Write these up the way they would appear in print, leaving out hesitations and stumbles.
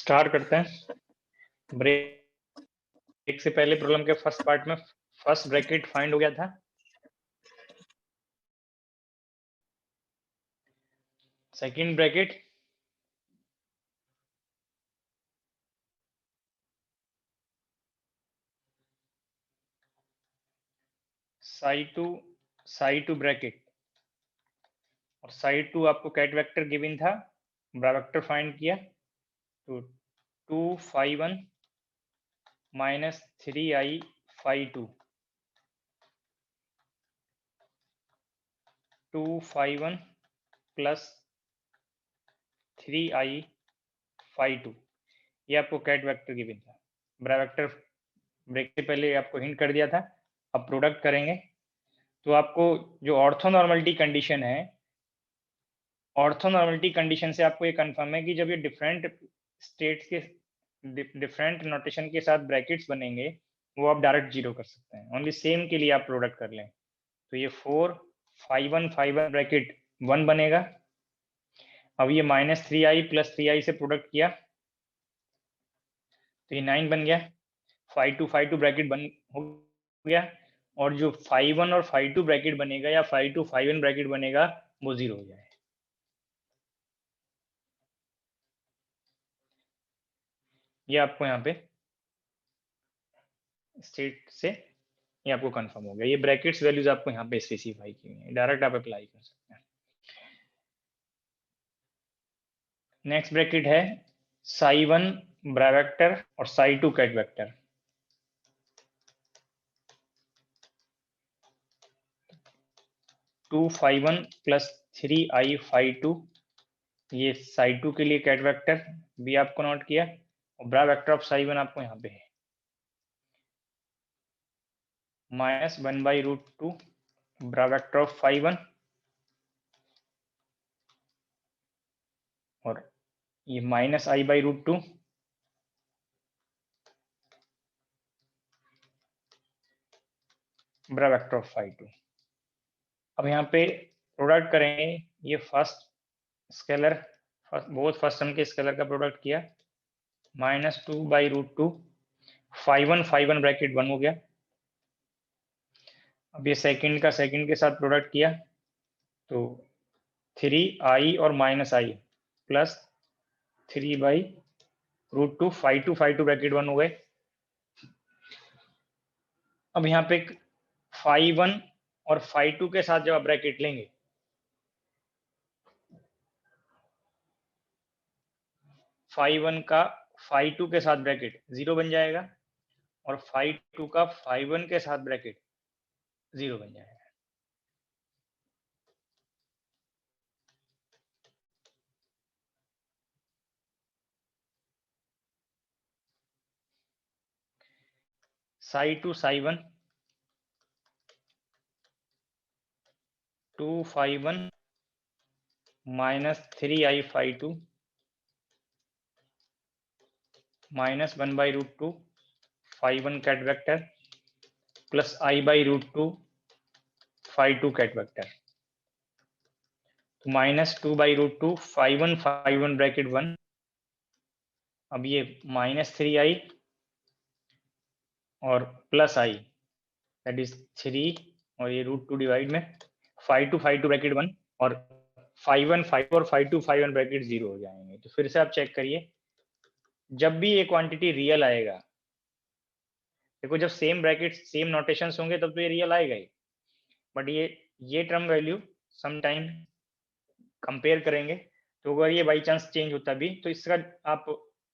Start करते हैं। Break से पहले प्रॉब्लम के फर्स्ट पार्ट में फर्स्ट ब्रैकेट फाइंड हो गया था। Second bracket Sai to bracket और साई टू आपको कैट वेक्टर गिवन था, ब्रा वेक्टर फाइंड किया तो 2 phi 1 minus 3i phi 2 2 phi 1 plus 3i phi 2 ये आपको कैट वेक्टर गिवन था। ब्रा वेक्टर ब्रेक से पहले आपको हिंट कर दिया था। अब प्रोडक्ट करेंगे तो आपको जो ऑर्थोनॉर्मलिटी कंडीशन है, ऑर्थोनॉर्मलिटी कंडीशन से आपको ये कंफर्म है कि जब ये डिफरेंट स्टेट्स के डिफरेंट नोटेशन के साथ ब्रैकेट्स बनेंगे वो आप डायरेक्ट जीरो कर सकते हैं। ओनली सेम के लिए आप प्रोडक्ट कर लें तो ये 4 phi 1 ब्रैकेट 1 बनेगा। अब ये माइनस 3i प्लस 3i से प्रोडक्ट किया तो ये 9 बन गया। phi 2 ब्रैकेट बन हो गया और जो phi 1 और phi 2 ब्रैकेट बनेगा या phi 2 phi 1 ब्रैकेट बनेगा वो जीरो हो जाए। ये आपको यहाँ पे स्टेट से ये आपको कंफर्म हो गया। ये ब्रैकेट्स वैल्यूज आपको यहाँ पे स्पेसिफाई की हुई है, डायरेक्ट आप अप्लाई कर सकते हैं। नेक्स्ट ब्रैकेट है साई 1 ब्रा वेक्टर और psi 2 ket vector. Two phi 1 plus 3i phi 2 ये साई 2 के लिए कैट वेक्टर भी आपको नोट किया और ब्रा वेक्टर ऑफ साई 1 आपको यहाँ पे है minus 1/√2 bra vector of phi 1 और ये minus i/√2 bra vector of phi 2। अब यहाँ पे प्रोडक्ट करेंगे ये first scalar both first term के स्केलर का प्रोडक्ट किया माइनस 2/√2 phi 1 ब्रैकेट 1 हो गया। अब ये सेकंड का सेकंड के साथ प्रोडक्ट किया तो 3i और minus i plus 3/√2 phi 2 bracket 1 हो गए। अब यहाँ पे phi 1 और phi 2 के साथ जब आप ब्रैकेट लेंगे phi 1 का phi 2 के साथ ब्रैकेट 0 बन जाएगा और phi 2 का phi 1 के साथ ब्रैकेट 0 बन जाएगा। Psi 2 psi 1 2 phi 1 minus 3i phi 2 minus 1/√2 phi 1 ket vector plus i/√2 phi 2 ket vector तो माइनस 2/√2 phi 1 ब्रैकेट 1। अब ये माइनस 3i और प्लस i दैट इज 3 और ये √2 डिवाइड में phi 2 ब्रैकेट 1 और phi 1 और phi 2 ब्रैकेट 0 हो जाएंगे। तो फिर से आप चेक करिए जब भी ये क्वांटिटी रियल आएगा, देखो जब सेम ब्रैकेट सेम नोटेशंस होंगे तब तो ये रियल आएगा ही, बट ये term value some time compare करेंगे तो अगर ये बाई चांस चेंज होता भी तो इसका आप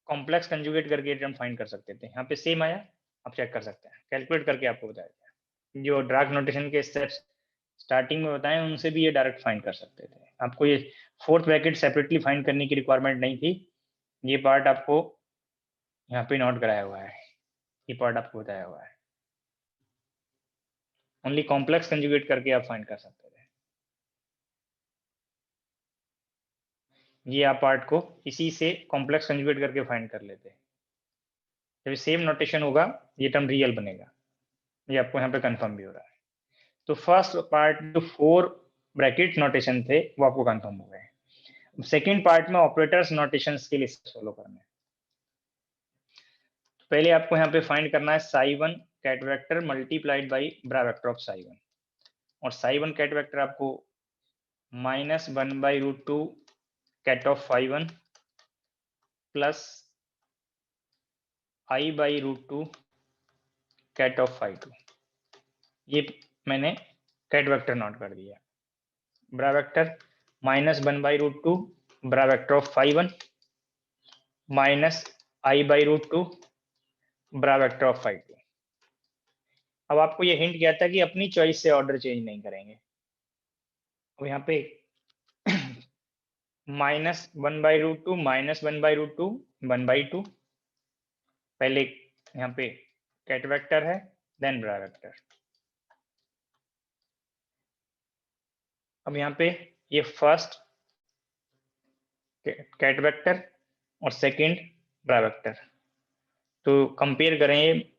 कॉम्प्लेक्स कंजुगेट करके टर्म फाइंड कर सकते थे। यहाँ पे सेम आया, आप चेक कर सकते हैं, कैलकुलेट करके आपको बताया। जो डार्क नोटेशन के स्टेप्स स्टार्टिंग में बताएं उनसे भी ये डायरेक्ट फाइंड कर सकते थे। आपको ये फोर्थ ब्रैकेट सेपरेटली फाइंड करने की रिक्वायरमेंट नहीं थी। ये पार्ट आपको यहाँ पे नोट कराया हुआ है, ये पार्ट आपको बताया हुआ है। ओनली कॉम्प्लेक्स कंजुगेट करके आप फाइंड कर सकते थे। ये आप पार्ट को इसी से कॉम्प्लेक्स कंजुगेट करके फाइंड कर लेते। जब सेम नोटेशन होगा ये टर्म रियल बनेगा, ये आपको यहाँ पे कंफर्म भी हो रहा है। तो फर्स्ट पार्ट जो 4 ब्रैकेट नोटेशन थे वो आपको कंफर्म हो गए। सेकेंड पार्ट में ऑपरेटर्स नोटेशंस के लिए फॉलो करना है। पहले आपको यहाँ पे फाइंड करना है psi1 ket vector multiplied by bra vector of psi1, और psi1 कैट वेक्टर आपको -1/√2 ket of phi1 plus i/√2 ket of phi2, ये मैंने कैट वेक्टर नोट कर दिया। Bra vector -1/√2 bra vector of phi1 minus i/√2 bra vector of phi2। अब आपको ये hint किया था कि अपनी चॉइस से ऑर्डर चेंज नहीं करेंगे। अब यहाँ पे -1/√2 -1/√2 1/2, पहले यहाँ पे कैट वेक्टर है, देन ब्रा वेक्टर। अब यहाँ पे ये फर्स्ट कैट वेक्टर और सेकंड ब्रा वेक्टर, तो कंपेयर करें ये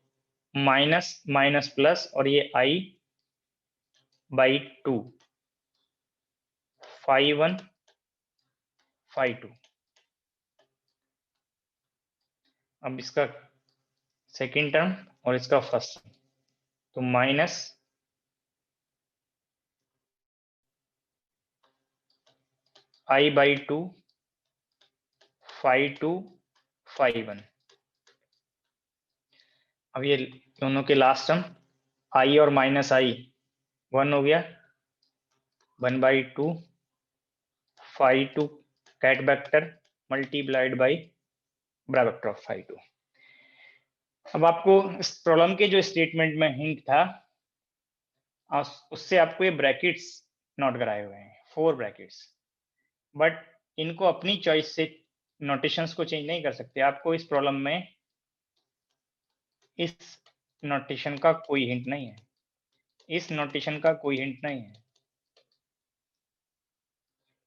माइनस माइनस प्लस, और ये i/2 phi1 phi2। अब इसका सेकंड टर्म और इसका फर्स्ट टर्म, तो माइनस i/2 phi2 phi1। अब ये दोनों के लास्ट टर्म i और माइनस i 1 हो गया, 1/2 phi2 ket vector multiplied by bra vector of phi2। अब आपको इस प्रॉब्लम के जो स्टेटमेंट में हिंट था, उससे आपको ये ब्रैकेट्स नोट कराए हुए हैं, 4 ब्रैकेट्स, बट इनको अपनी चॉइस से नोटेशंस को चेंज नहीं कर सकते। आपको इस प्रॉब्लम में इस नोटेशन का कोई हिंट नहीं है, इस नोटेशन का कोई हिंट नहीं है।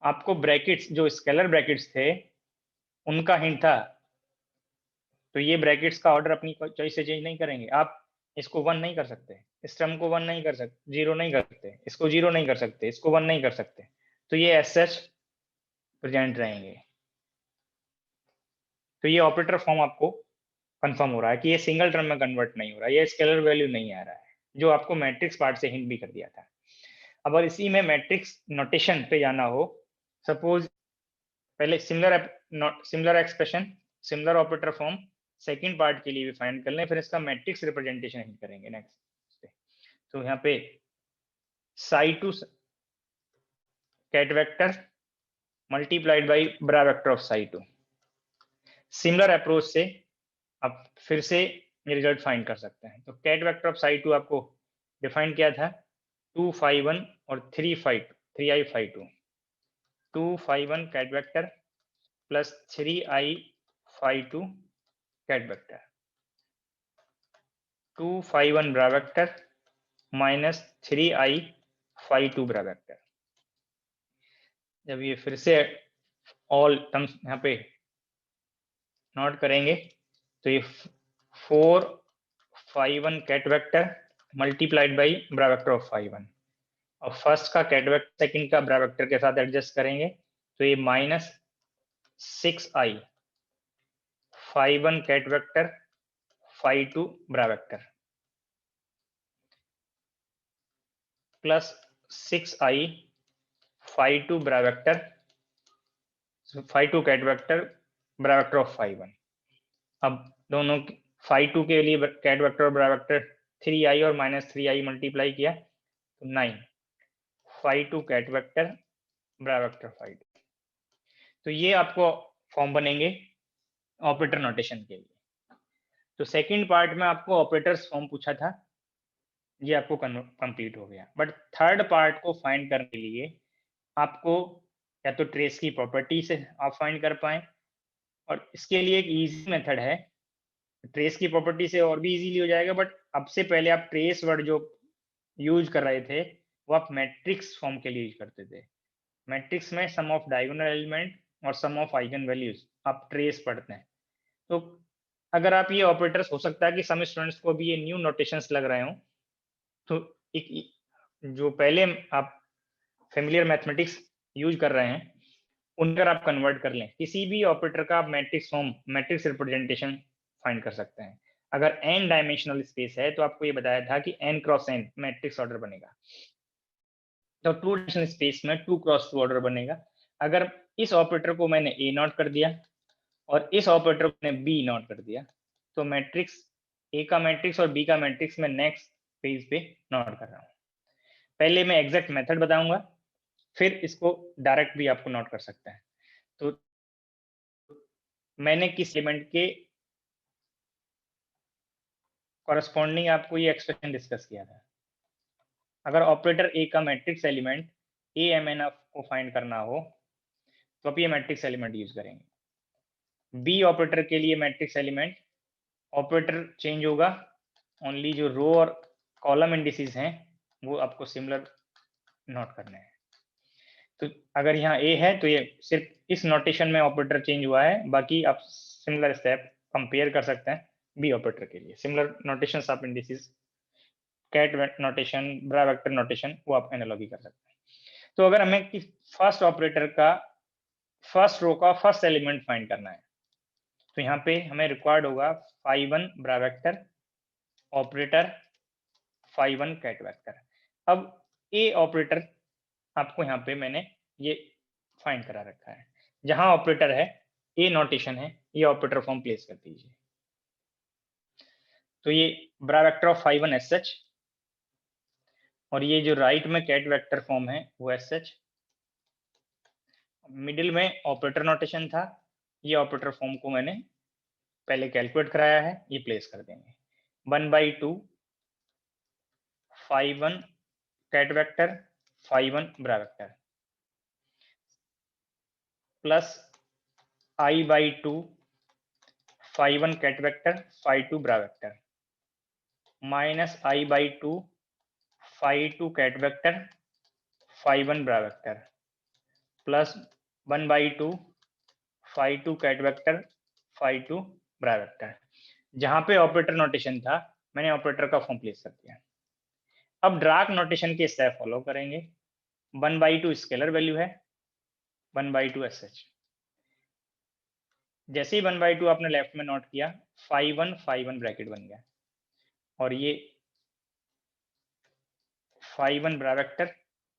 आपको ब्रैकेट्स, जो स्केलर ब्रैकेट्स थे, उनका हिंट था, तो ये ब्रैकेट्स का ऑर्डर अपनी चॉइस से चेंज नहीं करेंगे। आप इसको 1 नहीं कर सकते, इस टर्म को 1 नहीं कर सकते, 0 नहीं कर सकते, इसको 0 नहीं कर सकते, इसको 1 नहीं कर सकते, तो ये एज सच प्रेजेंट रहेंगे। तो ये ऑपरेटर फॉर्म आपको कंफर्म हो रहा है कि ये सिंगल टर्म में कन्वर्ट नहीं हो रहा है, ये स्केलर वैल्यू नहीं आ रहा है, जो आपको मैट्रिक्स पार्ट से हिंट भी कर दिया था। अब अगर इसी में मैट्रिक्स नोटेशन पे जाना हो, सपोज पहले similar expression, similar operator form second part के लिए भी फाइंड कर लें, फिर इसका मैट्रिक्स रिप्रेजेंटेशन हिंट करेंगे नेक्स्ट। तो यहाँ पे psi2 ket vector multiplied by bra vector of psi2। Similar approach से आप फिर से ये रिजल्ट फाइंड कर सकते हैं। तो कैट वेक्टर ऑफ psi2 आपको डिफाइन किया था 2 phi1 और 3i phi2। 2 phi1 ket vector plus 3i phi2 ket vector, 2 phi1 bra vector minus 3i phi2 bra vector. जब ये फिर से ऑल टर्म्स यहाँ पे नोट करेंगे, तो ये 4 phi1 ket vector multiplied by bra vector of phi1, और फर्स्ट का कैट वेक्टर सेकंड का ब्रा वेक्टर के साथ एडजस्ट करेंगे, तो ये minus 6i phi1 ket vector phi2 bra vector plus 6i phi2 bra vector phi2 ket vector bra vector of phi1। अब दोनों phi2 के लिए कैट वेक्टर और ब्रा वेक्टर 3i और माइनस 3i मल्टीप्लाई किया, तो 9 phi2 ket vector bra vector phi2। तो ये आपको फॉर्म बनेंगे ऑपरेटर नोटेशन के लिए। तो सेकंड पार्ट में आपको ऑपरेटर्स फॉर्म पूछा था, ये आपको कंप्लीट हो गया। बट थर्ड पार्ट को फाइंड करने के लिए आपको या तो ट्रेस की प्रॉपर्टी से आप फाइंड कर पाए, और इसके लिए एक इजी मेथड है, ट्रेस की प्रॉपर्टी से और भी इजीली हो जाएगा, बट अब से पहले आप ट्रेस वर्ड जो यूज कर रहे थे वो आप मैट्रिक्स फॉर्म के लिए यूज करते थे। मैट्रिक्स में सम ऑफ डायगोनल एलिमेंट और सम ऑफ आइगन वैल्यूज आप ट्रेस पढ़ते हैं। तो अगर आप ये ऑपरेटर्स, हो सकता है कि सम स्टूडेंट्स को भी ये न्यू नोटेशंस लग रहे हो, तो एक जो पहले आप फेमिलियर मैथमेटिक्स यूज कर रहे हैं उनकर आप कन्वर्ट कर लें, किसी भी ऑपरेटर का आप matrix form, matrix representation find कर सकते हैं। अगर n डायमेंशनल स्पेस है तो आपको ये बताया था कि n cross n matrix order बनेगा, तो 2 डायमेंशनल स्पेस में 2 क्रॉस 2 ऑर्डर बनेगा। अगर इस ऑपरेटर को मैंने a नॉट कर दिया और इस ऑपरेटर को मैंने b नॉट कर दिया, तो मैट्रिक्स a का मैट्रिक्स और b का मैट्रिक्स में नेक्स्ट पेज पे नोट कर रहा हूँ। पहले मैं एग्जैक्ट मेथड बताऊंगा, फिर इसको डायरेक्ट भी आपको नोट कर सकते हैं। तो मैंने किस एलिमेंट के कॉरस्पॉन्डिंग आपको ये एक्सप्रेशन डिस्कस किया था। अगर ऑपरेटर ए का matrix element A M N F को फाइंड करना हो तो आप ये मैट्रिक्स एलिमेंट यूज करेंगे। बी ऑपरेटर के लिए मैट्रिक्स एलिमेंट ऑपरेटर चेंज होगा, ओनली जो रो और कॉलम इंडिसेस हैं वो आपको सिमिलर नोट करने हैं। तो अगर यहाँ ए है तो ये सिर्फ इस नोटेशन में ऑपरेटर चेंज हुआ है, बाकी आप सिमिलर स्टेप कंपेयर कर सकते हैं बी ऑपरेटर के लिए। सिमिलर नोटेशंस आप इंडिसेस, कैट नोटेशन, ब्रा वेक्टर नोटेशन, वो आप एनालॉजी कर सकते हैं। तो अगर हमें फर्स्ट ऑपरेटर का फर्स्ट रो का फर्स्ट एलिमेंट फाइंड करना है तो यहाँ पे हमें रिक्वायर्ड होगा phi1 bra vector operator phi1 ket vector. अब ए ऑपरेटर आपको यहाँ पे मैंने ये फाइंड करा रखा है, जहां ऑपरेटर है ए नोटेशन है, ये ऑपरेटर फॉर्म प्लेस कर दीजिए। तो ये ब्रा वेक्टर ऑफ phi1 एस सच, और ये जो राइट में कैट वेक्टर फॉर्म है वो एस सच। मिडिल में ऑपरेटर नोटेशन था, ये ऑपरेटर फॉर्म को मैंने पहले कैलकुलेट कराया है, ये प्लेस कर देंगे। 1/2 phi1 ket vector phi1 bra vector plus i/2 phi1 ket vector phi2 bra vector minus i/2 phi2 ket vector phi1 bra vector plus 1/2 phi2 ket vector phi2 bra vector. जहां पे operator notation था मैंने operator का form place कर दिया। अब ड्राक notation के step follow करेंगे। 1/2 स्केलर वैल्यू है, 1/2 एस एच। जैसे ही 1/2 आपने लेफ्ट में नोट किया, phi1 ब्रैकेट बन गया, और ये phi1 ब्रा वेक्टर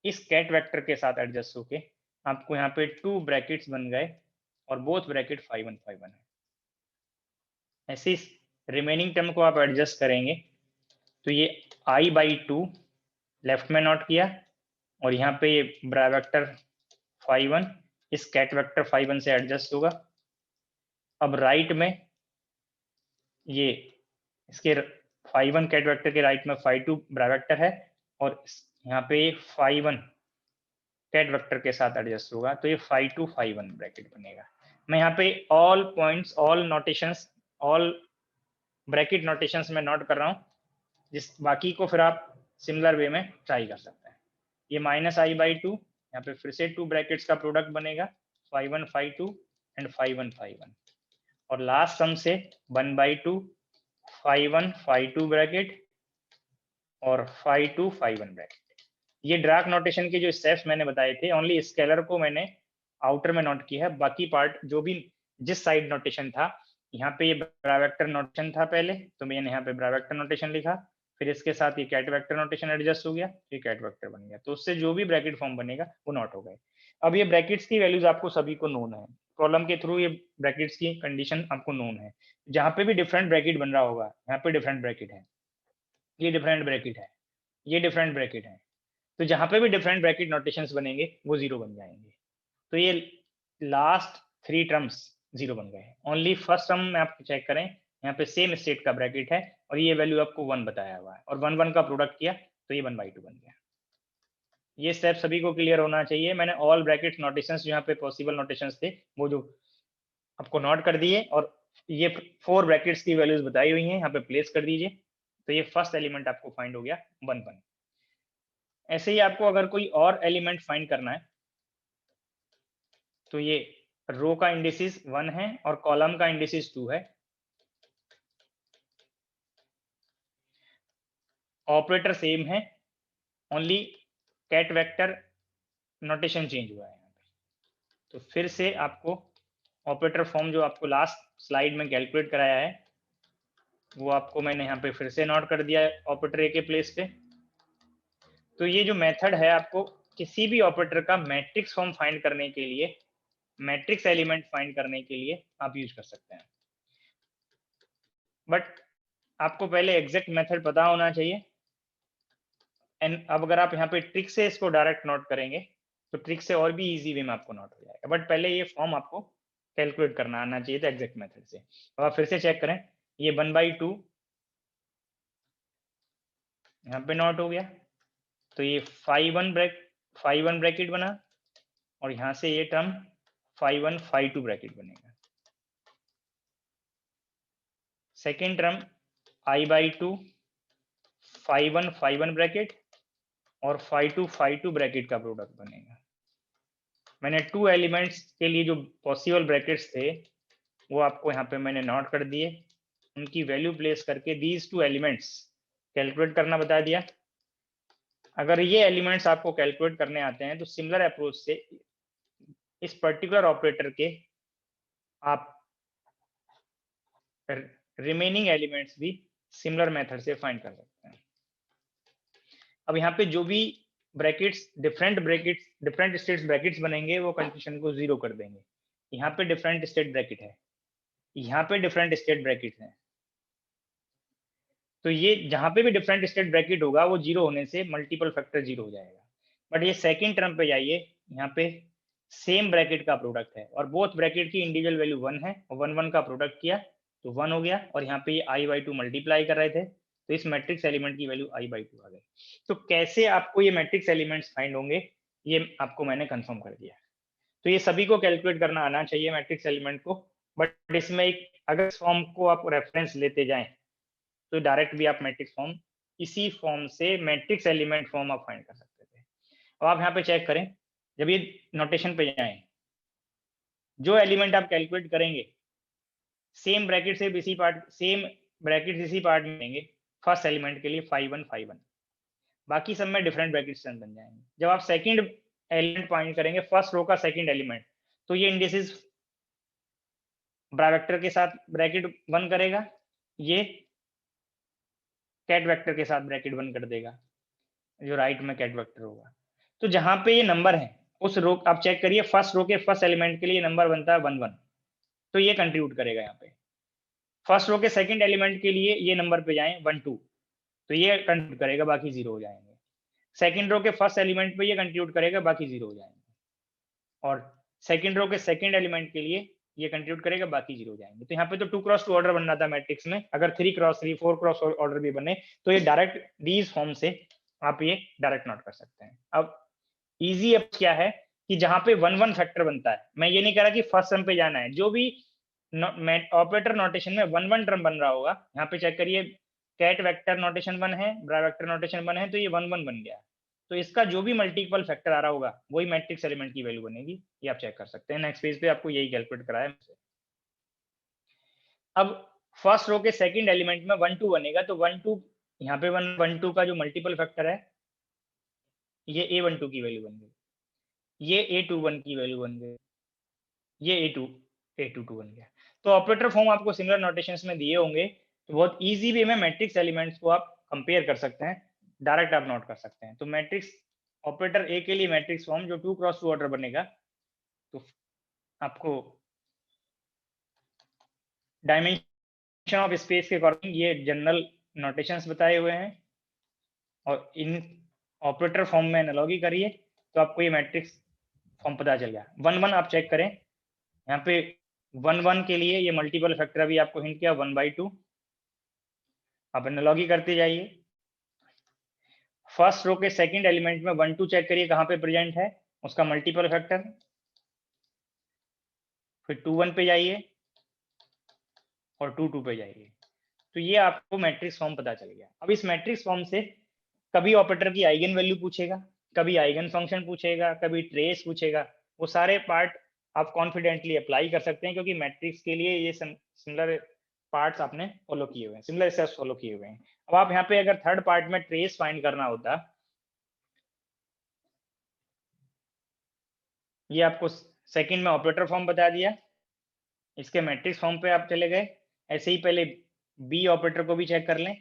इस कैट वेक्टर के साथ एडजस्ट होके आपको यहाँ पे 2 ब्रैकेट्स बन गए, और बोथ ब्रैकेट phi1 है। ऐसे इस रिमेनिंग टर्म को आप एडजस्ट करेंगे तो ये i/2 लेफ्ट में नोट किया, और यहाँ पे ये ब्रा वेक्टर phi1 इस कैट वेक्टर phi1 से एडजस्ट होगा। अब राइट में ये इसके phi1 कैट वेक्टर के राइट में phi2 ब्रा वेक्टर है, और यहाँ पे phi1 कैट वेक्टर के साथ एडजस्ट होगा, तो ये phi2 phi1 ब्रैकेट बनेगा। मैं यहाँ पे all points, all notations, all bracket notations में नोट कर रहा हूँ, जिस बाकी को फिर आप सिमिलर वे में ट्राई कर सकते हैं। ये माइनस i/2, यहाँ पे फिर से 2 ब्रैकेट्स का प्रोडक्ट बनेगा, phi1 phi2 and phi1 phi1, और लास्ट सम से 1/2 phi1 phi2 ब्रैकेट और phi2 phi1 ब्रैकेट। ये ड्राक नोटेशन के जो स्टेप्स मैंने बताए थे, ओनली स्केलर को मैंने आउटर में नोट किया है, बाकी पार्ट जो भी जिस साइड नोटेशन था, यहाँ पे ये ब्रा वेक्टर नोटेशन था पहले, तो मैंने यहाँ पे ब्रा वेक्टर नोटेशन लिखा, फिर इसके साथ ये कैट वेक्टर नोटेशन एडजस्ट हो गया, ये कैट वेक्टर बन गया, तो उससे जो भी ब्रैकेट फॉर्म बनेगा वो नोट हो गए। अब ये ब्रैकेट्स की वैल्यूज आपको सभी को नोन है, प्रॉब्लम के थ्रू ये ब्रैकेट्स की कंडीशन आपको नोन है। जहाँ पे भी डिफरेंट ब्रैकेट बन रहा होगा, यहाँ पे डिफरेंट ब्रैकेट है, ये डिफरेंट ब्रैकेट है, ये डिफरेंट ब्रैकेट है, तो जहां पे भी डिफरेंट ब्रैकेट नोटेशंस बनेंगे वो 0 बन जाएंगे। तो ये लास्ट 3 टर्म्स 0 बन गए। ओनली फर्स्ट टर्म में आप चेक करें, यहाँ पे सेम स्टेट का ब्रैकेट है और ये वैल्यू आपको 1 बताया हुआ है, और 1 का प्रोडक्ट किया तो ये 1/2 बन गया। ये स्टेप सभी को क्लियर होना चाहिए। मैंने ऑल ब्रैकेट नोटेशंस जो यहाँ पे पॉसिबल नोटेशंस थे वो जो आपको नोट कर दिए, और ये 4 ब्रैकेट्स की वैल्यूज बताई हुई हैं, यहाँ पे प्लेस कर दीजिए। तो ये फर्स्ट एलिमेंट आपको फाइंड हो गया 1 ऐसे ही आपको अगर कोई और एलिमेंट फाइंड करना है तो ये रो का इंडिसेस 1 है और कॉलम का इंडिसेस 2 है। ऑपरेटर सेम है, only ket vector notation change हुआ है यहाँ पे। तो फिर से आपको ऑपरेटर फॉर्म जो आपको लास्ट स्लाइड में कैलकुलेट कराया है वो आपको मैंने यहाँ पे फिर से नोट कर दिया है ऑपरेटर ए के प्लेस पे। तो ये जो मेथड है आपको किसी भी ऑपरेटर का मैट्रिक्स फॉर्म फाइंड करने के लिए, मैट्रिक्स एलिमेंट फाइंड करने के लिए आप यूज कर सकते हैं। बट आपको पहले एग्जैक्ट मेथड पता होना चाहिए। एंड अब अगर आप यहाँ पे ट्रिक से इसको डायरेक्ट नोट करेंगे तो ट्रिक से और भी इजी वे में आपको नोट हो जाएगा। बट पहले ये फॉर्म आपको कैलकुलेट करना आना चाहिए था एग्जैक्ट मेथड से। अब आप फिर से चेक करें, ये 1/2 यहाँ पे नोट हो गया, तो ये 5 1 ब्रैकेट बना, और यहाँ से ये टर्म 5 1 5 2 ब्रैकेट बनेगा। सेकेंड टर्म I/2 5 1 5 1 ब्रैकेट और 5 2 ब्रैकेट का प्रोडक्ट बनेगा। मैंने 2 एलिमेंट्स के लिए जो पॉसिबल ब्रैकेट्स थे वो आपको यहाँ पे मैंने नोट कर दिए, उनकी वैल्यू प्लेस करके दीज 2 एलिमेंट्स कैलकुलेट करना बता दिया। अगर ये एलिमेंट्स आपको कैलकुलेट करने आते हैं तो सिमिलर अप्रोच से इस पर्टिकुलर ऑपरेटर के आप रिमेनिंग एलिमेंट्स भी सिमिलर मेथड से फाइंड कर सकते हैं। अब यहाँ पे जो भी डिफरेंट स्टेट्स ब्रैकेट्स बनेंगे वो कंडीशन को 0 कर देंगे। यहाँ पे डिफरेंट स्टेट ब्रैकेट है, यहाँ पे डिफरेंट स्टेट ब्रैकेट है, तो ये जहाँ पे भी डिफरेंट स्टेट ब्रैकेट होगा वो 0 होने से मल्टीपल फैक्टर 0 हो जाएगा। बट ये सेकेंड टर्म पे जाइए, यहाँ पे सेम ब्रैकेट का प्रोडक्ट है और बोथ ब्रैकेट की इंडिविजुअल वैल्यू 1 है, और 1 1 का प्रोडक्ट किया तो 1 हो गया, और यहाँ पे ये I/2 मल्टीप्लाई कर रहे थे तो इस मैट्रिक्स एलिमेंट की वैल्यू I/2 आ गई। तो कैसे आपको ये मैट्रिक्स एलिमेंट्स फाइंड होंगे ये आपको मैंने कंफर्म कर दिया। तो ये सभी को कैलकुलेट करना आना चाहिए मैट्रिक्स एलिमेंट को। बट इसमें एक अगर फॉर्म को आप रेफरेंस लेते जाएं तो डायरेक्ट भी आप मैट्रिक्स फॉर्म, इसी फॉर्म से मैट्रिक्स एलिमेंट फॉर्म आप फाइंड कर सकते थे। अब आप यहाँ पे चेक करें, जब ये नोटेशन पे जाएं, जो एलिमेंट आप कैलकुलेट करेंगे सेम ब्रैकेट से इसी पार्ट, सेम ब्रैकेट इसी पार्ट में लेंगे। फर्स्ट एलिमेंट के लिए 5 1 5 1, बाकी सब में डिफरेंट ब्रैकेट्स बन जाएंगे। जब आप सेकंड एलिमेंट फाइंड करेंगे, फर्स्ट रो का सेकंड एलिमेंट, तो ये इंडिसेस ब्रैकेट के साथ ब्रैकेट 1 करेगा, ये कैट वेक्टर के साथ ब्रैकेट 1 कर देगा, जो राइट में कैट वेक्टर होगा। तो जहां पे ये नंबर है उस रो आप चेक करिए, फर्स्ट रो के फर्स्ट एलिमेंट के लिए नंबर बनता है 1 1, तो ये कंट्रीब्यूट करेगा यहाँ पे। फर्स्ट रो के सेकंड एलिमेंट के लिए ये नंबर पे जाएं 1 2, तो ये कंट्रीब्यूट करेगा, बाकी 0 हो जाएंगे। सेकंड रो के फर्स्ट एलिमेंट पे ये कंट्रीब्यूट करेगा, बाकी 0 हो जाएंगे। और सेकंड रो के सेकंड एलिमेंट के लिए ये कंट्रीब्यूट करेगा, बाकी 0 हो जाएंगे। तो यहाँ पे तो 2 क्रॉस 2 ऑर्डर बन रहा था मैट्रिक्स में, अगर 3 क्रॉस 3 4 क्रॉस ऑर्डर भी बने तो ये डायरेक्ट दीज फॉर्म से आप ये डायरेक्ट नोट कर सकते हैं। अब इजी अब क्या है कि जहां पे 1 1 फैक्टर बनता है, मैं ये नहीं कह रहा कि फर्स्ट टर्म पे जाना है, जो भी ऑपरेटर नोटेशन में 1 1 टर्म बन रहा होगा, यहाँ पे चेक करिए कैट वेक्टर नोटेशन 1 है, ब्रा वेक्टर नोटेशन 1 है, तो ये 1 1 बन गया। तो इसका जो भी मल्टीपल फैक्टर आ रहा होगा वही मैट्रिक्स एलिमेंट की वैल्यू बनेगी, ये आप चेक कर सकते हैं। नेक्स्ट पेज पे आपको यही कैलकुलेट कराया है। अब फर्स्ट रो के सेकंड एलिमेंट में 1 2 बनेगा, तो 1 2 यहाँ पे 1 2 का जो मल्टीपल फैक्टर है ये A12 की वैल्यू बन गई, ये A21 की वैल्यू बन गई, ये A22 बन गया। तो ऑपरेटर फॉर्म आपको सिमिलर नोटेशंस में दिए होंगे, तो बहुत इजी वे में मैट्रिक्स एलिमेंट्स को आप कंपेयर कर सकते हैं, डायरेक्ट आप नोट कर सकते हैं। तो मैट्रिक्स ऑपरेटर ए के लिए मैट्रिक्स फॉर्म जो 2 क्रॉस 2 ऑर्डर बनेगा, तो आपको डायमेंशन ऑफ स्पेस के अकॉर्डिंग ये जनरल नोटेशंस बताए हुए हैं, और इन ऑपरेटर फॉर्म में एनालॉजी करिए तो आपको ये मैट्रिक्स फॉर्म पता चल गया। 1 1 आप चेक करें, यहाँ पे 1 1 के लिए ये मल्टीपल फैक्टर अभी आपको हिंट किया 1/2, आप एनालॉजी करते जाइए। फर्स्ट रो के सेकंड एलिमेंट में 1 2 चेक करिए कहाँ पे प्रेजेंट है, उसका मल्टीपल फैक्टर, फिर 2 1 पे जाइए और 2 2 पे जाइए, तो ये आपको मैट्रिक्स फॉर्म पता चल गया। अब इस मैट्रिक्स फॉर्म से कभी ऑपरेटर की आइगन वैल्यू पूछेगा, कभी आइगन फंक्शन पूछेगा, कभी ट्रेस पूछेगा, वो सारे पार्ट आप कॉन्फिडेंटली अप्लाई कर सकते हैं, क्योंकि मैट्रिक्स के लिए ये सिमिलर पार्ट्स आपने फॉलो किए हुए हैं, सिमिलर स्टेप्स फॉलो किए हुए हैं। अब आप यहाँ पे अगर थर्ड पार्ट में ट्रेस फाइंड करना होता, ये आपको सेकंड में ऑपरेटर फॉर्म बता दिया, इसके मैट्रिक्स फॉर्म पे आप चले गए, ऐसे ही पहले बी ऑपरेटर को भी चेक कर लें।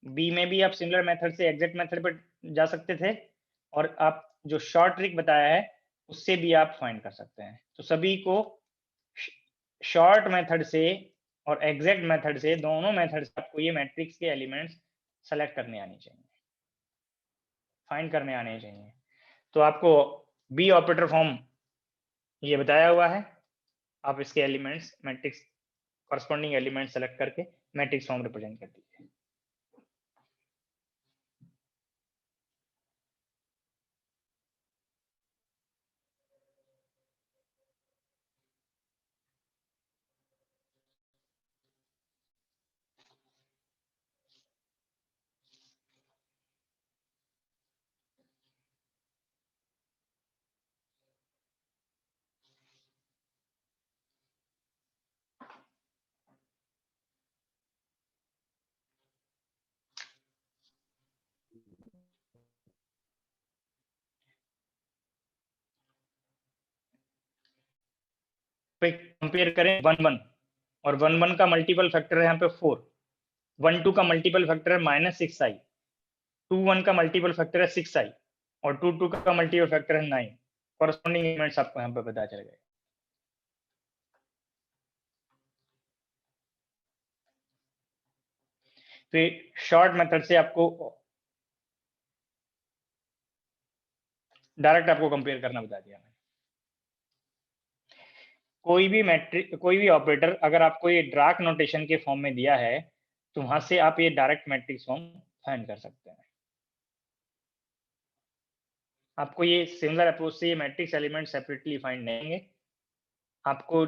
बी में भी आप सिमिलर मेथड से एग्जैक्ट मेथड पर जा सकते थे, और आप जो शॉर्ट ट्रिक बताया है उससे भी आप फाइंड कर सकते हैं। तो सभी को शॉर्ट मेथड से और एग्जैक्ट मेथड से, दोनों मेथड से आपको ये मैट्रिक्स के एलिमेंट्स सेलेक्ट करने आने चाहिए, फाइंड करने आने चाहिए। तो आपको बी ऑपरेटर फॉर्म ये बताया हुआ है, आप इसके elements matrix corresponding element select करके मैट्रिक्स फॉर्म रिप्रेजेंट कर दीजिए। पे कंपेयर करें 1 1, और 1 1 का मल्टीपल फैक्टर है यहाँ पे 4, 1 2 का मल्टीपल फैक्टर है -6i, 2 1 का मल्टीपल फैक्टर है 6i, और 2 2 का मल्टीपल फैक्टर है 9। कॉरस्पॉन्डिंग एलिमेंट्स आपको यहाँ पे पता चल गए। तो शॉर्ट मेथड से आपको डायरेक्ट आपको कंपेयर करना बता दिया मैंने। कोई भी मैट्रिक, कोई भी ऑपरेटर अगर आपको ये डार्क नोटेशन के फॉर्म में दिया है तो वहां से आप ये डायरेक्ट मैट्रिक्स फॉर्म फाइंड कर सकते हैं। आपको ये सिमिलर अप्रोच से ये मैट्रिक्स एलिमेंट सेपरेटली फाइंड नहीं होंगे। आपको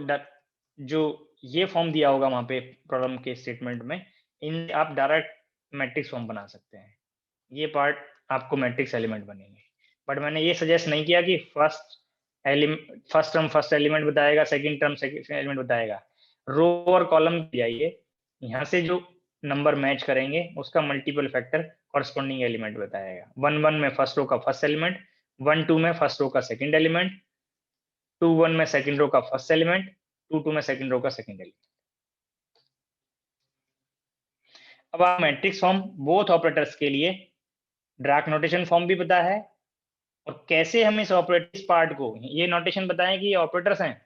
जो ये फॉर्म दिया होगा वहां पे प्रॉब्लम के स्टेटमेंट में, इन आप डायरेक्ट मैट्रिक्स फॉर्म बना सकते हैं। ये पार्ट आपको मैट्रिक्स एलिमेंट बनेंगे। बट मैंने ये सजेस्ट नहीं किया कि फर्स्ट टर्म फर्स्ट एलिमेंट बताएगा, सेकंड टर्म सेकंड एलिमेंट बताएगा। रो और कॉलम जाइए, यहाँ से जो नंबर मैच करेंगे उसका मल्टीपल फैक्टर कॉरस्पॉन्डिंग एलिमेंट बताएगा। 1 1 में फर्स्ट रो का फर्स्ट एलिमेंट, 1 2 में फर्स्ट रो का सेकंड एलिमेंट, 2 1 में सेकंड रो का फर्स्ट एलिमेंट, 2 2 में सेकंड रो का सेकंड एलिमेंट। अब आप मैट्रिक्स फॉर्म बोथ ऑपरेटर्स के लिए डार्क नोटेशन फॉर्म भी पता है, और कैसे हम इस ऑपरेटर्स पार्ट को, ये नोटेशन बताएं कि ये ऑपरेटर्स हैं।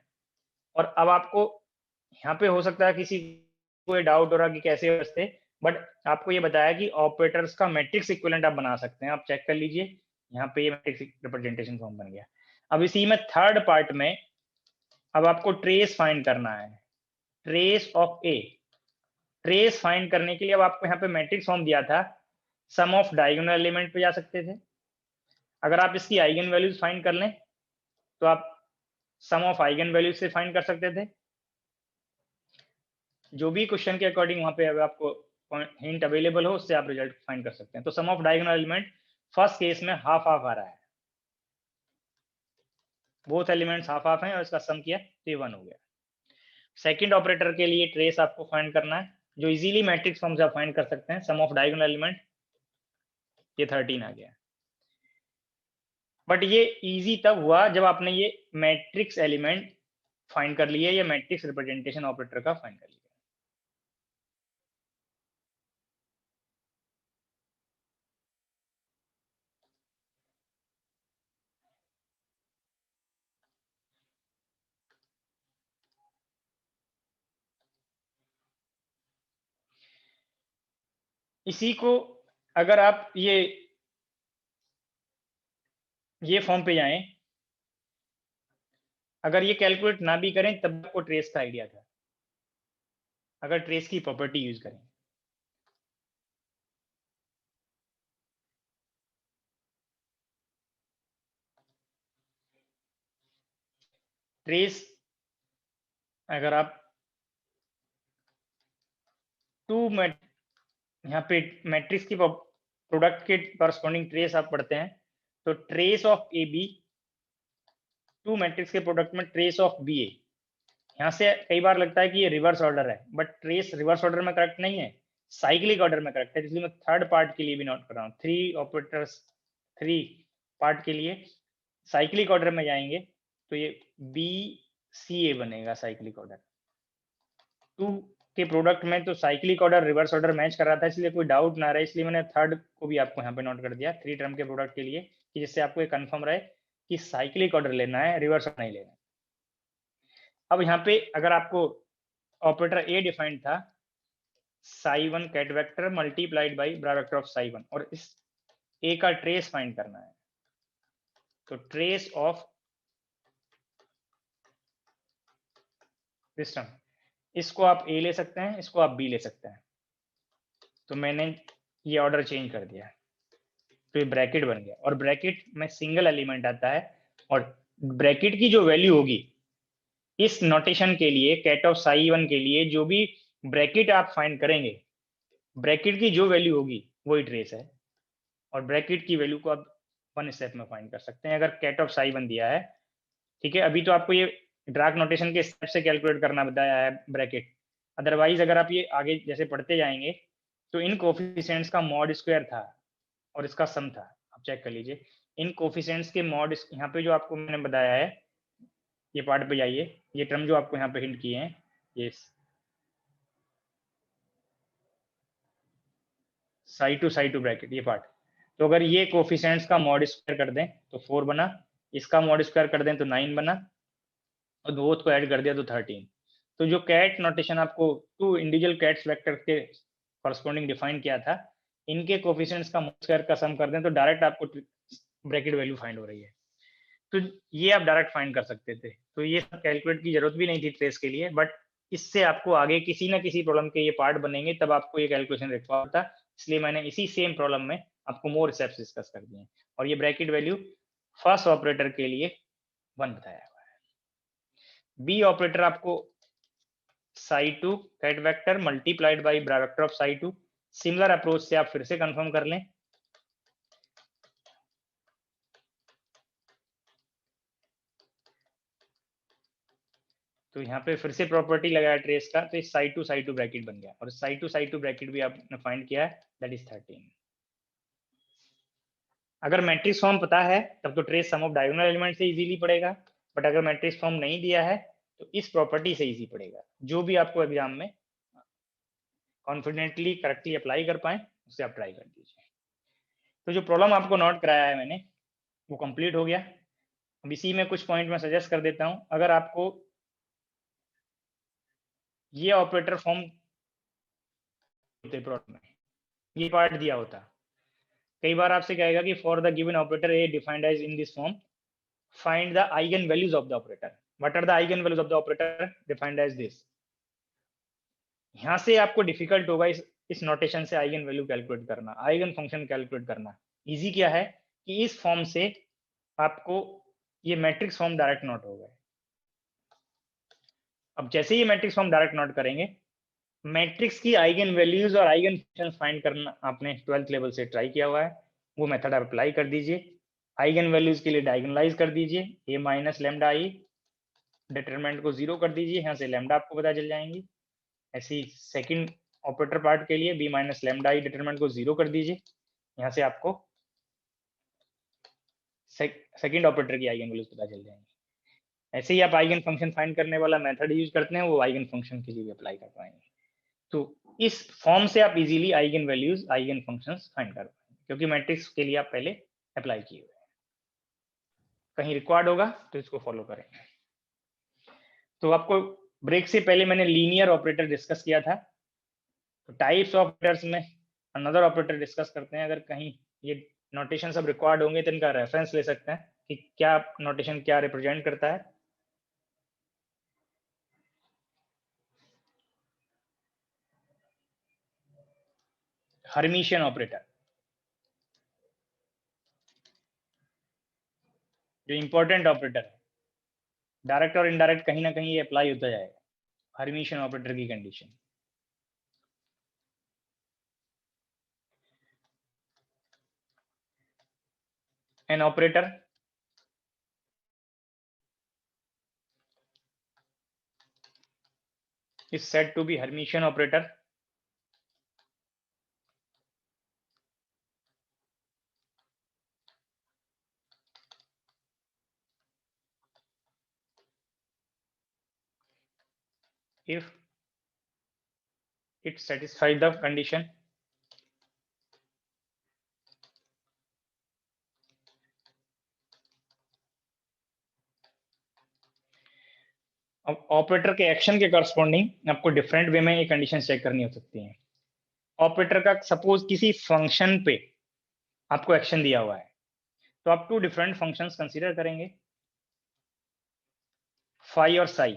और अब आपको यहाँ पे हो सकता है किसी को ये डाउट हो रहा कि कैसे बचते, बट आपको ये बताया कि ऑपरेटर्स का मैट्रिक्स इक्विवेलेंट आप बना सकते हैं। आप चेक कर लीजिए, यहाँ पे ये मैट्रिक्स रिप्रेजेंटेशन फॉर्म बन गया। अब इसी में थर्ड पार्ट में अब आपको ट्रेस फाइंड करना है, trace of A. Trace find करने के लिए अब आपको यहाँ पे मैट्रिक्स फॉर्म दिया था, सम ऑफ डायगोनल एलिमेंट पे जा सकते थे। अगर आप इसकी आइगन वैल्यूज फाइंड कर लें तो आप सम ऑफ आइगन वैल्यूज से फाइंड कर सकते थे। जो भी क्वेश्चन के अकॉर्डिंग वहां पे अगर आपको हिंट अवेलेबल हो उससे आप रिजल्ट फाइंड कर सकते हैं। तो sum of diagonal element first case में हाफ हाफ आ रहा है, बोथ एलिमेंट्स हाफ हाफ हैं और इसका सम किया तो ये 1 हो गया। सेकंड ऑपरेटर के लिए ट्रेस आपको फाइंड करना है, जो इजीली मैट्रिक्स फॉर्म से आप फाइंड कर सकते हैं। सम ऑफ डायगोनल एलिमेंट ये 13 आ गया। बट ये इजी तब हुआ जब आपने ये मैट्रिक्स एलिमेंट फाइंड कर लिए या मैट्रिक्स रिप्रेजेंटेशन ऑपरेटर का फाइंड कर लिया। इसी को अगर आप ये फॉर्म पे जाएं, अगर ये कैलकुलेट ना भी करें तब आपको ट्रेस का आइडिया था, अगर ट्रेस की प्रॉपर्टी यूज करें। ट्रेस अगर आप यहाँ पे मैट्रिक्स की प्रोडक्ट के कॉरस्पॉन्डिंग ट्रेस आप पढ़ते हैं, तो trace of A B, two matrix के प्रोडक्ट में ट्रेस ऑफ बी ए। यहाँ से कई बार लगता है कि ये रिवर्स ऑर्डर है, बट ट्रेस रिवर्स ऑर्डर में करेक्ट नहीं है, साइक्लिक ऑर्डर में करेक्ट है। इसलिए मैं थर्ड पार्ट के लिए भी नोट कर रहा हूँ। 3 ऑपरेटर्स 3 पार्ट के लिए साइक्लिक ऑर्डर में जाएंगे तो ये बी सी ए बनेगा साइक्लिक ऑर्डर। 2 के प्रोडक्ट में तो cyclic order reverse order match कर रहा था, इसलिए कोई डाउट ना रहे, इसलिए मैंने थर्ड को भी आपको यहाँ पे नोट कर दिया 3 टर्म के प्रोडक्ट के लिए, कि जिससे आपको ये कंफर्म रहे कि साइक्लिक ऑर्डर लेना है, रिवर्स ऑर्डर नहीं लेना। अब यहाँ पे अगर आपको ऑपरेटर ए डिफाइंड था psi1 ket vector multiplied by bra vector of psi1, और इस ए का ट्रेस फाइंड करना है, तो ट्रेस ऑफ सिस्टम, इसको आप ए ले सकते हैं, इसको आप बी ले सकते हैं। तो मैंने ये ऑर्डर चेंज कर दिया, तो ये ब्रैकेट बन गया, और ब्रैकेट में सिंगल एलिमेंट आता है, और ब्रैकेट की जो वैल्यू होगी इस नोटेशन के लिए, कैट ऑफ psi1 के लिए, जो भी ब्रैकेट आप फाइंड करेंगे, ब्रैकेट की जो वैल्यू होगी वही ट्रेस है, और ब्रैकेट की वैल्यू को आप 1 स्टेप में फाइंड कर सकते हैं अगर कैट ऑफ psi1 दिया है। ठीक है, अभी तो आपको ये ड्राग नोटेशन के स्टेप से कैलकुलेट करना बताया है ब्रैकेट, अदरवाइज अगर आप ये आगे जैसे पढ़ते जाएंगे तो इन कोफिशिएंट्स का मॉड स्क्वायर था और इसका सम था, आप चेक कर लीजिए इन कोफिशिएंट्स के मॉड, यहाँ पे जो आपको मैंने बताया है, ये पार्ट पे जाइए, ये टर्म जो आपको यहाँ पे हिंट किए हैं, ये साई टू ब्रैकेट, ये पार्ट, तो अगर ये कोफिशिएंट्स का मॉड स्क्वायर कर दें तो 4 बना, इसका मॉड स्क्वायर कर दें तो 9 बना, और बोथ को ऐड कर दिया तो 13। तो जो कैट नोटेशन आपको 2 इंडिविजुअल कैट्स वेक्टर के कॉरस्पॉन्डिंग डिफाइन किया था, इनके कोफिशिएंट्स का मॉड स्क्वायर का सम कर दें तो डायरेक्ट आपको ब्रैकेट वैल्यू फाइंड हो रही है, तो ये आप डायरेक्ट फाइंड कर सकते थे, तो ये सब कैलकुलेट की जरूरत भी नहीं थी ट्रेस के लिए, बट इससे आपको आगे किसी ना किसी प्रॉब्लम के ये पार्ट बनेंगे तब आपको ये कैलकुलेशन रिक्वायर था, इसलिए मैंने इसी सेम प्रॉब्लम में आपको मोर स्टेप्स डिस्कस कर दिए, और ये ब्रैकेट वैल्यू फर्स्ट ऑपरेटर के लिए 1 बताया हुआ है। बी ऑपरेटर आपको psi2 ket vector multiplied by bra vector of psi2, similar approach से आप फिर से कंफर्म कर लें, तो यहाँ पे फिर से प्रॉपर्टी लगाया ट्रेस का, तो psi2 ब्रैकेट बन गया, और psi2 ब्रैकेट भी आपने फाइंड किया है, दैट इज 13। अगर मैट्रिक्स फॉर्म पता है तब तो trace sum of diagonal element से इजीली पड़ेगा, बट अगर मैट्रिक्स फॉर्म नहीं दिया है तो इस प्रॉपर्टी से इजी पड़ेगा, जो भी आपको एग्जाम में कॉन्फिडेंटली करेक्टली अप्लाई कर पाए उससे आप ट्राई कर दीजिए। तो जो प्रॉब्लम आपको नोट कराया है मैंने वो कंप्लीट हो गया। अब इसी में कुछ पॉइंट मैं सजेस्ट कर देता हूँ, अगर आपको ये ऑपरेटर फॉर्म में ये पार्ट दिया होता, कई बार आपसे कहेगा कि for the given operator A defined as in this form find the eigen values of the operator, what are the eigen values of the operator defined as this. यहाँ से आपको डिफिकल्ट होगा इस नोटेशन से आइगन वैल्यू कैलकुलेट करना, eigenfunction calculate करना। Easy क्या है कि इस फॉर्म से आपको ये मैट्रिक्स फॉर्म डायरेक्ट नोट हो गए। अब जैसे ये मैट्रिक्स फॉर्म डायरेक्ट नोट करेंगे, मैट्रिक्स की आइगन वैल्यूज और आइगन फंक्शन फाइंड करना आपने 12th लेवल से ट्राई किया हुआ है, वो मेथड आप अप्लाई कर दीजिए, आइगन वैल्यूज के लिए डायगोनलाइज कर दीजिए, ए माइनस लेमडा आई, डिटरमिनेंट को 0 कर दीजिए, यहाँ से लेमडा आपको पता चल जाएंगी। ऐसे ही सेकंड ऑपरेटर पार्ट के लिए B minus lambda I, determinant को 0 कर दीजिए, यहाँ से आपको सेकंड ऑपरेटर की आइगन वैल्यूज पता चल जाएंगी। ऐसे ही आप आइगन फंक्शन फाइंड करने वाला मेथड यूज करते हैं, वो आइगन फंक्शन के लिए भी अप्लाई कर पाएंगे। तो इस फॉर्म से आप easily eigen values eigen functions find कर पाएंगे, क्योंकि मैट्रिक्स के लिए आप पहले अप्लाई किए हुए हैं। कहीं रिक्वायर्ड होगा तो इसको फॉलो करेंगे। तो आपको ब्रेक से पहले मैंने लीनियर ऑपरेटर डिस्कस किया था, तो टाइप्स ऑफ ऑपरेटर्स में अनदर ऑपरेटर डिस्कस करते हैं। अगर कहीं ये नोटेशन सब रिक्वायर्ड होंगे तो इनका रेफरेंस ले सकते हैं कि क्या नोटेशन क्या रिप्रेजेंट करता है। हर्मिशियन ऑपरेटर जो इंपॉर्टेंट ऑपरेटर है, डायरेक्ट और इनडायरेक्ट कहीं ना कहीं ये अप्लाई होता जाएगा, हर्मिशियन ऑपरेटर की condition. An operator is said to be Hermitian operator if it satisfies the condition. अब ऑपरेटर के एक्शन के करस्पॉन्डिंग आपको डिफरेंट वे में ये कंडीशन चेक करनी हो सकती है। ऑपरेटर का सपोज किसी फंक्शन पे आपको एक्शन दिया हुआ है, तो आप 2 डिफरेंट फंक्शंस कंसीडर करेंगे, फाई और साई,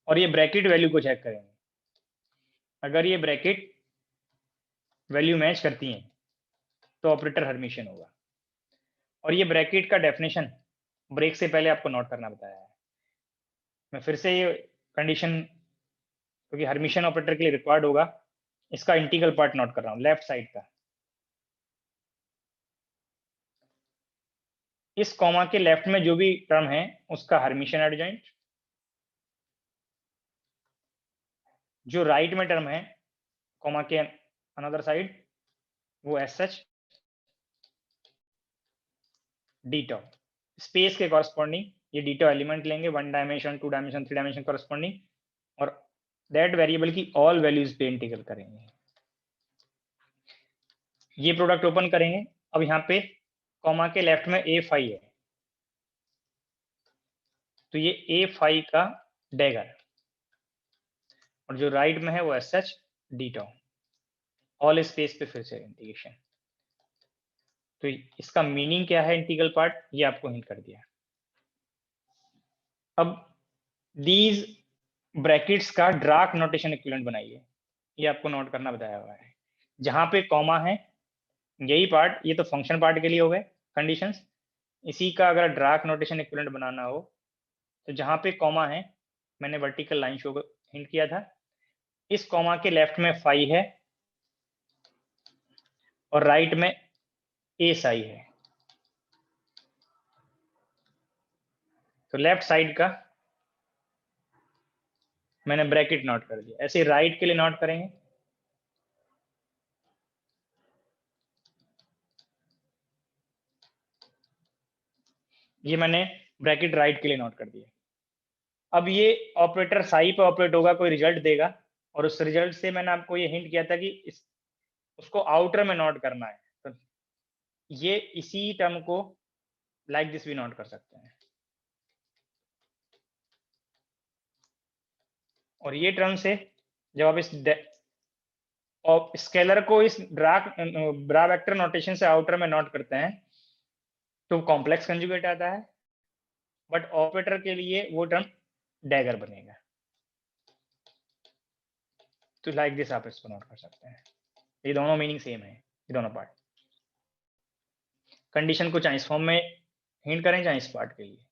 और ये ब्रैकेट वैल्यू को चेक करेंगे। अगर ये ब्रैकेट वैल्यू मैच करती हैं तो ऑपरेटर हर्मिशियन होगा। और ये ब्रैकेट का डेफिनेशन ब्रेक से पहले आपको नोट करना बताया है। मैं फिर से ये कंडीशन, क्योंकि हर्मिशियन ऑपरेटर के लिए रिक्वायर्ड होगा, इसका इंटीग्रल पार्ट नोट कर रहा हूं, लेफ्ट साइड का। इस कॉमा के लेफ्ट में जो भी टर्म है उसका हर्मिशियन एडजॉइंट, जो राइट में टर्म है कॉमा के अनदर साइड वो एस सच डीटो। स्पेस के कॉरस्पॉन्डिंग ये डीटो एलिमेंट लेंगे, 1 डायमेंशन, 2 डायमेंशन, 3 डायमेंशन कॉरस्पॉन्डिंग, और दैट वेरिएबल की ऑल वैल्यूज पे इंटीग्रल करेंगे। ये प्रोडक्ट ओपन करेंगे। अब यहाँ पे कॉमा के लेफ्ट में ए फाई है, तो ये ए फाई का डैगर, और जो राइट में है वो एस सच डीटो, ऑल स्पेस पे फिर से इंटीग्रेशन। तो इसका मीनिंग क्या है इंटीग्रल पार्ट, ये आपको हिंट कर दिया। अब दीज ब्रैकेट्स का ड्राक नोटेशन इक्विवेलेंट बनाइए, ये आपको नोट करना बताया हुआ है। जहां पे कॉमा है यही पार्ट, ये तो फंक्शन पार्ट के लिए हो गए कंडीशंस। इसी का अगर ड्राक नोटेशन इक्विवेलेंट बनाना हो तो जहां पे कॉमा है, मैंने वर्टिकल लाइन शो हिंट किया था, इस कॉमा के लेफ्ट में फाई है और राइट में ए साई है, तो लेफ्ट साइड का मैंने ब्रैकेट नोट कर दिया। ऐसे राइट के लिए नोट करेंगे, ये मैंने ब्रैकेट राइट के लिए नोट कर दिया। अब ये ऑपरेटर साई पे ऑपरेट होगा, कोई रिजल्ट देगा, और उस रिजल्ट से मैंने आपको ये हिंट किया था कि उसको आउटर में नोट करना है, तो ये इसी टर्म को लाइक दिस भी नोट कर सकते हैं। और ये टर्म से जब आप इस स्केलर को इस ब्रा वेक्टर नोटेशन से आउटर में नोट करते हैं तो कॉम्प्लेक्स कंजुगेट आता है, बट ऑपरेटर के लिए वो टर्म डैगर बनेगा। तो लाइक दिस आप इसको नोट कर सकते हैं। ये दोनों मीनिंग सेम है, ये दोनों पार्ट। कंडीशन को चाहे इस फॉर्म में हिंट करें चाहे इस पार्ट के लिए,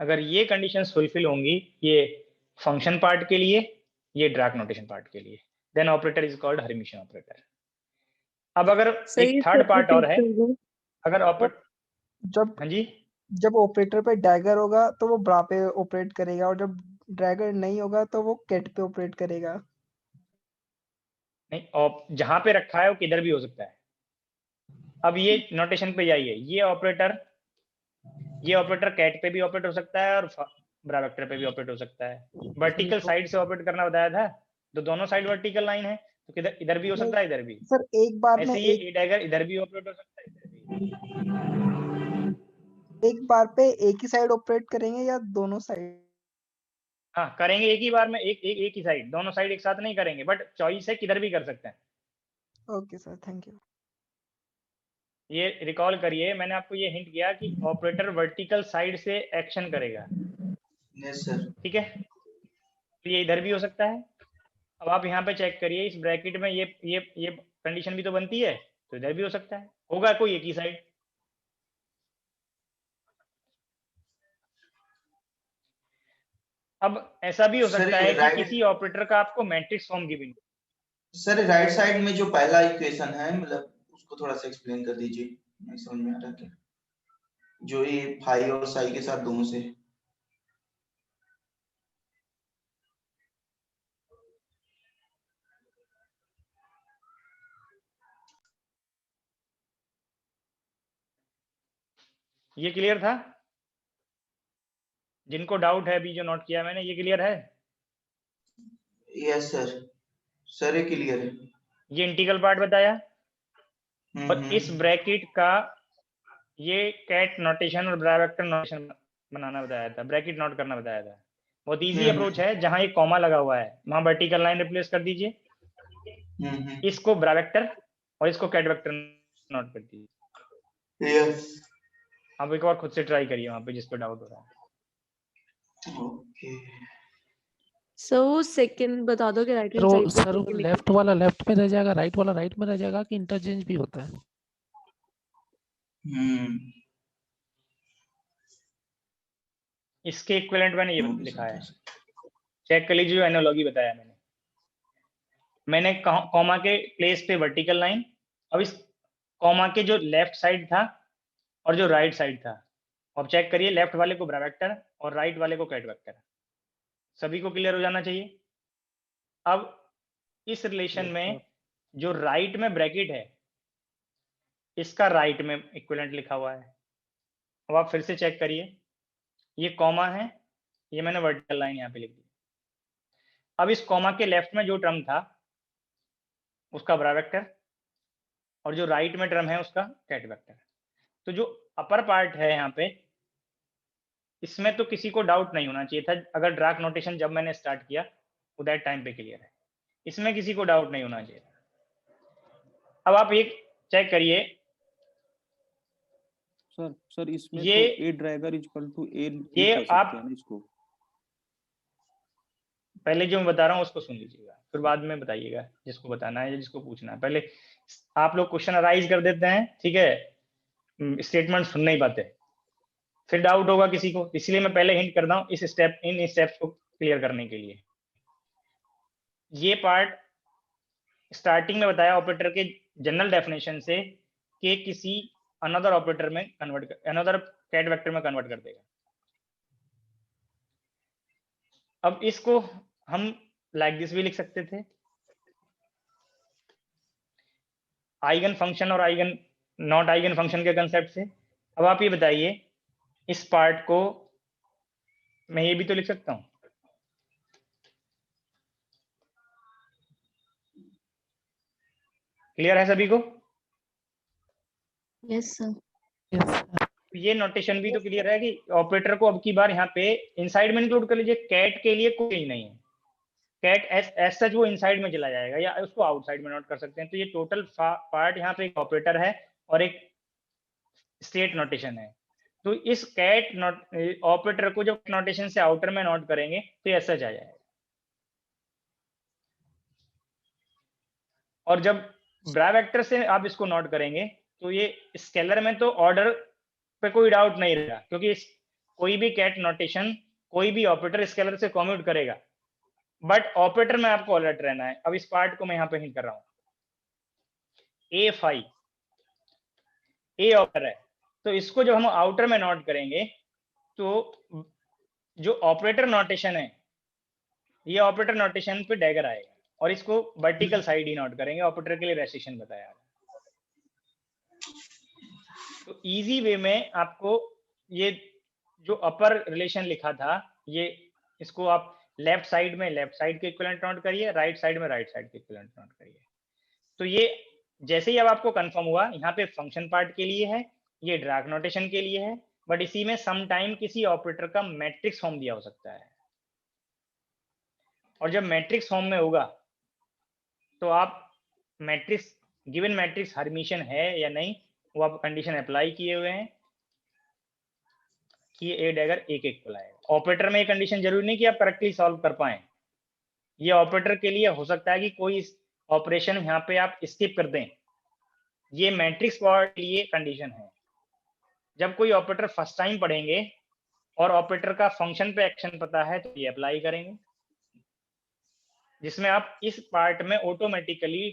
अगर ये कंडीशंस फुलफिल होंगी, ये फंक्शन पार्ट के लिए, ये ड्राक नोटेशन पार्ट के लिए, then operator is called Hermitian operator. अब अगर एक थर्ड पार्ट और है, अगर ऑपरेटर जब हाँ जी, जब ऑपरेटर पे डैगर होगा तो वो ब्रा पे ऑपरेट करेगा, और जब डैगर नहीं होगा तो वो कैट पे ऑपरेट करेगा। नहीं, जहां पे रखा है वो किधर भी हो सकता है। अब ये नोटेशन पे जाइए, ये ऑपरेटर कैट पे भी ऑपरेट हो सकता है और ब्रा वेक्टर पे भी ऑपरेट हो सकता है। वर्टिकल साइड से ऑपरेट करना बताया था, तो दोनों साइड वर्टिकल लाइन है, तो किधर इधर भी हो सकता है, इधर भी। सर एक बार में ऐसे ये ए डैगर इधर भी ऑपरेट हो सकता है, इधर भी। एक बार पे एक ही साइड ऑपरेट करेंगे या दोनों साइड? हाँ करेंगे एक ही बार में, एक ही साइड, दोनों साइड एक साथ नहीं करेंगे, बट चॉइस है किधर भी कर सकते हैं। Okay sir, thank you. ये रिकॉल करिए, मैंने आपको ये हिंट किया कि ऑपरेटर वर्टिकल साइड से एक्शन करेगा। Yes sir. ठीक है, तो ये इधर भी हो सकता है। अब आप यहाँ पे चेक करिए, इस ब्रैकेट में ये कंडीशन भी तो बनती है, तो इधर भी हो सकता है, होगा कोई एक ही साइड। अब ऐसा भी हो सकता है कि किसी ऑपरेटर का आपको matrix form given. Sir right side में जो पहला इक्वेशन है, मतलब उसको थोड़ा सा एक्सप्लेन कर दीजिए, नहीं समझ में आ रहा क्या, जो ये फाई और साई के साथ दोनों से। ये क्लियर था? जिनको डाउट है अभी जो नोट किया मैंने, ये क्लियर है? यस सर, सर ये क्लियर है। ये इंटीग्रल पार्ट बताया, और इस ब्रैकेट का ये कैट नोटेशन और ब्रैकेट नोटेशन बनाना बताया था, ब्रैकेट नोट करना बताया था। बहुत इजी अप्रोच है, जहां एक कॉमा लगा हुआ है वहां वर्टिकल लाइन रिप्लेस कर दीजिए, इसको ब्रैकेटर और इसको कैट वेक्टर नोट कर दीजिए। यस आप एक बार खुद से ट्राई करिए वहां पे जिस पे डाउट हो रहा है। ओके सर वो सेकंड बता दो कि राइट हैंड सर साइड वो लेफ्ट वाला लेफ्ट में रह जाएगा, राइट वाला राइट में रह जाएगा, कि इंटरचेंज भी होता है? इसके इक्विवेलेंट मैंने ये लिखा है, चेक कर लीजिए, जो एनालॉजी बताया मैंने कॉमा के प्लेस पे वर्टिकल लाइन, अब इस कॉमा के जो लेफ्ट साइड था और जो राइट साइड था, अब चेक करिए, लेफ्ट वाले को ब्रैकेटर और राइट वाले को कैट वेक्टर। सभी को क्लियर हो जाना चाहिए। अब इस रिलेशन में जो राइट में ब्रैकेट है, इसका राइट में इक्विवेलेंट लिखा हुआ है। अब आप फिर से चेक करिए, ये कॉमा है, ये मैंने वर्टिकल लाइन यहाँ पे लिख दी। अब इस कॉमा के लेफ्ट में जो टर्म था उसका ब्रैकेटर, और जो राइट में टर्म है उसका कैट वेक्टर। तो जो अपर पार्ट है यहाँ पे, इसमें तो किसी को डाउट नहीं होना चाहिए था, अगर ड्रैग नोटेशन जब मैंने स्टार्ट किया वो दैट टाइम पे क्लियर है, इसमें किसी को डाउट नहीं होना चाहिए। अब आप एक चेक करिए, सर इसमें ये तो ए ड्रैगर इक्वल टू ए ये कर सकते आप हैं ना इसको? पहले जो मैं बता रहा हूँ उसको सुन लीजिएगा, फिर बाद में बताइएगा जिसको बताना है या जिसको पूछना है। पहले आप लोग क्वेश्चन अराइज कर देते हैं, ठीक है, स्टेटमेंट सुन नहीं पाते, फिर डाउट होगा किसी को, इसलिए मैं पहले हिंट कर रहा हूँ इन स्टेप्स को क्लियर करने के लिए। ये पार्ट स्टार्टिंग में बताया ऑपरेटर के जनरल डेफिनेशन से कि किसी अनदर ऑपरेटर में कन्वर्ट, अनदर कैट वेक्टर में कन्वर्ट कर देगा। अब इसको हम लाइक दिस भी लिख सकते थे, आइगन फंक्शन और आइगन नॉट आइगन फंक्शन के कंसेप्ट से। अब आप ये बताइए, इस पार्ट को मैं ये भी तो लिख सकता हूं, क्लियर है सभी को? Yes sir. ये नोटेशन भी तो क्लियर है कि ऑपरेटर को अब की बार यहाँ पे इनसाइड में इंक्लूड कर लीजिए, कैट के लिए कोई नहीं है, कैट एज सच वो इनसाइड में चला जाएगा, या उसको आउटसाइड में नोट कर सकते हैं। तो ये टोटल पार्ट यहाँ पे एक ऑपरेटर है और एक स्टेट नोटेशन है। तो इस कैट ऑपरेटर को जब नोटेशन से आउटर में नोट करेंगे तो एज सच आ जाएगा, और जब ब्रैकेटर से आप इसको नोट करेंगे तो ये स्केलर में तो ऑर्डर पे कोई डाउट नहीं रहेगा, क्योंकि कोई भी कैट नोटेशन कोई भी ऑपरेटर स्केलर से कम्यूट करेगा, बट ऑपरेटर में आपको अलर्ट रहना है। अब इस पार्ट को मैं यहाँ पे हिंट कर रहा हूँ, A5 ए ऑपरेटर है, तो इसको जब हम आउटर में नोट करेंगे तो जो ऑपरेटर नोटेशन है, ये ऑपरेटर नोटेशन पे डैगर आएगा, और इसको वर्टिकल साइड ही नोट करेंगे, ऑपरेटर के लिए रेस्ट्रिक्शन बताया। तो इजी वे में आपको ये जो अपर रिलेशन लिखा था, ये इसको आप लेफ्ट साइड में लेफ्ट साइड के इक्विवेलेंट नोट करिए, राइट साइड में राइट साइड के इक्विवेलेंट नोट करिए। तो ये जैसे ही अब आपको कंफर्म हुआ, यहाँ पे फंक्शन पार्ट के लिए है, ये ड्रैग नोटेशन के लिए है, बट इसी में सम टाइम किसी ऑपरेटर का मैट्रिक्स फॉर्म दिया हो सकता है, और जब मैट्रिक्स फॉर्म में होगा तो आप मैट्रिक्स, गिवन मैट्रिक्स हर्मिशियन है या नहीं, वो आप कंडीशन अप्लाई किए हुए हैं कि ए डैगर एक इक्वल आएगा। ऑपरेटर में ये कंडीशन जरूरी नहीं कि आप करेक्टली सॉल्व कर पाए, ये ऑपरेटर के लिए हो सकता है कि कोई ऑपरेशन यहाँ पे आप स्किप कर दें, ये मैट्रिक्स पार्ट के लिए कंडीशन है। जब कोई ऑपरेटर फर्स्ट टाइम पढ़ेंगे और ऑपरेटर का फंक्शन पे एक्शन पता है तो ये अप्लाई करेंगे, जिसमें आप इस पार्ट में ऑटोमेटिकली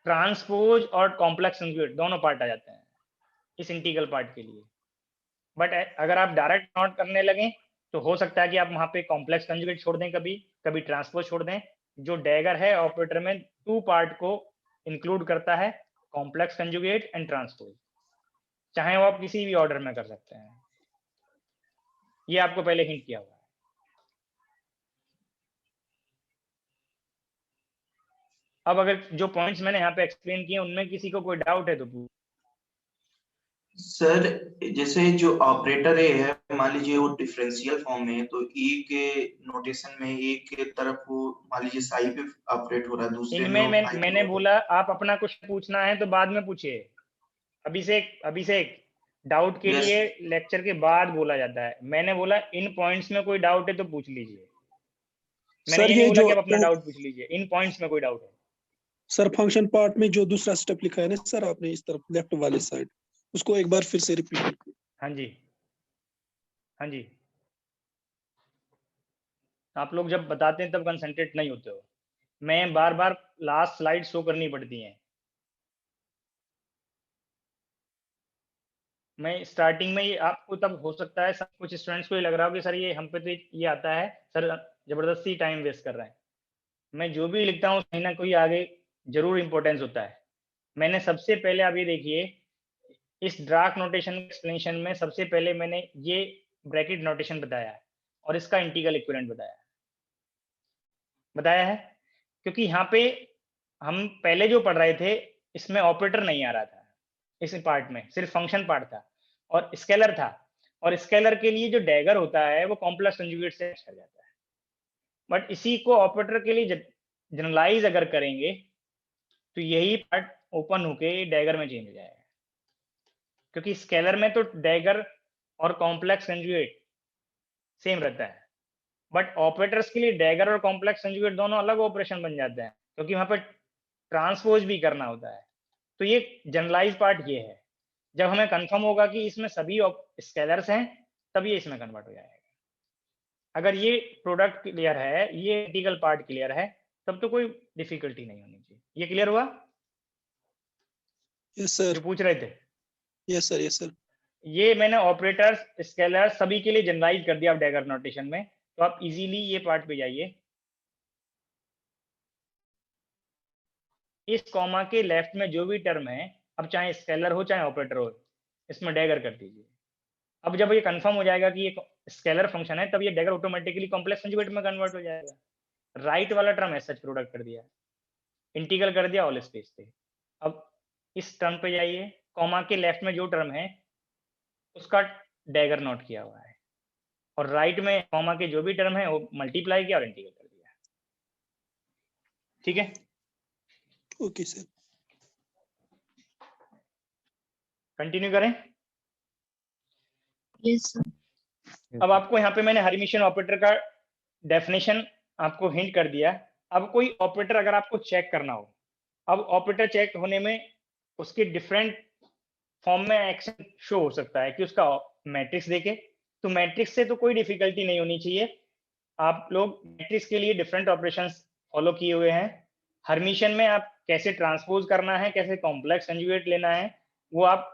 ट्रांसपोज और कॉम्प्लेक्स कंजुगेट दोनों पार्ट आ जाते हैं इस इंटीग्रल पार्ट के लिए। बट अगर आप डायरेक्ट नोट करने लगे तो हो सकता है कि आप वहां पे कॉम्प्लेक्स कंजुगेट छोड़ दें, कभी कभी ट्रांसपोज छोड़ दें। जो डैगर है ऑपरेटर में टू पार्ट को इंक्लूड करता है, कॉम्प्लेक्स कंजुगेट एंड ट्रांसपोज, चाहे वो आप किसी भी ऑर्डर में कर सकते हैं। ये आपको पहले हिंट किया हुआ है। अब अगर जो पॉइंट्स मैंने यहाँ पे एक्सप्लेन किए उनमें किसी को कोई डाउट है तो पूछ। सर जैसे जो ऑपरेटर ए है, मान लीजिए वो डिफरेंशियल फॉर्म में है, तो ई के नोटेशन में ए के तरफ वो मान लीजिए साई पे ऑपरेट हो रहा है, दूसरे में इनमें वो फाई पे मैंने हो बोला आप अपना कुछ पूछना है तो बाद में पूछिए। अभिषेक डाउट के Yes. लिए लेक्चर के बाद बोला जाता है। मैंने बोला इन पॉइंट्स में कोई डाउट है तो पूछ लीजिए। मैंने सर ये नहीं ये बोला जो कि आप अपना डाउट पूछ लीजिए, इन पॉइंट्स में कोई डाउट है। सर फंक्शन पार्ट में जो दूसरा स्टेप लिखा है ना सर आपने इस तरफ लेफ्ट वाले साइड, उसको एक बार फिर से रिपीट कीजिए। हाँ जी, हाँ जी, आप लोग जब बताते हैं तब कंसंट्रेट नहीं होते हो। मैं बार बार लास्ट स्लाइड शो करनी पड़ती है। मैं स्टार्टिंग में ही आपको तब हो सकता है सब कुछ स्टूडेंट्स को ये लग रहा हो कि सर ये हम पे तो ये आता है, सर जबरदस्ती टाइम वेस्ट कर रहे हैं। मैं जो भी लिखता हूँ कहीं ना कोई आगे जरूर इंपॉर्टेंस होता है। मैंने सबसे पहले आप ये देखिए, इस ड्राफ्ट नोटेशन एक्सप्लेनेशन में सबसे पहले मैंने ये ब्रैकेट नोटेशन बताया है और इसका इंटीग्रल इक्विवेलेंट बताया है, क्योंकि यहाँ पे हम पहले जो पढ़ रहे थे इसमें ऑपरेटर नहीं आ रहा था। इस पार्ट में सिर्फ फंक्शन पार्ट था और स्केलर था, और स्केलर के लिए जो डैगर होता है वो कॉम्प्लेक्स कंजुगेट से कर जाता है। बट इसी को ऑपरेटर के लिए जनरलाइज अगर करेंगे तो यही पार्ट ओपन होके डैगर में चेंज हो जाएगा, क्योंकि स्केलर में तो डैगर और कॉम्प्लेक्स कंजुगेट सेम रहता है, बट ऑपरेटर्स के लिए डैगर और कॉम्प्लेक्स कंजुगेट दोनों अलग ऑपरेशन बन जाते हैं, क्योंकि वहां पर ट्रांसपोज भी करना होता है। तो ये जनरलाइज पार्ट ये है। जब हमें कंफर्म होगा कि इसमें सभी स्केलर्स हैं तब ये इसमें कन्वर्ट हो जाएगा। अगर ये प्रोडक्ट क्लियर है, ये इंटीग्रल पार्ट क्लियर है, तब तो कोई डिफिकल्टी नहीं होनी चाहिए। ये क्लियर हुआ यस सर, जो पूछ रहे थे? Yes sir, yes sir. ये मैंने ऑपरेटर्स स्केलर्स सभी के लिए जनरलाइज कर दिया डैगर नोटेशन में, तो आप इजीली ये पार्ट पे जाइए। इस कॉमा के लेफ्ट में जो भी टर्म है, अब चाहे स्केलर हो चाहे ऑपरेटर हो, इसमें डैगर कर दीजिए। अब जब ये कंफर्म हो जाएगा कि ये स्केलर फंक्शन है, तब ये डैगर ऑटोमेटिकली कॉम्प्लेक्स कंजुगेट में कन्वर्ट हो जाएगा। राइट वाला टर्म है सच प्रोडक्ट कर दिया, इंटीग्रल कर दिया ऑल स्पेस पे। अब इस टर्म पे जाइए, कॉमा के लेफ्ट में जो टर्म है उसका डैगर नोट किया हुआ है, और राइट में कॉमा के जो भी टर्म है वो मल्टीप्लाई किया और इंटीग्रल कर दिया। ठीक है, ओके सर। कंटिन्यू करें। Yes sir. अब आपको यहाँ पे मैंने हर्मिशियन ऑपरेटर का डेफिनेशन आपको हिंट कर दिया। अब कोई ऑपरेटर अगर आपको चेक करना हो, अब ऑपरेटर चेक होने में उसके डिफरेंट फॉर्म में एक्शन शो हो सकता है कि उसका मैट्रिक्स देखे, तो मैट्रिक्स से तो कोई डिफिकल्टी नहीं होनी चाहिए। आप लोग मैट्रिक्स के लिए डिफरेंट ऑपरेशंस फॉलो किए हुए हैं। हर्मिशियन में आप कैसे ट्रांसपोज करना है, कैसे कॉम्प्लेक्स कंजुगेट लेना है, वो आप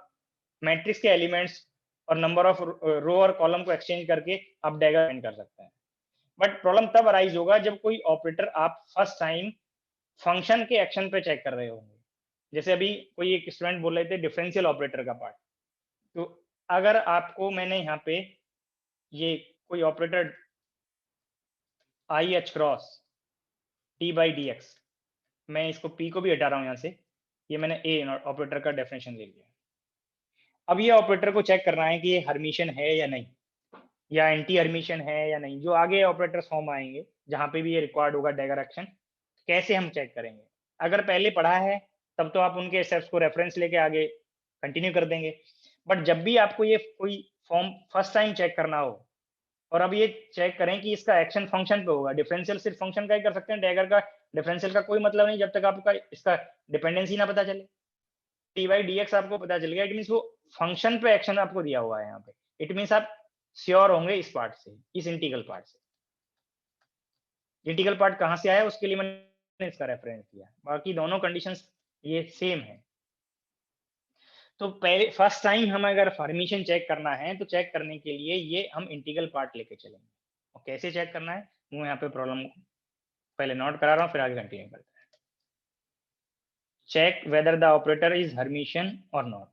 मैट्रिक्स के एलिमेंट्स और नंबर ऑफ रो और कॉलम को एक्सचेंज करके आप डैगर फाइंड कर सकते हैं। बट प्रॉब्लम तब अराइज होगा जब कोई ऑपरेटर आप फर्स्ट टाइम फंक्शन के एक्शन पे चेक कर रहे होंगे। जैसे अभी कोई एक स्टूडेंट बोल रहे थे डिफरेंशियल ऑपरेटर का पार्ट, तो अगर आपको मैंने यहाँ पे ये कोई operator I H cross T by D x, मैं इसको पी को भी हटा रहा हूँ यहाँ से, ये मैंने ए ऑपरेटर का डेफिनेशन ले लिया। अब ये ऑपरेटर को चेक करना है कि ये हर्मिशियन है या नहीं, या एंटी हर्मिशियन है या नहीं। जो आगे ऑपरेटर्स फॉर्म आएंगे जहाँ पे भी ये रिक्वायर्ड होगा डैगर एक्शन, कैसे हम चेक करेंगे? अगर पहले पढ़ा है तब तो आप उनके स्टेप्स को रेफरेंस लेके आगे कंटिन्यू कर देंगे। बट जब भी आपको ये कोई फॉर्म फर्स्ट टाइम चेक करना हो, और अब ये चेक करें कि इसका एक्शन फंक्शन पे होगा। डिफरेंशियल सिर्फ फंक्शन का ही कर सकते हैं, डैगर का डिफरेंशियल का कोई मतलब नहीं जब तक आपका इसका डिपेंडेंसी ना पता चले। टी बाई डी एक्स आपको पता चल गया, इट मीन्स वो फंक्शन पे एक्शन आपको दिया हुआ है यहाँ पे। इट मीन्स आप श्योर होंगे इस पार्ट से, इस इंटीग्रल पार्ट से। इंटीग्रल पार्ट कहाँ से आया उसके लिए मैंने इसका रेफरेंस दिया, बाकी दोनों कंडीशंस ये सेम है। तो पहले फर्स्ट टाइम हम अगर फॉर्मेशन चेक करना है तो चेक करने के लिए ये हम इंटीग्रल पार्ट लेके चलेंगे। और कैसे चेक करना है वो यहाँ पे प्रॉब्लम पहले नोट करा रहा हूँ, फिर आगे कंटिन्यू करते हैं। Check whether the operator is Hermitian और नॉट।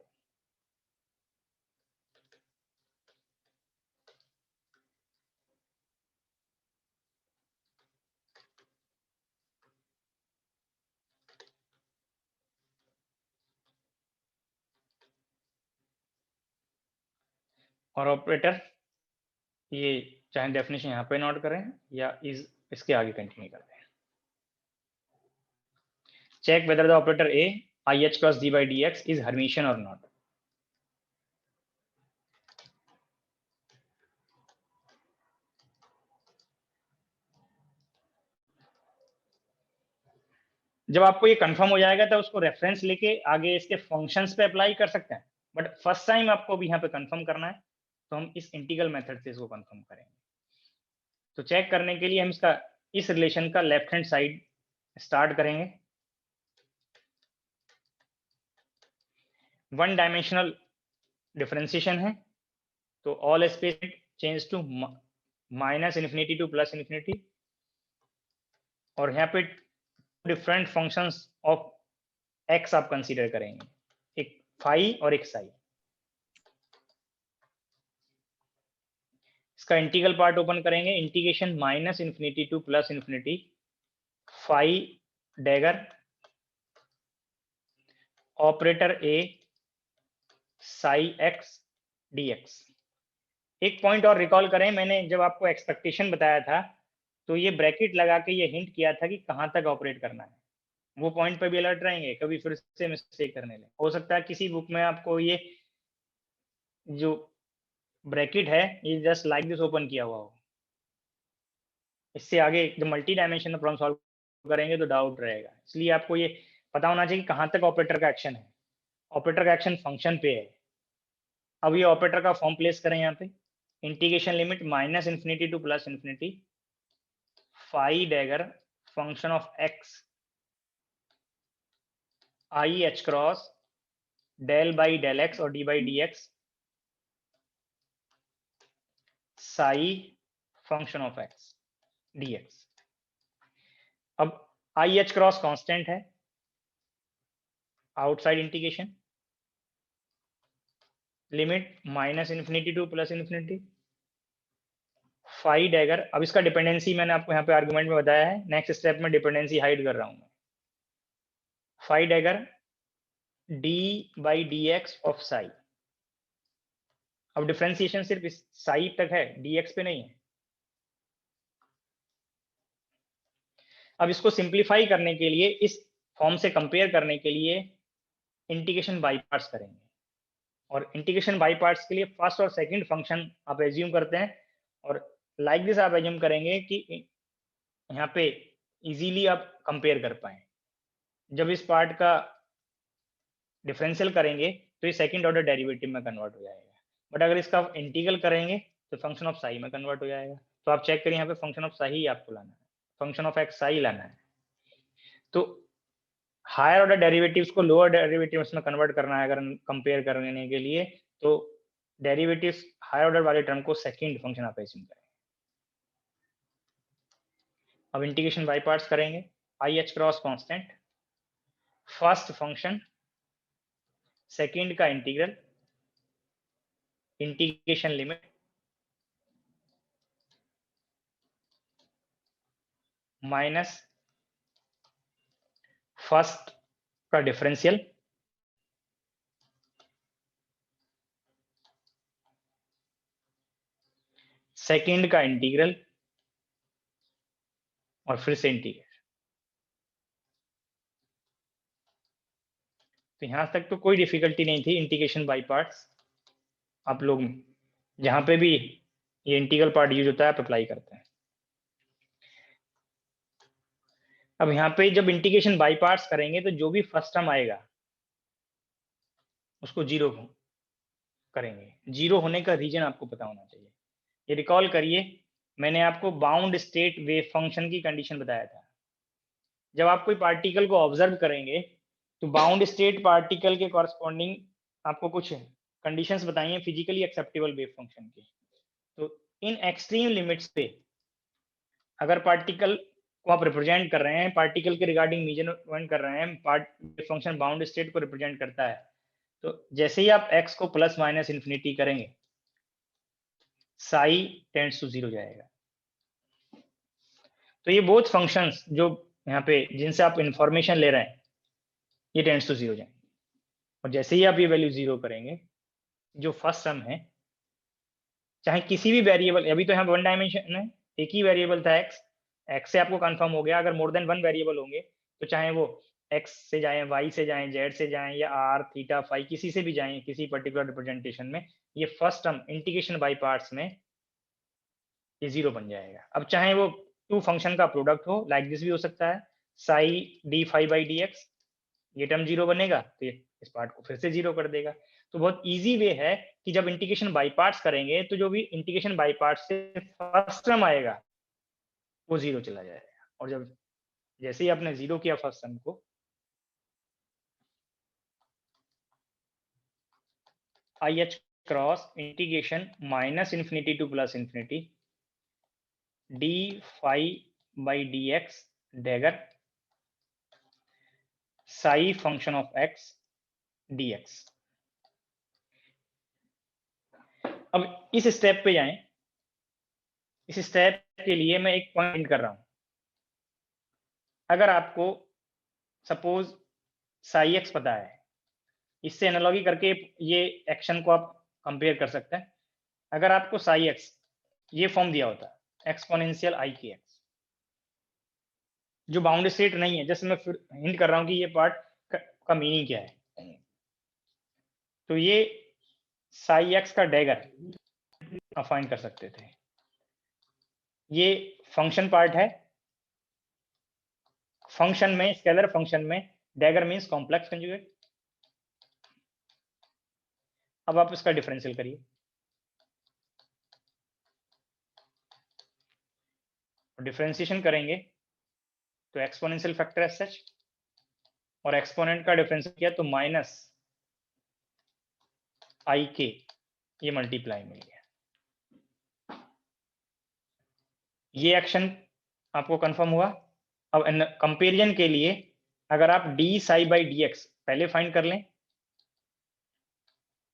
और ऑपरेटर ये चाहे डेफिनेशन यहाँ पे नोट करें या इसके आगे कंटिन्यू करते हैं। Check whether the operator A IH cross D by dx is Hermitian और नॉट। जब आपको ये कंफर्म हो जाएगा तो उसको रेफरेंस लेके आगे इसके फंक्शंस पे अप्लाई कर सकते हैं, बट फर्स्ट टाइम आपको भी यहाँ पे कंफर्म करना है, तो हम इस इंटीग्रल मेथड से इसको कंफर्म करेंगे। तो चेक करने के लिए हम इसका इस रिलेशन का लेफ्ट हैंड साइड स्टार्ट करेंगे। वन डायमेंशनल डिफरेंशिएशन है, तो all space change to -∞ to +∞, और यहाँ पे डिफरेंट फंक्शंस ऑफ x आप कंसीडर करेंगे, एक फाई और एक साई। इसका इंटीग्रल पार्ट ओपन करेंगे, integration -∞ to +∞ phi dagger operator a psi x dx। एक पॉइंट और रिकॉल करें, मैंने जब आपको एक्सपेक्टेशन बताया था तो ये ब्रैकेट लगा के ये हिंट किया था कि कहाँ तक ऑपरेट करना है। वो पॉइंट पे भी अलर्ट रहेंगे, कभी फिर से मिस्टेक करने लगे। हो सकता है किसी बुक में आपको ये जो ब्रैकेट है ये जस्ट लाइक दिस ओपन किया हुआ हो, इससे आगे जब मल्टी डायमेंशनल प्रॉब्लम सॉल्व करेंगे तो डाउट रहेगा। इसलिए आपको ये पता होना चाहिए कि कहाँ तक ऑपरेटर का एक्शन है। ऑपरेटर का एक्शन फंक्शन पे है। अब ये ऑपरेटर का फॉर्म प्लेस करें यहाँ पे, integration limit -∞ to +∞ phi dagger function of x IH cross del by del x और d by dx psi function of x dx। अब IH क्रॉस कांस्टेंट है, outside integration limit -∞ to +∞ phi dagger. अब इसका dependency मैंने आपको यहाँ पे argument में बताया है, नेक्स्ट स्टेप में डिपेंडेंसी हाइड कर रहा हूँ मैं। Phi dagger d by dx of psi. अब डिफरेंशिएशन सिर्फ इस साई तक है, dx पे नहीं है। अब इसको सिंप्लीफाई करने के लिए, इस फॉर्म से कंपेयर करने के लिए इंटीग्रेशन बाई पार्ट्स करेंगे, और इंटीग्रेशन बाई पार्ट्स के लिए फर्स्ट और सेकंड फंक्शन आप एज्यूम करते हैं, और लाइक दिस आप एज्यूम करेंगे कि यहाँ पे इजीली आप कंपेयर कर पाए। जब इस पार्ट का डिफरेंशियल करेंगे तो ये सेकंड ऑर्डर डेरिवेटिव में कन्वर्ट हो जाएगा, बट अगर इसका इंटीग्रल करेंगे तो फंक्शन ऑफ साई में कन्वर्ट हो जाएगा। तो आप चेक करिए, यहाँ पे फंक्शन ऑफ साई आपको लाना है, फंक्शन ऑफ एक्स साई लाना है। तो हायर ऑर्डर डेरिवेटिव्स को लोअर डेरिवेटिव्स में कन्वर्ट करना है अगर कंपेयर करने के लिए, तो डेरिवेटिव्स हायर ऑर्डर वाले टर्म को सेकंड फंक्शन आप एज्यूम करेंगे। अब इंटीग्रेशन बाय पार्ट्स करेंगे, IH cross constant, first function second का integral, integration limit minus first का डिफरेंशियल सेकंड का इंटीग्रल और फिर से इंटीग्रल। तो यहां तक तो कोई डिफिकल्टी नहीं थी इंटीग्रेशन बाय पार्ट्स। आप लोग जहां पे भी ये इंटीग्रल पार्ट यूज होता है आप अप्लाई करते हैं। अब यहाँ पे जब इंटीग्रेशन बाय पार्ट्स करेंगे तो जो भी फर्स्ट टर्म आएगा उसको जीरो करेंगे। जीरो होने का रीजन आपको पता होना चाहिए। ये रिकॉल करिए, मैंने आपको बाउंड स्टेट वेव फंक्शन की कंडीशन बताया था। जब आप कोई पार्टिकल को ऑब्जर्व करेंगे तो बाउंड स्टेट पार्टिकल के कॉरस्पॉन्डिंग आपको कुछ कंडीशंस बताइए फिजिकली एक्सेप्टेबल वेव फंक्शन की। तो इन एक्सट्रीम लिमिट्स पे अगर पार्टिकल को आप रिप्रेजेंट कर रहे हैं, पार्टिकल के रिगार्डिंग मेजरमेंट कर रहे हैं, वेव फंक्शन बाउंड स्टेट को रिप्रेजेंट करता है, तो जैसे ही आप x को ±∞ करेंगे साई टेंड्स टू 0 जाएगा। तो ये बोथ फंक्शंस जो यहाँ पे जिनसे आप इंफॉर्मेशन ले रहे हैं ये टेंड्स टू 0 जाएंगे, और जैसे ही आप ये वैल्यू 0 करेंगे जो फर्स्ट टर्म है चाहे किसी भी वेरिएबल, अभी तो यहाँ 1 डायमेंशन है, एक ही वेरिएबल था x, x से आपको कंफर्म हो गया। अगर मोर देन 1 वेरिएबल होंगे तो चाहे वो x से जाएं, y से जाएं, z से जाएं, या r, थीटा, फाई, किसी से भी जाएं किसी पर्टिकुलर रिप्रेजेंटेशन में, ये first term integration by parts में ये 0 बन जाएगा। अब चाहे वो 2 फंक्शन का प्रोडक्ट हो, लाइक दिस भी हो सकता है, psi D phi by D x, ये टर्म 0 बनेगा तो ये इस पार्ट को फिर से 0 कर देगा। तो बहुत इजी वे है कि जब इंटीग्रेशन बाय पार्ट्स करेंगे तो जो भी इंटीग्रेशन बाय पार्ट्स से फर्स्ट टर्म आएगा वो 0 चला जाएगा। और जब जैसे ही आपने 0 किया फर्स्ट टर्म को, I H cross integration minus infinity to plus infinity D phi by D x dagger psi function of X dx। अब इस स्टेप पे जाएं। इस स्टेप के लिए मैं एक पॉइंट कर रहा हूं। अगर आपको सपोज साई एक्स पता है, इससे एनालॉजी करके ये एक्शन को आप कंपेयर कर सकते हैं। अगर आपको साई एक्स ये फॉर्म दिया होता एक्सपोनेंशियल आई के एक्स, जो बाउंड स्टेट नहीं है, जैसे मैं फिर हिंट कर रहा हूं कि ये पार्ट का मीनिंग क्या है। तो ये साई एक्स का डैगर आप फाइंड कर सकते थे। ये फंक्शन पार्ट है, फंक्शन में, स्केलर फंक्शन में डैगर मींस कॉम्प्लेक्स कंजुगेट। अब आप इसका डिफरेंशियल करिए, डिफरेंशिएशन करेंगे तो एक्सपोनेंशियल फैक्टर एज सच, और एक्सपोनेंट का डिफरेंशियल किया तो माइनस आई के, ये मल्टीप्लाई मिल गया। ये एक्शन आपको कंफर्म हुआ। अब कंपेरिजन के लिए अगर आप D psi by D x पहले फाइंड कर लें,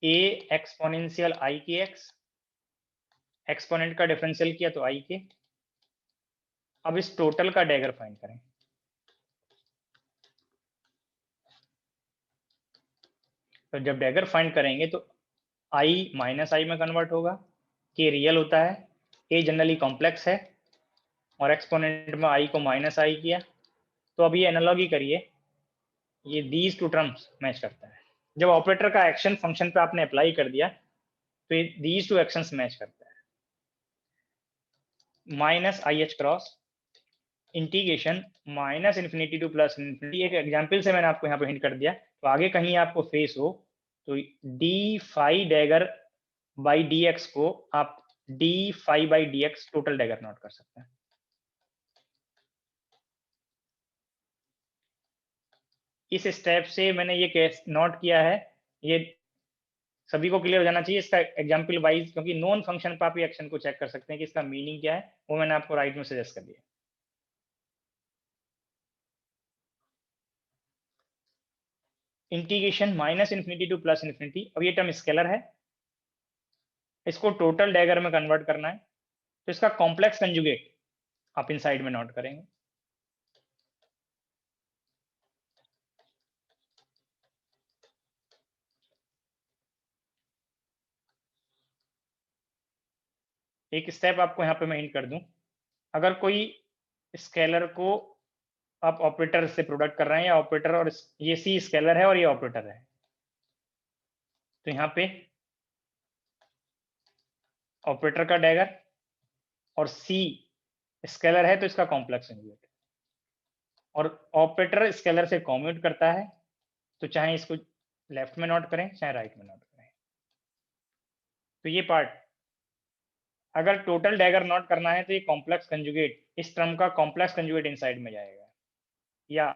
ए एक्सपोनेंशियल आई के एक्स, एक्सपोनेंट का डिफरेंशियल किया तो आई के। अब इस टोटल का डैगर फाइंड करें। तो जब डैगर फाइंड करेंगे तो आई माइनस आई में कन्वर्ट होगा, के रियल होता है, ए जनरली कॉम्प्लेक्स है, और एक्सपोनेंट में आई को माइनस आई किया। तो अब ये एनालॉजी करिए, ये दीज टू टर्म्स मैच करता है। जब ऑपरेटर का एक्शन फंक्शन पे आपने अप्लाई कर दिया तो ये दीज टू एक्शंस मैच करता है। Minus I H cross integration minus infinity to plus infinity, एक एग्जाम्पल से मैंने आपको यहाँ पे हिंट कर दिया। तो आगे कहीं आपको फेस हो तो D phi dagger by D X को आप D phi by D X total dagger note कर सकते हैं। इस स्टेप से मैंने ये केस नोट किया है, ये सभी को क्लियर हो जाना चाहिए इसका एग्जाम्पल वाइज, क्योंकि नॉन फंक्शन पर आप ये एक्शन को चेक कर सकते हैं कि इसका मीनिंग क्या है, वो मैंने आपको राइट में सजेस्ट कर दिया। Integration minus infinity to plus infinity, अब ये टर्म स्केलर है, इसको टोटल डैगर में कन्वर्ट करना है, तो इसका कॉम्प्लेक्स कंजुगेट आप इन साइड में नोट करेंगे। एक स्टेप आपको यहाँ पे मैं हिंट कर दूं, अगर कोई स्केलर को आप ऑपरेटर से प्रोडक्ट कर रहे हैं, या ऑपरेटर और ये सी स्केलर है और ये ऑपरेटर है, तो यहाँ पे ऑपरेटर का डैगर और सी स्केलर है तो इसका कॉम्प्लेक्स कंजुगेट, और ऑपरेटर स्केलर से कॉम्यूट करता है, तो चाहे इसको लेफ्ट में नोट करें चाहे राइट में नोट करें। तो ये पार्ट अगर टोटल डैगर नोट करना है तो ये कॉम्प्लेक्स कंजुगेट, इस टर्म का कॉम्प्लेक्स कंजुगेट इनसाइड में जाएगा, या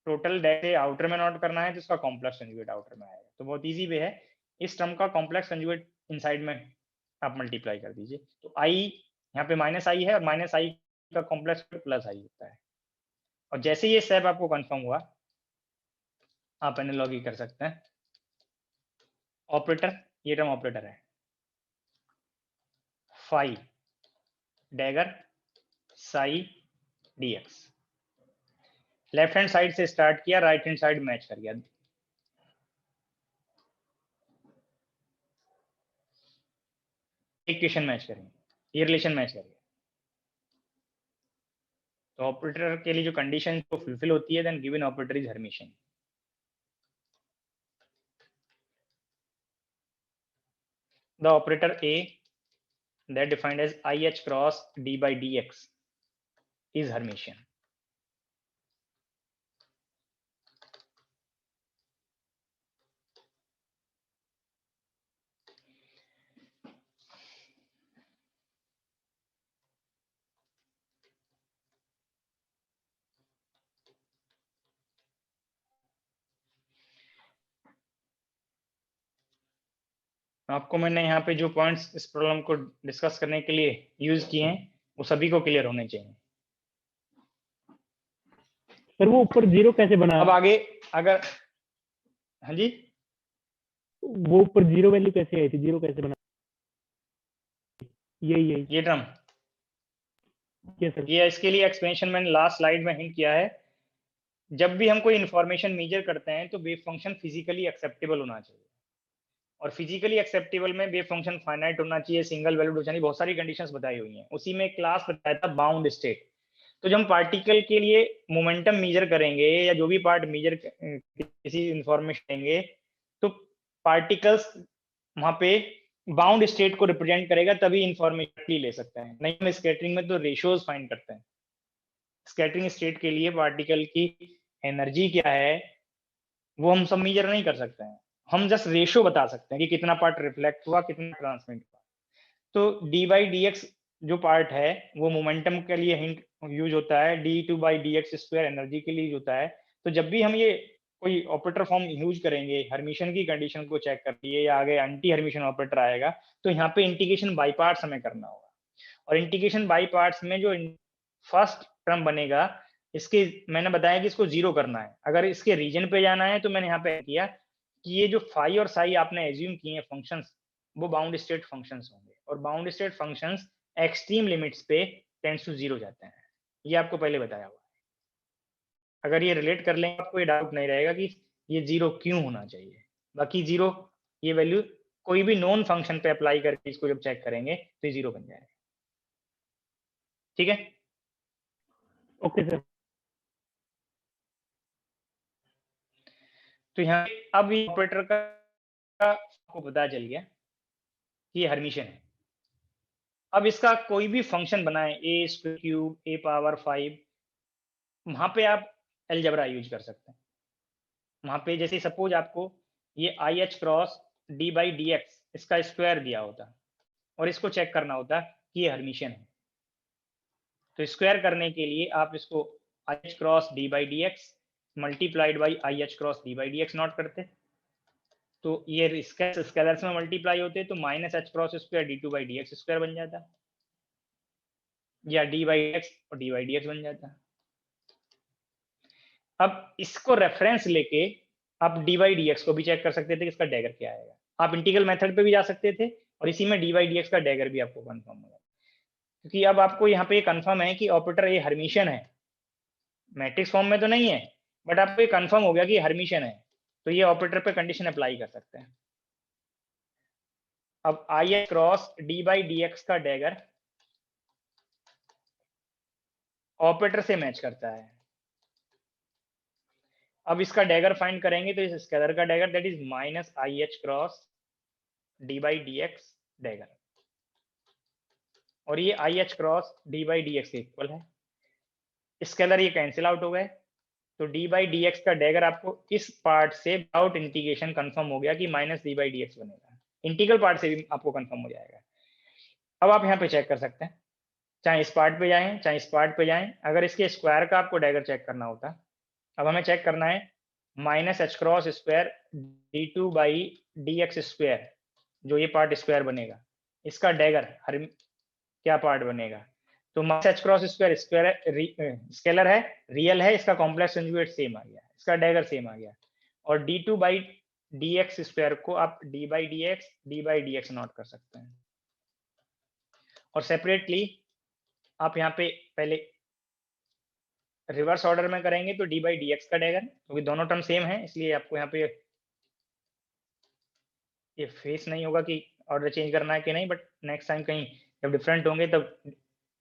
टोटल डैगर आउटर में नोट करना है तो इसका कॉम्प्लेक्स कंजुगेट आउटर में आएगा। तो बहुत इजी वे है, इस टर्म का कॉम्प्लेक्स कंजुगेट इनसाइड में आप मल्टीप्लाई कर दीजिए। तो आई यहाँ पे माइनस आई है, और माइनस आई का कॉम्प्लेक्स प्लस आई होता है। और जैसे ये स्टेप आपको कंफर्म हुआ, आप एनालॉजी कर सकते हैं। ऑपरेटर, ये टर्म ऑपरेटर है, phi dagger psi DX, left hand side से स्टार्ट किया, राइट हैंड साइड मैच कर गया। इक्वेशन मैच करेंगे, ये रिलेशन मैच करेंगे। तो ऑपरेटर के लिए जो कंडीशन को फुलफिल होती है, then given operator is Hermitian. The operator A that defined as IH cross D by DX is Hermitian. आपको मैंने यहाँ पे जो पॉइंट्स इस प्रॉब्लम को डिस्कस करने के लिए यूज किए हैं वो सभी को क्लियर होने चाहिए। सर वो ऊपर जीरो कैसे बना? अब आगे अगर, हाँ जी, वो ऊपर जीरो वैल्यू कैसे आई थी? जीरो कैसे बना? यही ये टर्म, ये सर। ये इसके लिए एक्सप्लेनेशन मैंने लास्ट स्लाइड में हिंट किया है। जब भी हम कोई इंफॉर्मेशन मेजर करते हैं तो वेव फंक्शन फिजिकली एक्सेप्टेबल होना चाहिए, और फिजिकली एक्सेप्टेबल में वेव फंक्शन फाइनाइट होना चाहिए, सिंगल वैल्यूड होना चाहिए, बहुत सारी कंडीशंस बताई हुई हैं। उसी में एक क्लास बताया था बाउंड स्टेट। तो जब हम पार्टिकल के लिए मोमेंटम मेजर करेंगे या जो भी पार्ट मेजर किसी इंफॉर्मेशन देंगे, तो पार्टिकल्स वहां पे बाउंड स्टेट को रिप्रेजेंट करेगा, तभी इंफॉर्मेशन ले सकते हैं। नहीं, हम स्कैटरिंग में तो रेशियोज फाइंड करते हैं। स्कैटरिंग स्टेट के लिए पार्टिकल की एनर्जी क्या है वो हम सब मेजर नहीं कर सकते हैं, हम जस्ट रेशियो बता सकते हैं कि कितना पार्ट रिफ्लेक्ट हुआ, कितना ट्रांसमिट हुआ। तो डी बाई डी एक्स जो पार्ट है वो मोमेंटम के लिए हिंट यूज होता है, D two by D x square energy के लिए यूज होता है। तो जब भी हम ये कोई ऑपरेटर फॉर्म यूज करेंगे हर्मिशन की कंडीशन को चेक कर लिए या आगे एंटी हर्मिशन ऑपरेटर आएगा, तो यहाँ पे इंटीग्रेशन बाई पार्ट्स हमें करना होगा। और इंटीग्रेशन बाई पार्ट्स में जो फर्स्ट टर्म बनेगा, इसके मैंने बताया कि इसको जीरो करना है। अगर इसके रीजन पे जाना है तो मैंने यहाँ पे किया कि ये जो फाई और साई आपने एज्यूम किए हैं फंक्शंस, वो बाउंड स्टेट फंक्शंस होंगे, और bound state functions extreme limits पे टेंड्स टू जीरो जाते हैं। ये आपको पहले बताया हुआ है। अगर ये रिलेट कर लेंगे आपको ये डाउट नहीं रहेगा कि ये जीरो क्यों होना चाहिए। बाकी जीरो ये वैल्यू कोई भी नॉन फंक्शन पे अप्लाई करके इसको जब चेक करेंगे तो ये जीरो बन जाएगा। ठीक है, ओके सर। तो यहाँ अब ये ऑपरेटर का आपको पता चल गया कि ये हर्मिशियन है। अब इसका कोई भी फंक्शन बनाए, ए स्क्वायर क्यूब, ए पावर 5, वहां पे आप अलजेब्रा यूज कर सकते हैं। वहां पे जैसे सपोज आपको ये I H cross d by D x इसका स्क्वायर दिया होता और इसको चेक करना होता कि ये हर्मिशियन है। तो स्क्वायर करने के लिए आप इसको I H cross d by D x multiplied by I H cross d by D x not करते, तो ये स्केलर्स में मल्टीप्लाई होते तो minus h cross square d two by D x square बन जाता, या डी बाई एक्स और डी बाई डी एक्स बन जाता। अब इसको रेफरेंस लेके आप डी बाई डी एक्स को भी चेक कर सकते थे कि इसका डैगर क्या आएगा। आप इंटीग्रल मेथड पे भी जा सकते थे और इसी में डी बाई डी एक्स का डैगर भी आपको कंफर्म होगा, क्योंकि अब आपको यहाँ पे कंफर्म है कि ऑपरेटर ये हर्मिशियन है। मैट्रिक्स फॉर्म में तो नहीं है, बट आपको ये कंफर्म हो गया कि हर्मिशियन है, तो ये ऑपरेटर पे कंडीशन अप्लाई कर सकते हैं। अब I H cross d by D x का डैगर ऑपरेटर से मैच करता है। अब इसका डैगर फाइंड करेंगे तो इस स्केलर का dagger that is minus I H cross d by D x dagger, और ये I H cross d by D x equal है। स्केलर ये कैंसिल आउट हो गए, तो डी बाई डी एक्स का डैगर आपको इस पार्ट से विदाउट इंटीग्रेशन कंफर्म हो गया कि minus d by D x बनेगा। इंटीग्रल पार्ट से भी आपको कंफर्म हो जाएगा। अब आप यहाँ पे चेक कर सकते हैं, चाहे इस पार्ट पे जाएं चाहे इस पार्ट पे जाएं। अगर इसके स्क्वायर का आपको डैगर चेक करना होता, अब हमें चेक करना है minus h cross square d two by D x square, जो ये पार्ट स्क्वायर बनेगा, इसका डैगर हर क्या पार्ट बनेगा। तो minus h cross square scalar है, रियल है, इसका कॉम्प्लेक्स कंजुगेट सेम आ गया, इसका डैगर सेम आ गया। और D two by D x square को आप D by D x note कर सकते हैं। और सेपरेटली आप यहाँ पे पहले रिवर्स ऑर्डर में करेंगे तो डी बाई डी एक्स का डैगर, क्योंकि दोनों टर्म सेम है इसलिए आपको यहाँ पे ये फेस नहीं होगा कि ऑर्डर चेंज करना है कि नहीं, बट नेक्स्ट टाइम कहीं जब डिफरेंट होंगे तब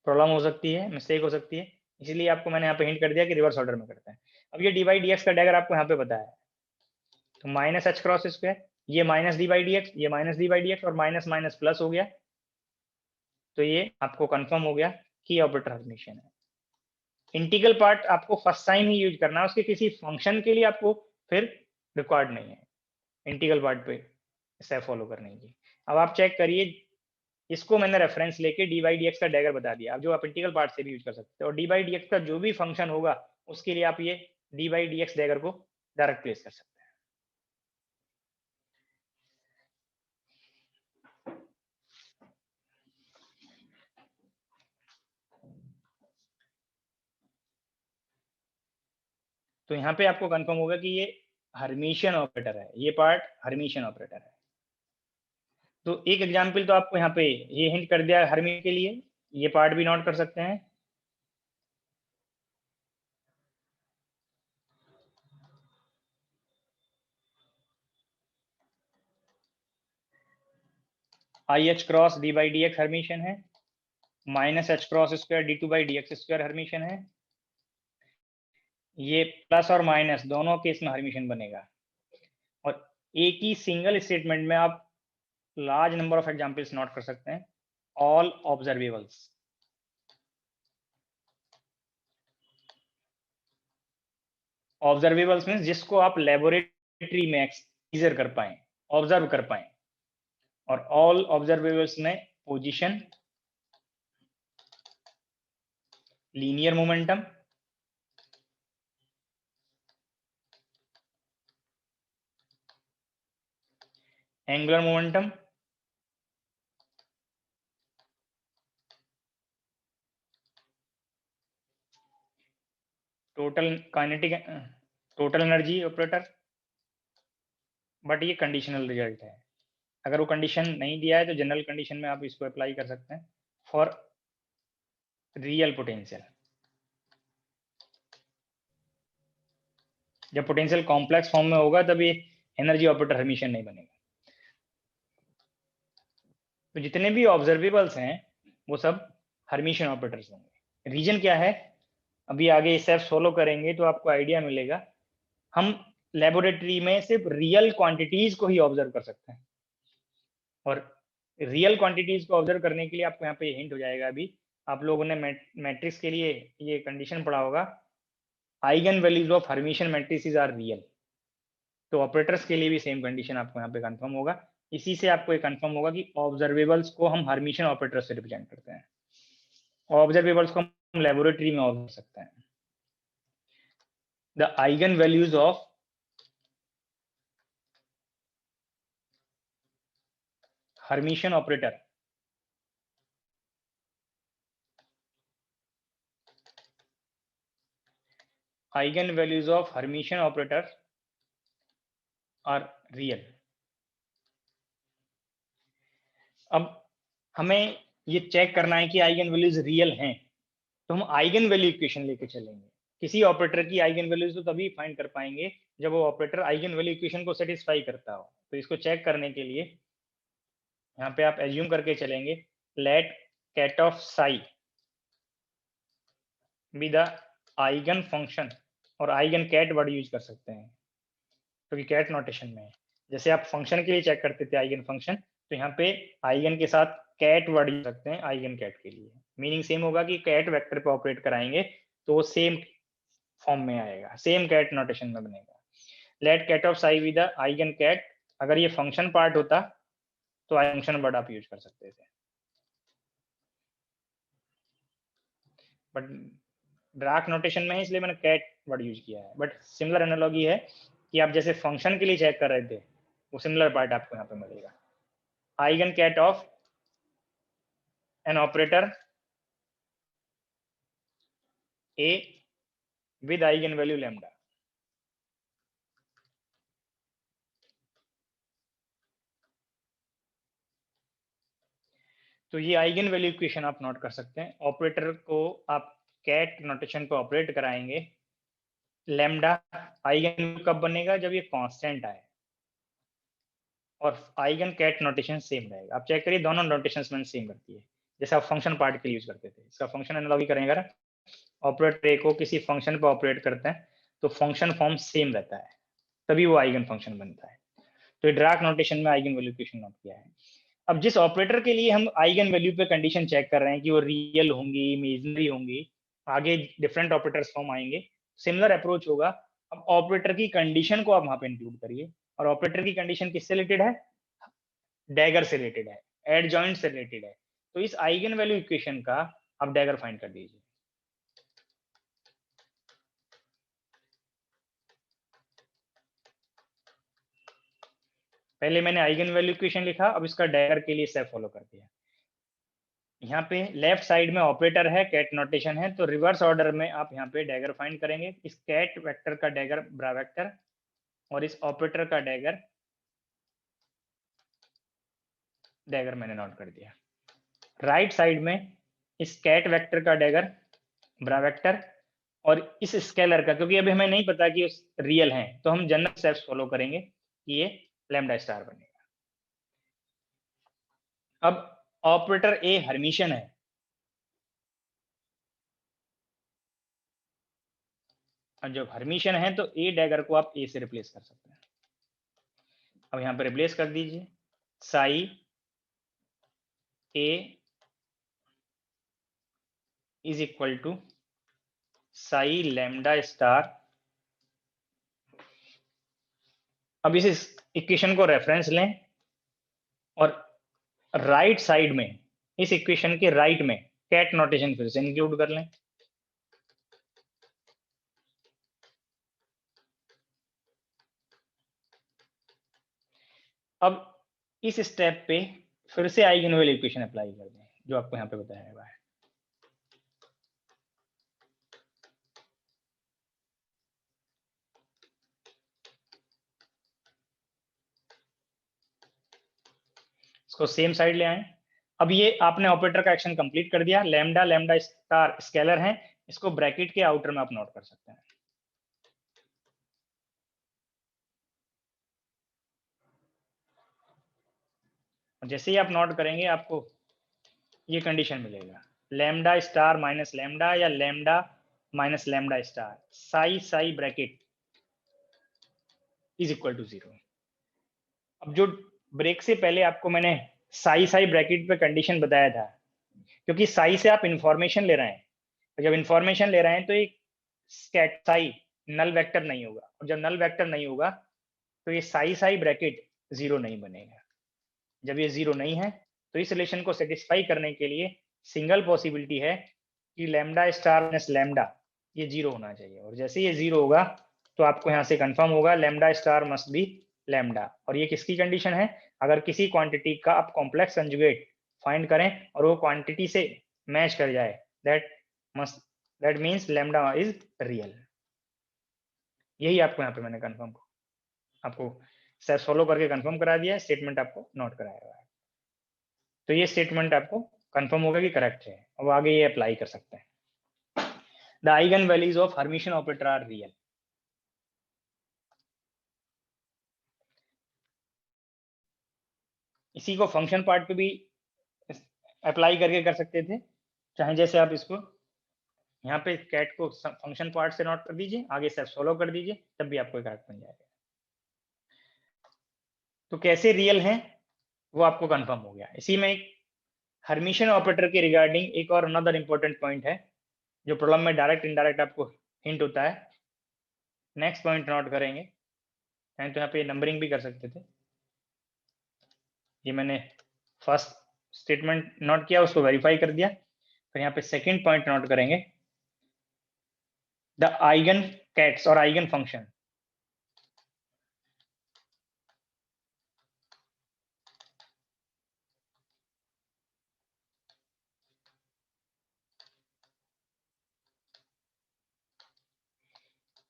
प्रॉब्लम हो सकती है, मिस्टेक हो सकती है, इसीलिए आपको मैंने यहाँ पे हिंट कर दिया कि रिवर्स ऑर्डर में करते हैं। अब ये डी बाई डी एक्स का डैगर आपको यहाँ पे बताया है, तो माइनस एच क्रॉस स्क्वायर, ये minus d by D x, ये minus d by D x और माइनस माइनस प्लस हो गया, तो ये आपको कंफर्म हो गया कि ऑपरेटर हर्मिशियन है। इंटीग्रल पार्ट आपको फर्स्ट टाइम ही यूज करना है, उसके किसी फंक्शन के लिए आपको फिर रिक्वायर्ड नहीं है इंटीग्रल पार्ट पे स्टेप फॉलो करने की। अब आप चेक करिए, इसको मैंने रेफरेंस लेके डी बाई डी एक्स का डैगर बता दिया, अब जो आप इंटीग्रल पार्ट से भी यूज कर सकते हो, और डी बाई डी एक्स का जो भी फंक्शन होगा उसके लिए आप ये d by D x dagger को डायरेक्ट प्लेस कर सकते हैं। तो यहाँ पे आपको कंफर्म होगा कि ये हर्मिशियन ऑपरेटर है, ये पार्ट हर्मिशियन ऑपरेटर है। तो एक एग्जांपल तो आपको यहाँ पे ये हिंट कर दिया हर्मी के लिए, ये पार्ट भी नोट कर सकते हैं। I H cross d by D x Hermitian है, minus h cross square d two by D x square Hermitian है, ये प्लस और माइनस दोनों केस में हर्मिशियन बनेगा। और एक ही सिंगल स्टेटमेंट में आप large number of examples note कर सकते हैं, ऑल ऑब्जर्वेबल्स। ऑब्जर्वेबल्स मींस जिसको आप लेबोरेटरी में एक्सपीरियंस कर पाए, ऑब्जर्व कर पाए, और ऑल ऑब्जर्वेबल्स में position, linear momentum, angular momentum, total kinetic, total energy operator. But ये कंडीशनल रिजल्ट है, अगर वो कंडीशन नहीं दिया है तो जनरल कंडीशन में आप इसको अप्लाई कर सकते हैं फॉर रियल पोटेंशियल। जब पोटेंशियल कॉम्प्लेक्स फॉर्म में होगा तब ये एनर्जी ऑपरेटर हर्मिशियन नहीं बनेगा। तो जितने भी ऑब्जर्वेबल्स हैं वो सब हर्मिशियन ऑपरेटर्स होंगे। रीजन क्या है, अभी आगे स्टेप्स फॉलो करेंगे तो आपको आइडिया मिलेगा। हम लेबोरेटरी में सिर्फ रियल क्वांटिटीज को ही ऑब्जर्व कर सकते हैं, और रियल क्वांटिटीज को ऑब्जर्व करने के लिए आपको यहाँ पे हिंट हो जाएगा। अभी आप लोगों ने मैट्रिक्स के लिए ये कंडीशन पढ़ा होगा, eigen values of Hermitian matrices are real. तो ऑपरेटर्स के लिए भी सेम कंडीशन आपको यहाँ पे कंफर्म होगा। इसी से आपको ये कंफर्म होगा कि ऑब्जर्वेबल्स को हम हर्मिशियन ऑपरेटर से रिप्रेजेंट करते हैं, ऑब्जर्वेबल्स को हम लेबोरेटरी में ऑब्जर्व कर सकते हैं। The eigen values of Hermitian operator eigen values of Hermitian operator are real. अब हमें ये चेक करना है कि आइगन वैल्यूज रियल हैं, तो हम आइगन वैल्यू इक्वेशन लेके चलेंगे। किसी ऑपरेटर की आइगन वैल्यूज तो तभी फाइंड कर पाएंगे जब वो ऑपरेटर आइगन वैल्यू इक्वेशन को सेटिस्फाई करता हो। तो इसको चेक करने के लिए यहाँ पे आप एज्यूम करके चलेंगे, let ket of psi be the eigen function, और आइगन कैट वर्ड यूज कर सकते हैं क्योंकि कैट नोटेशन में है। जैसे आप फंक्शन के लिए चेक करते थे आइगन फंक्शन, तो यहाँ पे आइगन के साथ कैट वर्ड यूज सकते हैं आइगन कैट के लिए। मीनिंग सेम होगा कि कैट वेक्टर पे ऑपरेट कराएंगे तो वो सेम फॉर्म में आएगा, सेम कैट नोटेशन में बनेगा। Let ket of psi with the eigen ket, अगर ये फंक्शन पार्ट होता तो फंक्शन वर्ड आप यूज कर सकते थे, बट ड्राक नोटेशन में है इसलिए मैंने कैट वर्ड यूज किया है। बट सिमिलर एनालॉजी है कि आप जैसे फंक्शन के लिए चेक कर रहे थे, वो सिमिलर पार्ट आपको यहाँ पे मिलेगा। Eigen ket of an operator A with eigen value lambda. तो ये आइगन वैल्यू इक्वेशन आप नोट कर सकते हैं। ऑपरेटर को आप कैट नोटेशन पे ऑपरेट कराएंगे, लैम्डा आइगन कब बनेगा, जब ये कांस्टेंट आए। और आइगन कैट नोटेशन सेम रहेगा। आप चेक करिए दोनों नोटेशंस मैंने सेम रखी है, जैसे आप फंक्शन पार्ट के यूज करते थे। इसका फंक्शन एनालॉजी करेंगे, अगर ऑपरेटर ए को किसी फंक्शन पर ऑपरेट करते हैं तो फंक्शन फॉर्म सेम रहता है, तभी वो आइगन फंक्शन बनता है। तो डिराक नोटेशन में आइगन वैल्यू इक्वेशन नोट किया है। अब जिस ऑपरेटर के लिए हम आइगन वैल्यू पे कंडीशन चेक कर रहे हैं कि वो रियल होंगी, इमेजिनरी होंगी, आगे डिफरेंट ऑपरेटर्स फॉर्म आएंगे, सिमिलर अप्रोच होगा। अब ऑपरेटर की कंडीशन को आप वहां पे इंक्लूड करिए, और ऑपरेटर की कंडीशन किससे रिलेटेड है? डैगर से रिलेटेड है, एडजॉइंट से रिलेटेड है। तो इस आइगन वैल्यू इक्वेशन का आप डैगर फाइंड कर दीजिए। पहले मैंने आइगन वैल्यू इक्वेशन लिखा, अब इसका डैगर के लिए स्टेप फॉलो कर दिया। यहाँ पे लेफ्ट साइड में ऑपरेटर है, कैट नोटेशन है, तो रिवर्स ऑर्डर में आप यहाँ पे डैगर फाइंड करेंगे। इस कैट वेक्टर का डैगर ब्रा वेक्टर और इस ऑपरेटर का डैगर मैंने नोट कर दिया। राइट साइड में इस कैट वेक्टर का डैगर ब्रा वेक्टर और इस स्केलर का, क्योंकि अभी हमें नहीं पता कि रियल हैं, तो हम जनरल स्टेप्स फॉलो करेंगे कि ये लैम्डा स्टार बनेगा। अब ऑपरेटर ए हर्मिशियन है, और जब हर्मिशियन है तो ए डैगर को आप ए से रिप्लेस कर सकते हैं। अब यहां पर रिप्लेस कर दीजिए, psi a is equal to psi lambda star. अब इस इक्वेशन को रेफरेंस लें और राइट साइड में इस इक्वेशन के राइट में कैट नोटेशन फिर से इंक्लूड कर लें। अब इस स्टेप पे फिर से आइगन वैल्यू इक्वेशन अप्लाई कर दें, जो आपको यहाँ पे बताया हुआ है। इसको सेम साइड ले आए। अब ये आपने ऑपरेटर का एक्शन कंप्लीट कर दिया। लैम्डा लैम्डा स्टार स्केलर है, इसको ब्रैकेट के आउटर में आप नोट कर सकते हैं। जैसे ही आप नोट करेंगे आपको ये कंडीशन मिलेगा, लैम्डा स्टार माइनस लैम्डा या lambda minus lambda star psi psi bracket is equal to 0। अब जो ब्रेक से पहले आपको मैंने साई साई ब्रैकेट पे कंडीशन बताया था, क्योंकि साई से आप इंफॉर्मेशन ले रहे हैं, तो जब इंफॉर्मेशन ले रहे हैं तो एक स्कैट साई नल वेक्टर नहीं होगा, और जब नल वेक्टर नहीं होगा तो ये साई साई ब्रैकेट 0 नहीं बनेगा। जब ये 0 नहीं है तो इस रिलेशन को सेटिस्फाई करने के लिए सिंगल पॉसिबिलिटी है कि लैम्डा स्टार माइनस लैम्डा ये 0 होना चाहिए, और जैसे ये 0 होगा तो आपको यहाँ से कंफर्म होगा lambda star must be lambda. और ये किसकी कंडीशन है? अगर किसी क्वांटिटी का आप कॉम्प्लेक्स कंजुगेट फाइंड करें और वो क्वांटिटी से मैच कर जाए, that means lambda is real. यही आपको यहाँ पे मैंने कंफर्म आपको स्टेप फॉलो करके कंफर्म करा दिया है, स्टेटमेंट आपको नोट कराया हुआ है। तो ये स्टेटमेंट आपको कंफर्म होगा कि करेक्ट है, अब आगे ये अप्लाई कर सकते हैं। The eigen values of Hermitian operator are real. इसी को फंक्शन पार्ट पे भी अप्लाई करके कर सकते थे, चाहे जैसे आप इसको यहाँ पे कैट को फंक्शन पार्ट से नोट कर दीजिए, आगे स्टेप फॉलो कर दीजिए, तब भी आपको करेक्ट बन जाएगा। तो कैसे रियल हैं वो आपको कंफर्म हो गया। इसी में एक हर्मिशियन ऑपरेटर के रिगार्डिंग एक और अनदर इंपॉर्टेंट पॉइंट है, जो प्रॉब्लम में डायरेक्ट इनडायरेक्ट आपको हिंट होता है। नेक्स्ट पॉइंट नोट करेंगे, तो यहाँ पे नंबरिंग भी कर सकते थे। ये मैंने फर्स्ट स्टेटमेंट नोट किया, उसको वेरीफाई कर दिया। फिर यहाँ पे सेकंड पॉइंट नोट करेंगे, द आइगन कैट्स और eigen function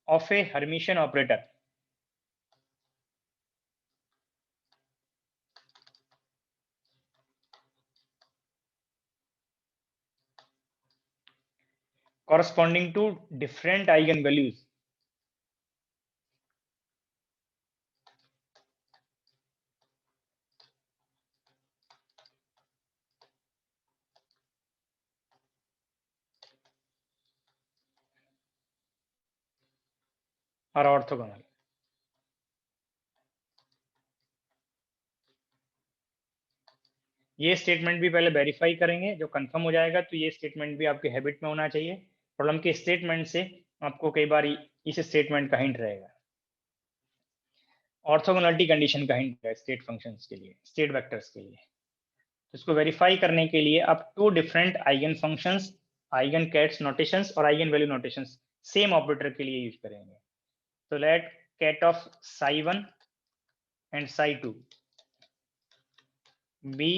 of a Hermitian operator corresponding to different eigenvalues और ऑर्थोगोनल। ये स्टेटमेंट भी पहले वेरीफाई करेंगे, जो कंफर्म हो जाएगा तो ये स्टेटमेंट भी आपके हैबिट में होना चाहिए। प्रॉब्लम के स्टेटमेंट से आपको कई बार इस स्टेटमेंट का हिंट रहेगा। ऑर्थोगोनलिटी कंडीशन का हिंट है स्टेट फंक्शंस के लिए, स्टेट वेक्टर्स के लिए। तो इसको वेरीफाई करने के लिए आप 2 different eigen functions, eigen kets notations और eigen value notations same operator के लिए यूज करेंगे। तो let cat of psi1 and psi2 be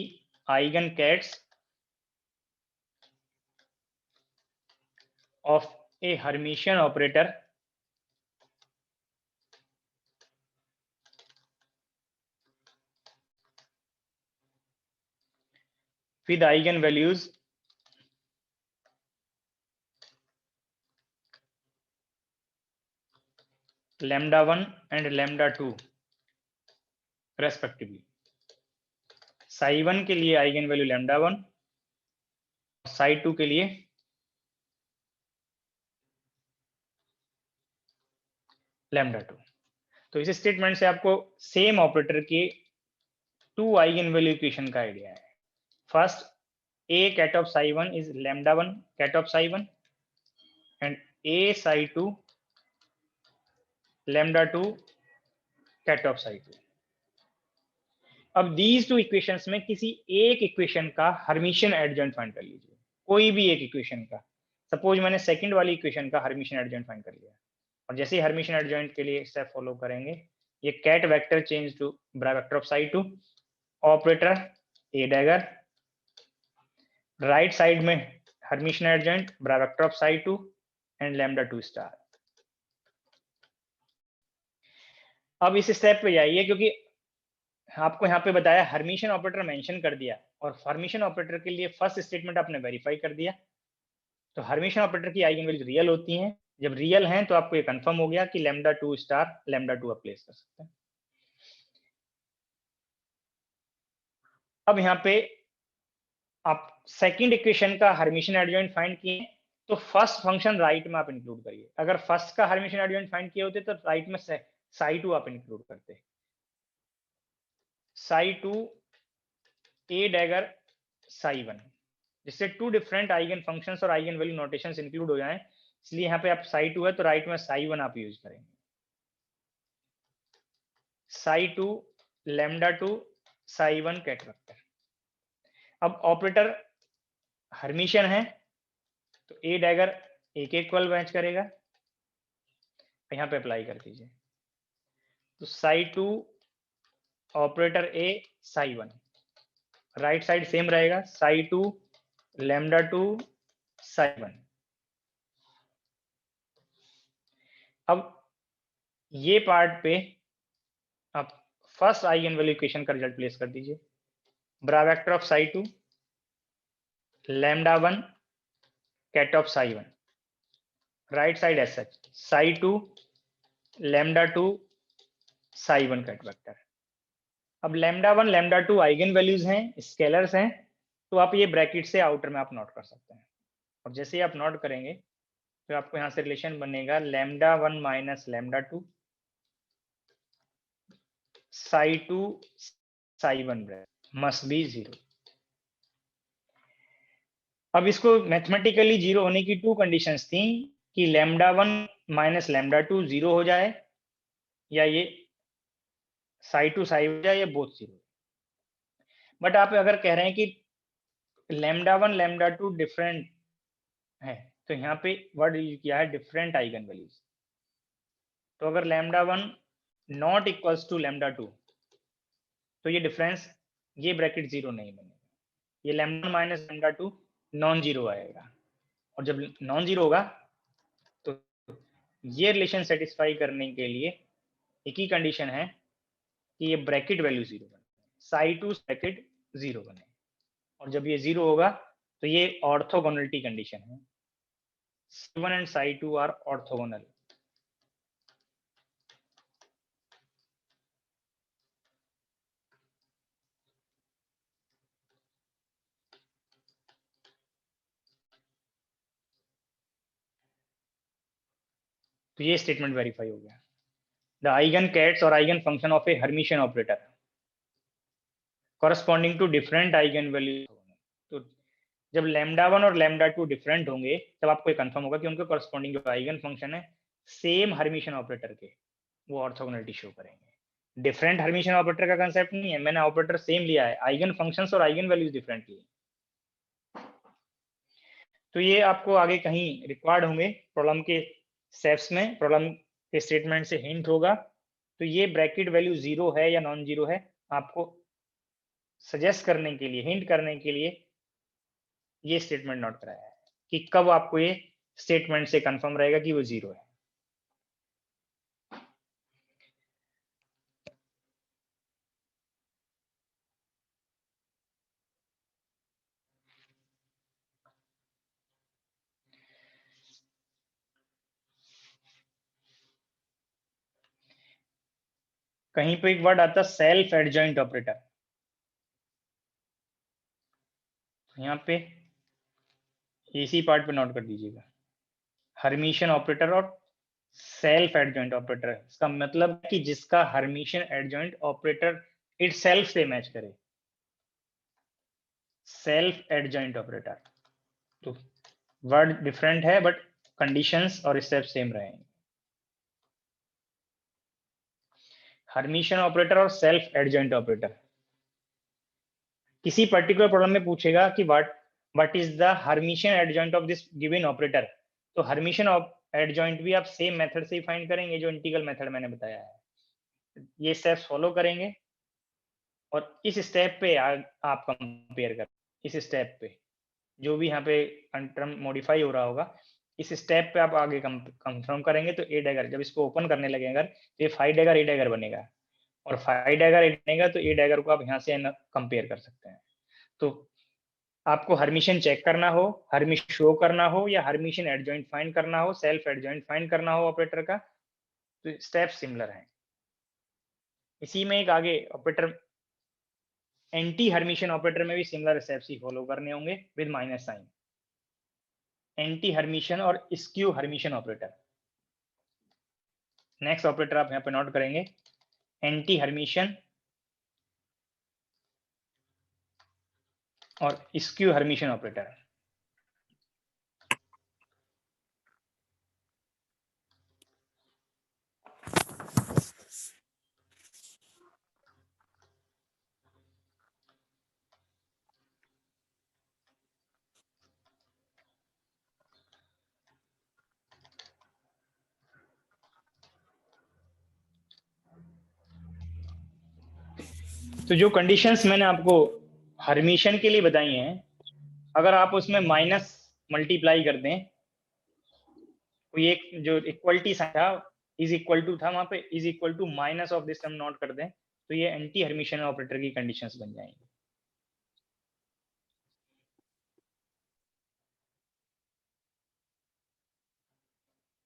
eigencats of a Hermitian operator with eigenvalues λ1 and λ2 respectively। psi1 के लिए आइगन वैल्यू λ1, psi2 के लिए λ2। तो इस स्टेटमेंट से आपको सेम ऑपरेटर के 2 आइगन वैल्यू इक्वेशन का आइडिया है। First, a cat of psi1 is λ1 cat of psi1 and a psi2 λ2 cat of psi2। अब these 2 इक्वेशंस में किसी एक इक्वेशन का हर्मिशियन एडजॉइंट फाइंड कर लीजिए, कोई भी एक इक्वेशन का। सपोज मैंने सेकंड वाली इक्वेशन का हर्मिशियन एडजॉइंट फाइंड कर लिया, और जैसे ही हर्मिशियन एडजॉइंट के लिए स्टेप फॉलो करेंगे, ये ket vector change to bra vector of psi2, operator a dagger, right side में Hermitian adjoint bra vector of psi2 and λ2 star. अब इस स्टेप पे जाइए, क्योंकि आपको यहाँ पे बताया हर्मिशियन ऑपरेटर मेंशन कर दिया, और हर्मिशियन ऑपरेटर के लिए फर्स्ट स्टेटमेंट आपने वेरीफाई कर दिया। तो हर्मिशियन ऑपरेटर की आइगन वैल्यूज रियल होती हैं। जब रियल हैं तो आपको ये कंफर्म हो गया कि λ2 स्टार λ2 आप प्लेस कर सकते हैं। अब यहाँ पे आप सेकंड इक्वेशन का हर्मिशियन एडजॉइंट फाइंड किए, तो फर्स्ट फंक्शन राइट में आप इंक्लूड करिए। अगर फर्स्ट का हर्मिशियन एडजॉइंट फाइंड किए होते तो राइट में psi2 आप इंक्लूड करते। psi2 a डैगर psi1, जिससे 2 डिफरेंट आइगन फंक्शंस और आइगन वैल्यू नोटेशंस इंक्लूड हो जाएं। इसलिए यहाँ पे आप psi2 है तो राइट में psi1 आप यूज करेंगे। psi2 λ2 psi1 ket vector. अब ऑपरेटर हर्मिशियन है तो a डैगर a के इक्वल मैच करेगा, यहाँ पे अप्लाई कर दीजिए। तो psi2 operator a psi1, right side same रहेगा, psi2 λ2 psi1। अब ये पार्ट पे आप फर्स्ट आइगन वैल्यू इक्वेशन का रिजल्ट प्लेस कर दीजिए। Bra vector of psi2 λ1 cat of psi1, right side as such psi2 λ2 psi1 ket vector. अब λ1 λ2 eigen values हैं, स्केलर्स हैं, तो आप ये ब्रैकेट से आउटर में आप नोट कर सकते हैं। और जैसे ही आप नोट करेंगे तो आपको यहाँ से रिलेशन बनेगा λ1 minus λ2 psi2 psi1 must be 0। अब इसको मैथमेटिकली 0 होने की 2 कंडीशंस थी कि λ1 माइनस λ2 0 हो जाए, या ये psi2 psi हो जाए, या बोथ 0। बट आप अगर कह रहे हैं कि λ1 λ2 डिफरेंट है, तो यहाँ पे वर्ड यूज किया है डिफरेंट आइगन वैल्यूज। तो अगर λ1 नॉट इक्वल्स टू λ2 तो ये डिफरेंस, ये ब्रैकेट 0 नहीं बनेगा, ये λ1 माइनस λ2 नॉन जीरो आएगा। और जब नॉन जीरो होगा तो ये रिलेशन सेटिस्फाई करने के लिए एक ही कंडीशन है कि ये ब्रैकेट वैल्यू 0 बने, psi2 ब्रैकेट 0 बने। और जब ये 0 होगा तो ये ऑर्थोगोनलिटी कंडीशन है। psi1 and psi2 are orthogonal। तो तो ये स्टेटमेंट वेरीफाई हो गया। द आइगन कैट्स और eigen function of a Hermitian operator corresponding to different eigen value. तो जब λ1 और λ2 डिफरेंट होंगे तब आपको ये कंफर्म होगा कि उनके कॉरस्पॉन्डिंग जो आइगन फंक्शन है सेम हर्मिशियन ऑपरेटर के, वो ऑर्थोगोनलिटी शो करेंगे। डिफरेंट हर्मिशियन ऑपरेटर का कंसेप्ट नहीं है, मैंने ऑपरेटर सेम लिया है, आइगन फंक्शंस और आइगन वैल्यूज डिफरेंट लिए। तो ये आपको आगे कहीं रिक्वायर्ड होंगे प्रॉब्लम के स्टेप्स में, प्रॉब्लम के स्टेटमेंट से हिंट होगा। तो ये ब्रैकेट वैल्यू 0 है या नॉन जीरो है, आपको सजेस्ट करने के लिए, हिंट करने के लिए ये स्टेटमेंट नोट कराया है कि कब आपको ये स्टेटमेंट से कंफर्म रहेगा कि वो 0 है। कहीं पे एक वर्ड आता है सेल्फ एडजॉइंट ऑपरेटर, यहाँ पे इसी पार्ट पे नोट कर दीजिएगा। हर्मिशियन ऑपरेटर और सेल्फ एडजॉइंट ऑपरेटर, इसका मतलब कि जिसका हर्मिशियन एडजॉइंट ऑपरेटर इटसेल्फ से मैच करे, सेल्फ एडजॉइंट ऑपरेटर। तो वर्ड डिफरेंट है बट कंडीशंस और स्टेप सेम रहेंगे। हर्मिशियन ऑपरेटर और सेल्फ एडजॉइंट ऑपरेटर, किसी पर्टिकुलर प्रॉब्लम में पूछेगा कि what is the Hermitian adjoint of this given operator, तो हर्मिशियन एडजॉइंट भी आप सेम मेथड से ही फाइंड करेंगे जो इंटीग्रल मेथड मैंने बताया है। ये स्टेप्स फॉलो करेंगे और इस स्टेप पे आप कंपेयर करें। इस स्टेप पे जो भी यहाँ पे टर्म मॉडिफाई हो रहा होगा, इस स्टेप पे आप आगे कंफर्म करेंगे। तो ए डैगर जब इसको ओपन करने लगे अगर, तो ये 5 डैगर ए डैगर बनेगा, और 5 डैगर ए बनेगा तो ए डैगर को आप यहाँ से कंपेयर कर सकते हैं। तो आपको हर्मिशियन चेक करना हो, हर्मिशियन शो करना हो, या हर्मिशियन एडजॉइंट फाइंड करना हो, सेल्फ एडजॉइंट फाइंड करना हो ऑपरेटर का, तो स्टेप सिमिलर हैं। इसी में एक आगे ऑपरेटर एंटी हर्मिशियन ऑपरेटर में भी सिमिलर स्टेप्स ही फॉलो करने होंगे with minus sign. Anti Hermitian और skew Hermitian operator, next operator आप यहाँ पे नोट करेंगे, एंटी हर्मिशियन और स्क्यू हर्मिशियन ऑपरेटर। तो जो कंडीशंस मैंने आपको हर्मिशियन के लिए बताई हैं, अगर आप उसमें माइनस मल्टीप्लाई कर दें, तो ये जो इक्वलिटी था इज इक्वल टू था, वहां पे is equal to minus of this term note कर दें, तो ये एंटी हर्मिशियन ऑपरेटर की कंडीशंस बन जाएंगी।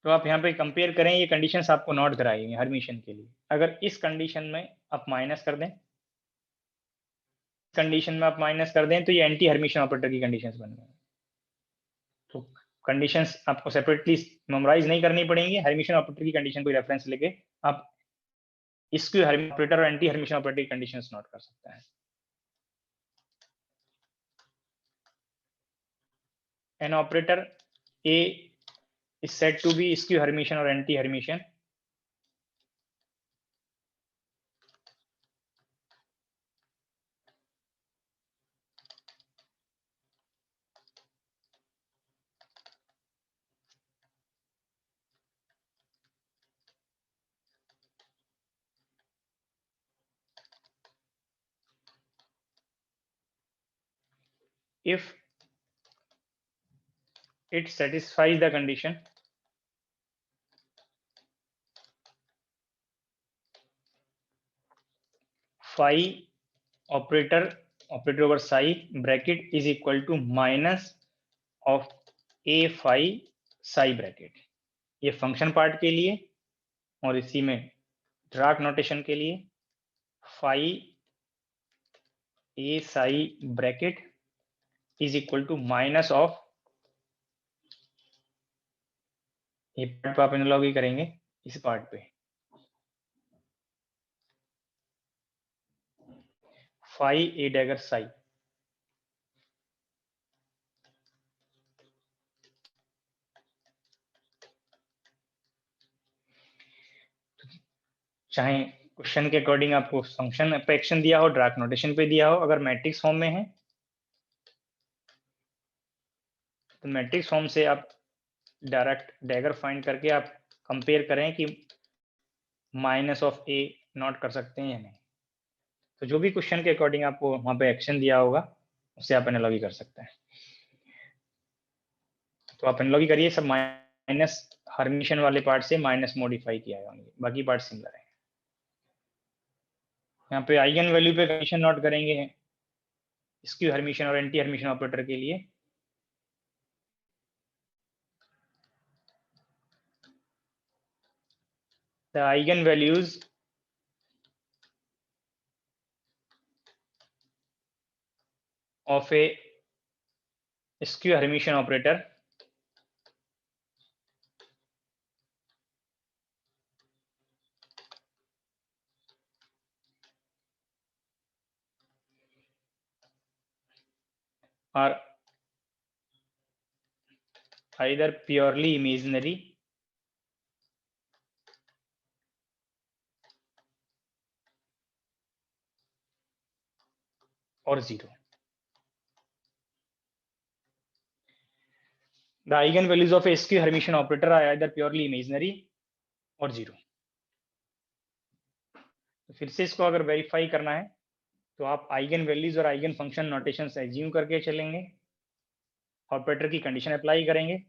तो आप यहाँ पे कंपेयर करें, ये कंडीशंस आपको नोट कराएंगे हर्मिशियन के लिए। अगर इस कंडीशन में आप माइनस कर दें, कंडीशन में आप माइनस कर दें, तो ये एंटी हर्मिशियन ऑपरेटर की कंडीशंस बन गई। तो कंडीशंस आपको सेपरेटली मेमोराइज नहीं करनी पड़ेंगी, हर्मिशियन ऑपरेटर की कंडीशन को रेफरेंस लेके आप इसकी हर्मिशियन ऑपरेटर और एंटी हर्मिशियन ऑपरेटर की कंडीशंस नोट कर सकते हैं। An operator A is said to be skew Hermitian or anti-Hermitian if it satisfies the condition phi operator over psi bracket is equal to minus of a phi psi bracket। ये function part के लिए, और इसी में ड्राक notation के लिए phi a psi bracket is equal to minus of ये part पे आप एनालॉजी करेंगे इस पार्ट पे। फाई ए डैगर साई, चाहे क्वेश्चन के अकॉर्डिंग आपको फंक्शन पे एक्शन दिया हो, डार्क नोटेशन पे दिया हो, अगर मैट्रिक्स फॉर्म में है तो मैट्रिक्स फॉर्म से आप डायरेक्ट डैगर फाइंड करके आप कंपेयर करें कि माइनस ऑफ ए नॉट कर सकते हैं या नहीं। तो जो भी क्वेश्चन के अकॉर्डिंग आपको वहां पे एक्शन दिया होगा उससे आप एनालॉजी कर सकते हैं। तो आप एनालॉजी करिए, सब माइनस हर्मिशन वाले पार्ट से माइनस मॉडिफाई किया है, बाकी पार्ट सिमिलर है। यहाँ पे आइगन वैल्यू पे कंडीशन नोट करेंगे स्क्यू हर्मिशन और एंटी हर्मिशन ऑपरेटर के लिए। The eigenvalues of a skew Hermitian operator are either purely imaginary or zero. The eigenvalues of a skew Hermitian operator are either purely imaginary or zero. तो फिर से इसको अगर verify करना है तो आप आइगन वैल्यूज और आइगन फंक्शन नोटेशन एज्यूम करके चलेंगे, ऑपरेटर की कंडीशन अप्लाई करेंगे।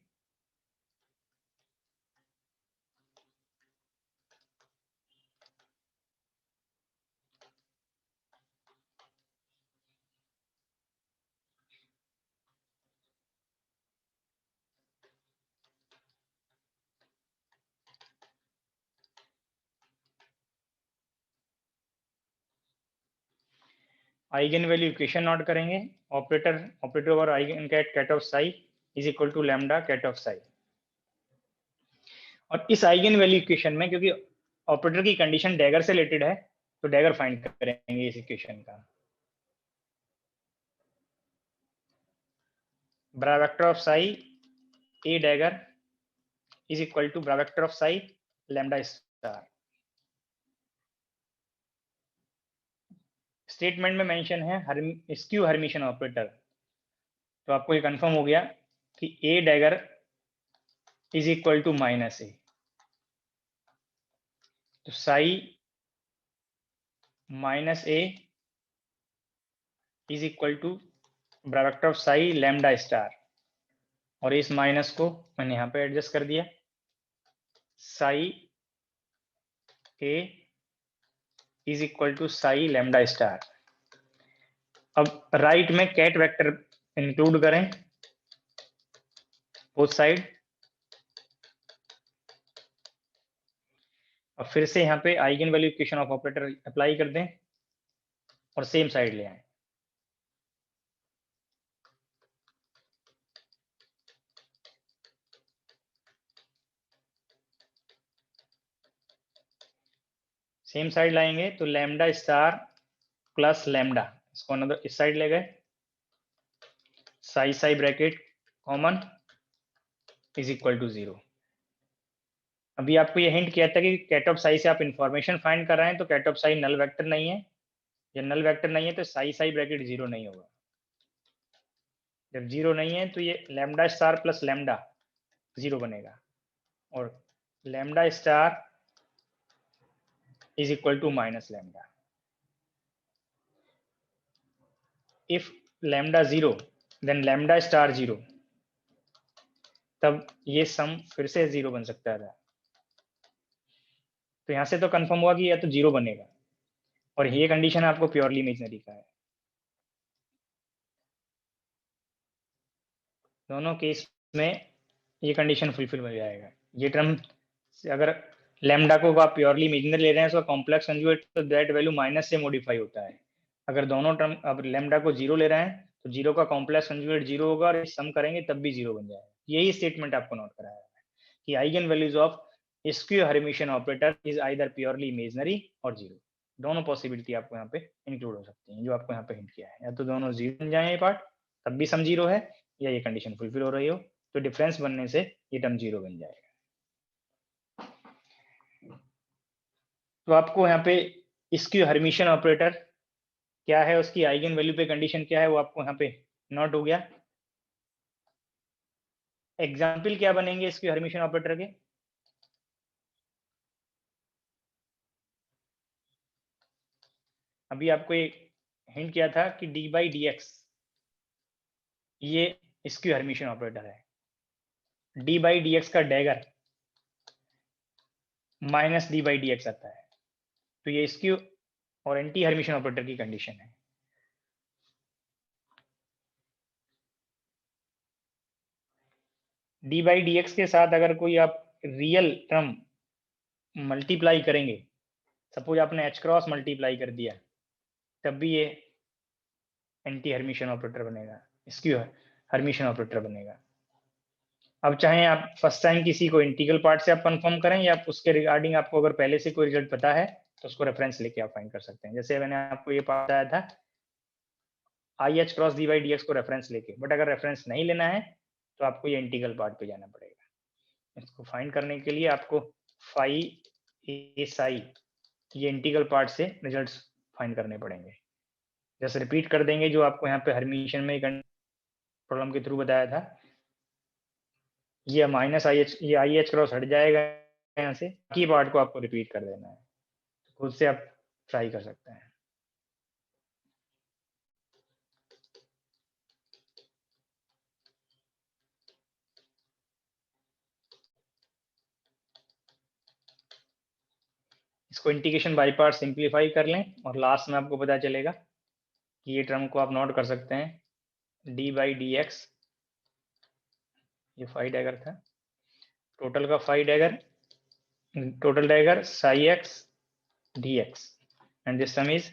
आइगन वैल्यू इक्वेशन नोट करेंगे, operator over eigen ket of psi is equal to lambda ket of psi. और इस आइगन वैल्यू इक्वेशन में क्योंकि ऑपरेटर की कंडीशन डैगर से रिलेटेड है तो डैगर फाइंड करेंगे इस इक्वेशन का। Bra vector of psi a dagger is equal to bra vector of psi lambda star. Statement में मेंशन है स्क्यू हर्मिशन ऑपरेटर, तो आपको ये कंफर्म हो गया कि a dagger is equal to minus a, तो psi minus a is equal to bra vector of psi lambda star, और इस माइनस को मैंने यहाँ पे एडजस्ट कर दिया, psi a is equal to psi lambda star. अब राइट में कैट वेक्टर इंक्लूड करें बोथ साइड, और फिर से यहाँ पे eigen value equation of operator apply कर दें और सेम साइड ले आए। सेम साइड लाएंगे तो लैम्डा स्टार प्लस लैम्डा, इसको अनदर इस साइड ले गए, psi psi bracket common is equal to 0। अभी आपको ये हिंट किया था कि कैट ऑफ साई से आप इंफॉर्मेशन फाइंड कर रहे हैं, तो ket of psi null vector नहीं है, या नल वेक्टर नहीं है तो साई साई ब्रैकेट 0 नहीं होगा। जब 0 नहीं है तो ये लैम्डा स्टार प्लस लैम्डा 0 बनेगा, और lambda star is equal to minus lambda. If lambda 0 then lambda star 0, तब ये सम फिर से 0 बन सकता है। तो यहां से तो कंफर्म हुआ कि या तो 0 बनेगा, और ये कंडीशन आपको प्योरली इमेजिनरी का है। दोनों केस में ये कंडीशन फुलफिल हो जाएगा। ये टर्म अगर लैम्डा को आप प्योरली इमेजिनरी ले रहे हैं, उसका कॉम्प्लेक्स कंजुगेट तो दैट वैल्यू माइनस से मॉडिफाई होता है। अगर दोनों टर्म अब लैम्डा को 0 ले रहे हैं तो 0 का कॉम्प्लेक्स कंजुगेट 0 होगा, और सम करेंगे तब भी 0 बन जाएगा। यही स्टेटमेंट आपको नोट कराया है कि eigen values of skew Hermitian operator is either purely imaginary और जीरो। दोनों पॉसिबिलिटी आपको यहाँ पे इंक्लूड हो सकती हैं, जो आपको यहाँ पे हिंट किया है। या तो दोनों जीरो बन जाए ये पार्ट, तब भी सम जीरो है, या ये कंडीशन फुलफिल हो रही हो तो डिफरेंस बनने से ये टर्म जीरो बन जाएगा। तो आपको यहाँ पे स्क्यू हर्मिशियन ऑपरेटर क्या है, उसकी आइगन वैल्यू पे कंडीशन क्या है, वो आपको यहाँ पे नोट हो गया। एग्जाम्पल क्या बनेंगे स्क्यू हर्मिशियन ऑपरेटर के? अभी आपको एक हिंट किया था कि डी बाई डी एक्स ये स्क्यू हर्मिशियन ऑपरेटर है। डी बाई डी एक्स का dagger minus d by D x आता है, तो ये स्क्यू और एंटी हर्मिशियन ऑपरेटर की कंडीशन है। डी बाई डी एक्स के साथ अगर कोई आप रियल टर्म मल्टीप्लाई करेंगे, सपोज आपने एच क्रॉस मल्टीप्लाई कर दिया, तब भी ये एंटी हर्मिशियन ऑपरेटर बनेगा, स्क्यू हर्मिशियन ऑपरेटर बनेगा। अब चाहे आप फर्स्ट टाइम किसी को इंटीग्रल पार्ट से आप कंफर्म करें, या उसके रिगार्डिंग आपको अगर पहले से कोई रिजल्ट पता है तो उसको रेफरेंस लेके आप फाइंड कर सकते हैं। जैसे मैंने आपको ये बताया था I H cross d by D X को रेफरेंस लेके, बट अगर रेफरेंस नहीं लेना है तो आपको ये इंटीग्रल पार्ट पे जाना पड़ेगा। इसको फाइंड करने के लिए आपको फाई ए साई ये इंटीग्रल पार्ट से रिजल्ट्स फाइंड करने पड़ेंगे। जैसे रिपीट कर देंगे जो आपको यहाँ पे हर्मिशियन में प्रॉब्लम के थ्रू बताया था, ये माइनस आई एच, ये आई एच क्रॉस हट जाएगा यहाँ से, बाकी पार्ट को आपको रिपीट कर देना है। खुद से आप ट्राई कर सकते हैं। इसको इंटीग्रेशन बाय पार्ट सिंप्लीफाई कर लें और लास्ट में आपको पता चलेगा कि ये टर्म को आप नोट कर सकते हैं डी बाई डी एक्स, ये फाई डैगर था, टोटल का phi dagger, total dagger psi x d x, and this sum is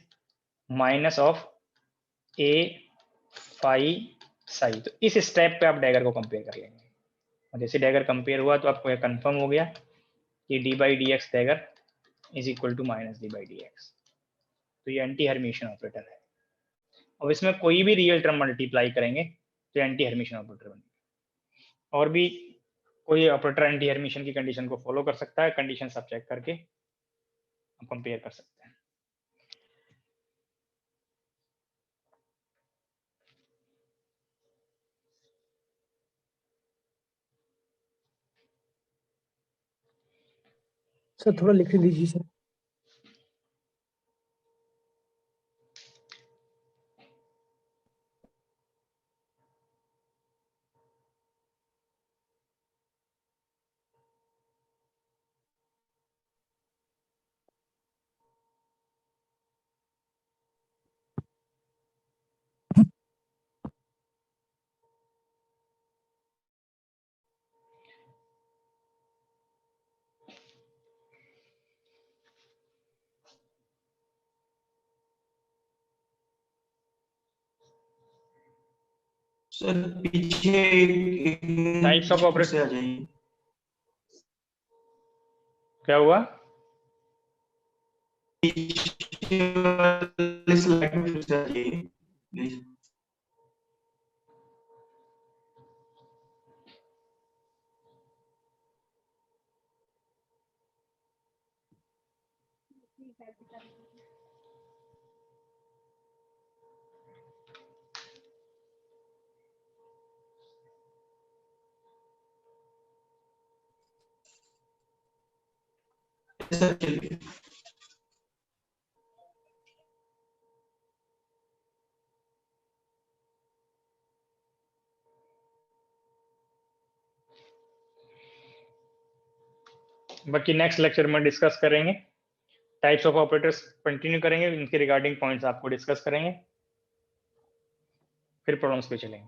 minus of a phi psi. तो इस स्टेप पे आप डैगर को कंपेयर कर लेंगे, और जैसे डैगर कंपेयर हुआ तो आपको यह कंफर्म हो गया कि d by D x dagger is equal to minus d by D x. तो ये एंटी हर्मिशियन ऑपरेटर है। अब इसमें कोई भी रियल टर्म मल्टीप्लाई करेंगे तो एंटी हर्मिशियन ऑपरेटर बनेगा। और भी कोई ऑपरेटर एंटी हर्मिशियन की कंडीशन को फॉलो कर सकता है, कंडीशन सब चेक करके आप कंपेयर कर सकते हैं। सर थोड़ा लिख दीजिए सर। सर पीछे टाइप्स ऑफ ऑपरेटर से आ जाइए। क्या हुआ? पीछे वाले स्लाइड में फिर से आ जाइए प्लीज। सर चलिए। बाकी नेक्स्ट लेक्चर में डिस्कस करेंगे, टाइप्स ऑफ ऑपरेटर्स कंटिन्यू करेंगे, इनके रिगार्डिंग पॉइंट्स आपको डिस्कस करेंगे, फिर प्रॉब्लम्स पे चलेंगे।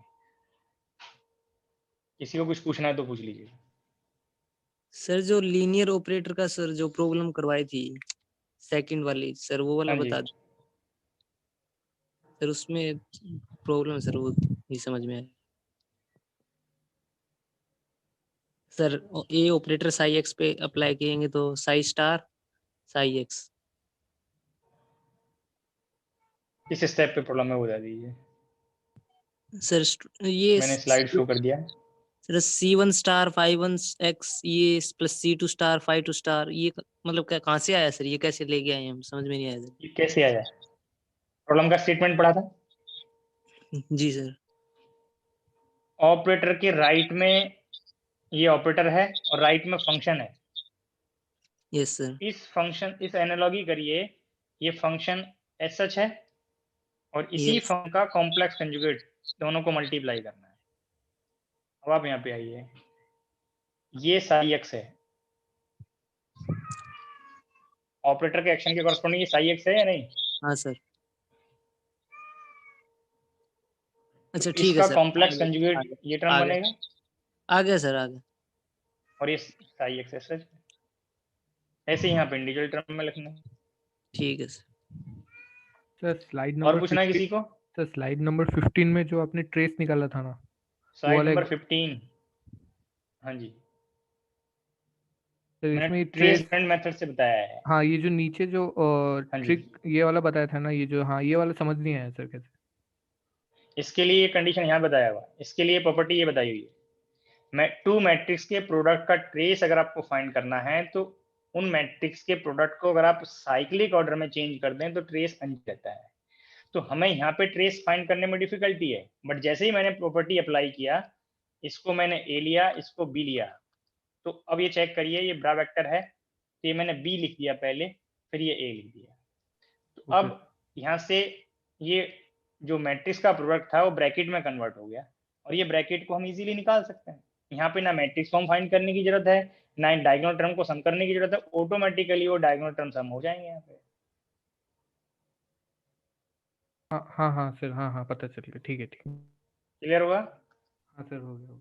किसी को कुछ पूछना है तो पूछ लीजिए। सर जो लीनियर ऑपरेटर का सर जो प्रॉब्लम करवाई थी सेकंड वाली, सर वो वाला हाँ जी। बता दो सर, उसमें प्रॉब्लम सर वो नहीं समझ में आया सर ए ऑपरेटर साई एक्स पे अप्लाई करेंगे तो साई स्टार साई एक्स। किस स्टेप पे प्रॉब्लम है वो बता दीजिए। सर ये मैंने स्लाइड शो कर दिया। सर C1 स्टार 5 एक्स ये प्लस C2 स्टार 5 स्टार ये मतलब कहाँ से आया सर, ये कैसे लेके आए हम, समझ में नहीं आया सर। ये कैसे आया? प्रॉब्लम का स्टेटमेंट पढ़ा था। जी सर। ऑपरेटर के राइट में ये ऑपरेटर है और राइट में फंक्शन है। Yes sir. इस फंक्शन, इस एनालॉजी करिए, ये फंक्शन एस सच है और इसी Yes. फंक्शन का कॉम्प्लेक्स कंजुगेट दोनों को मल्टीप्लाई करना है। अब आप यहाँ पे आइए, ये साई एक्स है, ऑपरेटर के एक्शन के कॉरस्पॉन्डिंग ये साई एक्स है या नहीं? हाँ सर। अच्छा तो ठीक है इसका सर। कॉम्प्लेक्स आ गया, कंजुगेट ये टर्म आ गया। बनेगा आ गया सर, आ गया। और ये साई एक्स एस सच। ऐसे यहाँ पे इंडिविजुअल टर्म में लिखना है। ठीक है सर। सर स्लाइड और नंबर पूछना है किसी को? सर स्लाइड नंबर 15 में जो आपने ट्रेस निकाला था ना, स्लाइड वाला नंबर एक- 15। हाँ जी, सर मैंने इसमें ट्रेस ट्रेस, फ्रेंड मेथड से बताया है। हाँ ये जो नीचे जो हाँ जी, ट्रिक ये वाला बताया था ना, ये जो, हाँ ये वाला समझ नहीं आया सर कैसे। इसके लिए ये कंडीशन यहाँ बताया हुआ, इसके लिए प्रॉपर्टी ये बताई हुई है। टू मैट्रिक्स के प्रोडक्ट का ट्रेस अगर आपको फाइंड करना है तो उन मैट्रिक्स के प्रोडक्ट को अगर आप साइक्लिक ऑर्डर में चेंज कर दें तो ट्रेस अनचेंज रहता है। तो हमें यहाँ पे ट्रेस फाइंड करने में डिफिकल्टी है, बट जैसे ही मैंने प्रॉपर्टी अप्लाई किया, इसको मैंने ए लिया, इसको बी लिया, तो अब ये चेक करिए, ये बड़ा वेक्टर है तो ये मैंने बी लिख दिया पहले, फिर ये ए लिख दिया। तो अब यहाँ से ये जो मैट्रिक्स का प्रोडक्ट था वो ब्रैकेट में कन्वर्ट हो गया और ये ब्रैकेट को हम इजीली निकाल सकते हैं। यहाँ पे ना मैट्रिक्स फॉर्म फाइंड करने की जरूरत है, ना डायगोनल टर्म को सम करने की जरूरत है, ऑटोमेटिकली वो डायगोनल टर्म सम हो जाएंगे यहाँ पे। हाँ हाँ हाँ सर, हाँ हाँ पता चल गया, ठीक है ठीक है। क्लियर होगा? हाँ सर हो गया।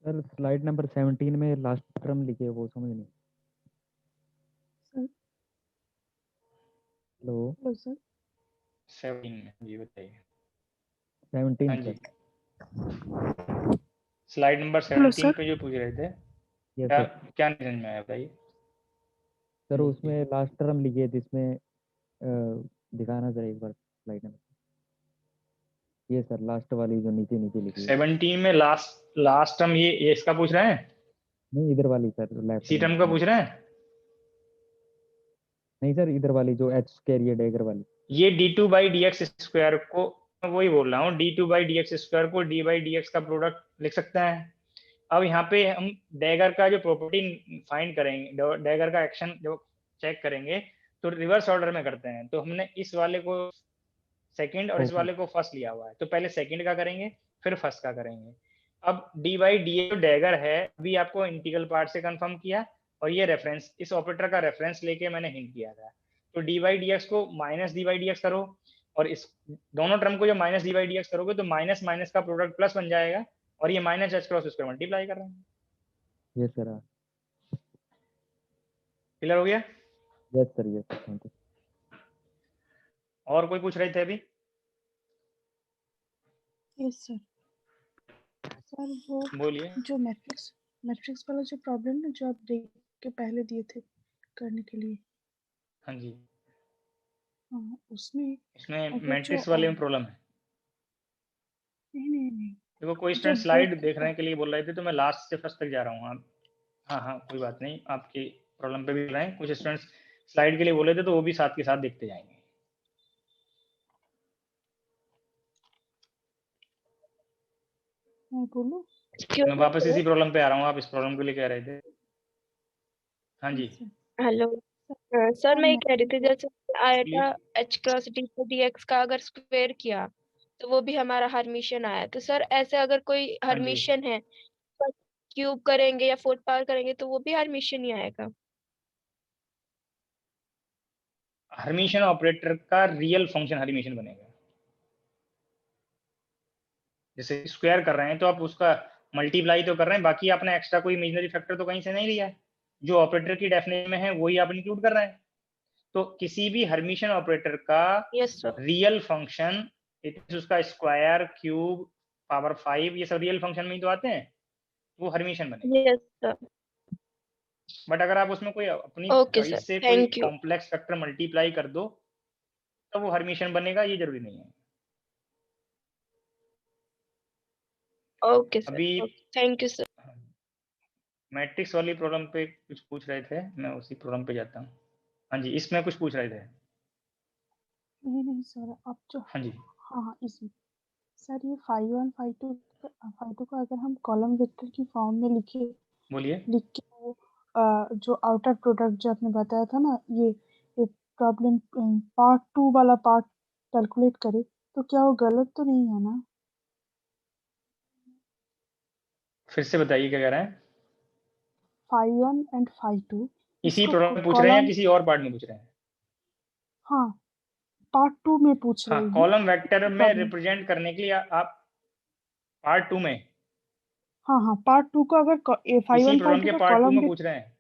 सर स्लाइड नंबर 17 में लास्ट टर्म लिखे वो समझ नहीं। हेलो सर 17 में जी बताइए। 17 हाँ जी, सर। स्लाइड नंबर 17 पे जो पूछ रहे थे, यस क्या सर। क्या नहीं समझ में आया बताइए। सर उसमें लास्ट टर्म लिखे जिसमें दिखाना सर एक बार स्लाइड नंबर। ये सर लास्ट वाली जो नीचे नीचे लिखी है। 17 में लास्ट टर्म ये इसका पूछ रहे हैं? नहीं इधर वाली सर, लेफ्ट इसी टर्म का पूछ रहे हैं? नहीं सर इधर वाली जो एच कैरियर डेगर वाली। ये d2 बाई dx स्क्वायर को, मैं वही बोल रहा हूँ, d2 बाई dx स्क्वायर को d बाई dx का प्रोडक्ट लिख सकते हैं। अब यहाँ पे हम डैगर का जो प्रॉपर्टी फाइंड करेंगे, डैगर का एक्शन जो चेक करेंगे तो रिवर्स ऑर्डर में करते हैं। तो हमने इस वाले को सेकंड और इस वाले को फर्स्ट लिया हुआ है, तो पहले सेकंड का करेंगे फिर फर्स्ट का करेंगे। अब d बाई डी जो डैगर है अभी आपको इंटीग्रल पार्ट से कंफर्म किया और ये रेफरेंस, इस ऑपरेटर का रेफरेंस लेके मैंने हिंट किया था। तो d बाई डी को माइनस डी बाई डी करो और इस दोनों टर्म को जब माइनस डी बाई डी करोगे तो माइनस माइनस का प्रोडक्ट प्लस बन जाएगा और ये minus h cross square multiply कर रहे हैं। Yes sir. क्लियर हो गया? Yes sir yes sir, thank you. और कोई पूछ रहे थे अभी? Yes sir. सर वो बोलिए। जो मैट्रिक्स वाला जो प्रॉब्लम है जो आप देख के पहले दिए थे करने के लिए, हाँ जी, हाँ उसमें मैट्रिक्स वाले में प्रॉब्लम है। नहीं देखो कोई स्टूडेंट स्लाइड देखने के लिए बोल रहे थे तो मैं लास्ट से फर्स्ट तक जा रहा हूँ। आप हाँ कोई बात नहीं, आपकी प्रॉब्लम पे भी रहे हैं। कुछ स्टूडेंट्स स्लाइड के लिए बोले थे तो वो भी साथ के साथ देखते जाएंगे। बोलो। मैं वापस इसी प्रॉब्लम पे आ रहा हूँ, आप इस प्रॉब्लम के लिए कह रहे थे। हाँ जी हेलो सर, मैं ये कह रही थी जैसे आया एच क्रॉस डी dx का अगर स्क्वायर किया तो वो भी हमारा हर्मिशियन आया। तो सर ऐसे अगर कोई हर्मिशियन है तो क्यूब करेंगे या फोर्थ पावर करेंगे तो वो भी हर्मिशियन ही आएगा। हर्मिशियन ऑपरेटर का रियल फंक्शन हर्मिशियन बनेगा। जैसे स्क्वायर कर रहे हैं तो आप उसका मल्टीप्लाई तो कर रहे हैं, बाकी आपने एक्स्ट्रा कोई इमेजिनरी फैक्टर तो कहीं से नहीं लिया है, जो ऑपरेटर की डेफिनेशन में है वही आप इंक्लूड कर रहे हैं। तो किसी भी हर्मिशियन ऑपरेटर का रियल फंक्शन उसका स्क्वायर, क्यूब, पावर 5 ये सब रियल फंक्शन में ही तो आते हैं। वो हर्मिशियन बनेगा। Yes sir. बट अगर आप उसमें कोई अपनी ओके सर, चॉइस से कोई thank you. Complex factor multiply कर दो तो वो हर्मिशियन बनेगा, ये जरूरी नहीं है। ओके सर, अभी थैंक यू सर। मैट्रिक्स वाली प्रॉब्लम पे कुछ पूछ रहे थे, मैं उसी प्रॉब्लम पे जाता हूँ। हाँ जी, इसमें कुछ पूछ रहे थे। नहीं सर, आप जो हाँ जी, हाँ इसमें सर ये 5 1 5 2 को अगर हम कॉलम वेक्टर की फॉर्म में लिख बोलिए। के वो जो आउटर प्रोडक्ट जो आपने बताया था ना, ये प्रॉब्लम पार्ट 2 वाला पार्ट कैलकुलेट करे तो क्या वो गलत तो नहीं है ना? फिर से बताइए क्या कह रहे हैं। 5 1 एंड 5 2 इसी इसको प्रॉब्लम पूछ रहे हैं या किसी और पार्ट में पूछ रहे हैं? हाँ पार्ट 2 में पूछ हाँ, रही हूँ। कॉलम वेक्टर में प्रॉब्लम रिप्रेजेंट करने के लिए आप पार्ट 2 में, हाँ हाँ पार्ट 2 को अगर 5 इसी 1 5 प्रॉब्लम 2 के का पार्ट 2 कॉलम में पूछ रहे हैं।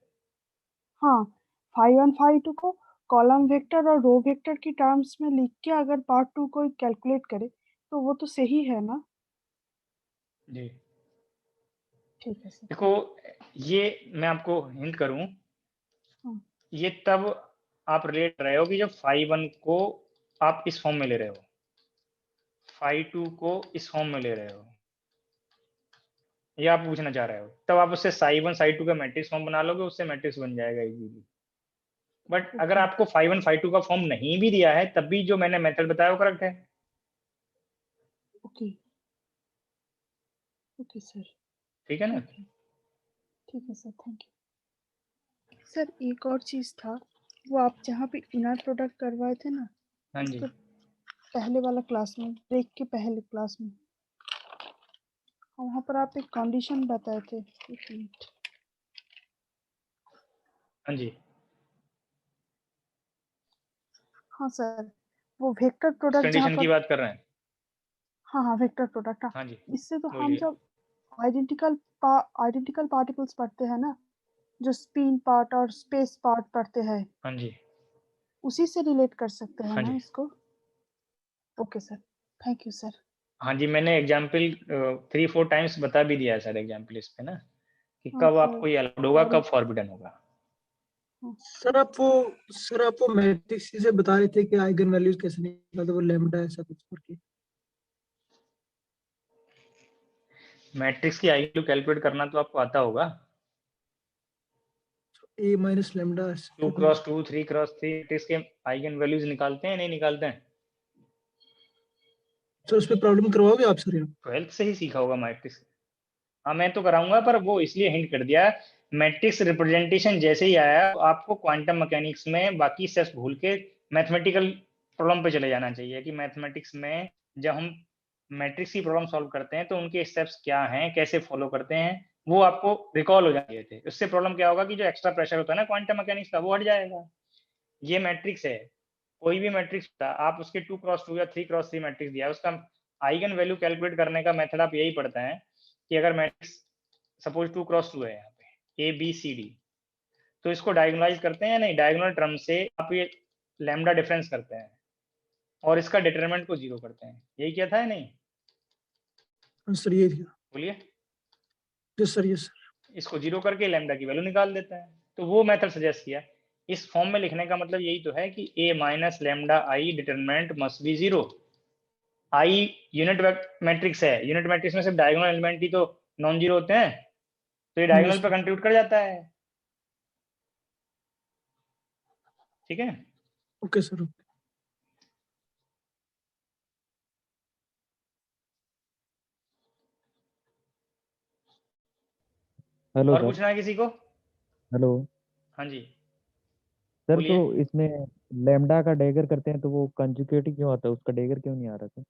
हाँ 5 1 5 2 को कॉलम वेक्टर और रो वेक्टर की टर्म्स में लिख के अगर पार्ट 2 को कैलकुलेट करे तो वो तो सही है ना? जी ठीक है सर। देखो, ये मैं आपको हिंट करूं, हाँ। ये तब आप रिलेट रहे हो कि जब 5 1 को आप इस फॉर्म में ले रहे हो, 5 2 को इस फॉर्म में ले रहे हो, ये आप पूछना चाह रहे हो, तब आप उससे साई 1 साई 2 का मैट्रिक्स फॉर्म बना लोगे, उससे मैट्रिक्स बन जाएगा इजीली। बट अगर आपको 5 1 5 2 का फॉर्म नहीं भी दिया है तब भी जो मैंने मेथड बताया वो करेक्ट है। ओके ओके सर, ठीक है ना? ठीक है सर, थैंक यू सर। एक और चीज था, वो आप जहाँ पे इनर प्रोडक्ट करवाए थे ना, हाँ जी, उसके पहले वाला क्लास में, ब्रेक के पहले क्लास में, वहाँ पर आप एक कंडीशन बताए थे। एक मिनट। हाँ जी, हाँ सर, वो वेक्टर प्रोडक्ट जहाँ कंडीशन की पर, बात कर रहे हैं। हाँ हाँ वेक्टर प्रोडक्ट, हाँ हाँ जी, इससे तो हम बोलिए। जब आइडेंटिकल पार्टिकल्स पढ़ते हैं ना, जो स्पिन पार्ट और स्पेस पार्ट पढ़ते हैं, हाँ जी, उसी से रिलेट कर सकते हैं हाँ ना जी, इसको? Okay sir, thank you sir. हाँ जी, मैंने एग्जाम्पल 3-4 टाइम्स बता भी दिया है सर एग्जाम्पल इस पे ना, कि हाँ कब सर, आपको ये अलाउड होगा, सॉरी। कब फॉरबिडन होगा। सर आप वो मैट्रिक्स से बता रहे थे कि आइगन वैल्यूज कैसे निकालते, वो लैम्डा ऐसा कुछ करके। मैट्रिक्स की आईक्यू कैलकुलेट करना तो आपको आता होगा। A minus lambda 2x2 3x3 matrix के आइगन वैल्यूज निकालते हैं नहीं निकालते हैं? सर उस पे प्रॉब्लम करवाओगे आप सर? 12th से ही सीखा होगा मैट्रिक्स। हाँ मैं तो कराऊंगा, पर वो इसलिए हिंट कर दिया, मैट्रिक्स रिप्रेजेंटेशन जैसे ही आया आपको क्वांटम मैकेनिक्स में बाकी स्टेप्स भूल के मैथमेटिकल प्रॉब्लम पे चले जाना चाहिए, कि मैथमेटिक्स में जब हम मैट्रिक्स की प्रॉब्लम सॉल्व करते हैं तो उनके स्टेप्स क्या हैं, कैसे फॉलो करते हैं, वो आपको रिकॉल हो जाते थे। उससे प्रॉब्लम क्या होगा कि जो एक्स्ट्रा प्रेशर होता है ना क्वांटम मैकेनिक्स का, वो हट जाएगा। ये मैट्रिक्स है, कोई भी मैट्रिक्स होता है, आप उसके 2x2 या 3x3 मैट्रिक्स दिया है, उसका आइगन वैल्यू कैलकुलेट करने का मेथड आप यही पढ़ते हैं कि अगर मैट्रिक्स सपोज 2x2 है यहाँ पे ABCD, तो इसको डायगोनलाइज करते हैं या नहीं, डायगोनल टर्म से आप ये लैम्डा डिफरेंस करते हैं और इसका डिटरमिनेंट को 0 करते हैं। यही किया था या नहीं? सर ये दिया। बोलिए। Yes sir, yes sir. इसको 0 करके लैम्डा की वैल्यू निकाल देता है, तो वो मेथड सजेस्ट किया। इस फॉर्म में लिखने का मतलब यही तो है कि A minus lambda I determinant must be 0। I unit matrix है, यूनिट मैट्रिक्स में सिर्फ डायगोनल एलिमेंट ही तो नॉन जीरो होते हैं, तो ये डायगोनल पे कंट्रीब्यूट कर जाता है। ठीक है, ओके सर। हेलो और सर। पूछना है किसी को? हेलो हाँ जी, सर, बोलिए। तो इसमें लैम्डा का डैगर करते हैं तो वो कंजुगेट क्यों आता है, उसका डैगर क्यों नहीं आ रहा?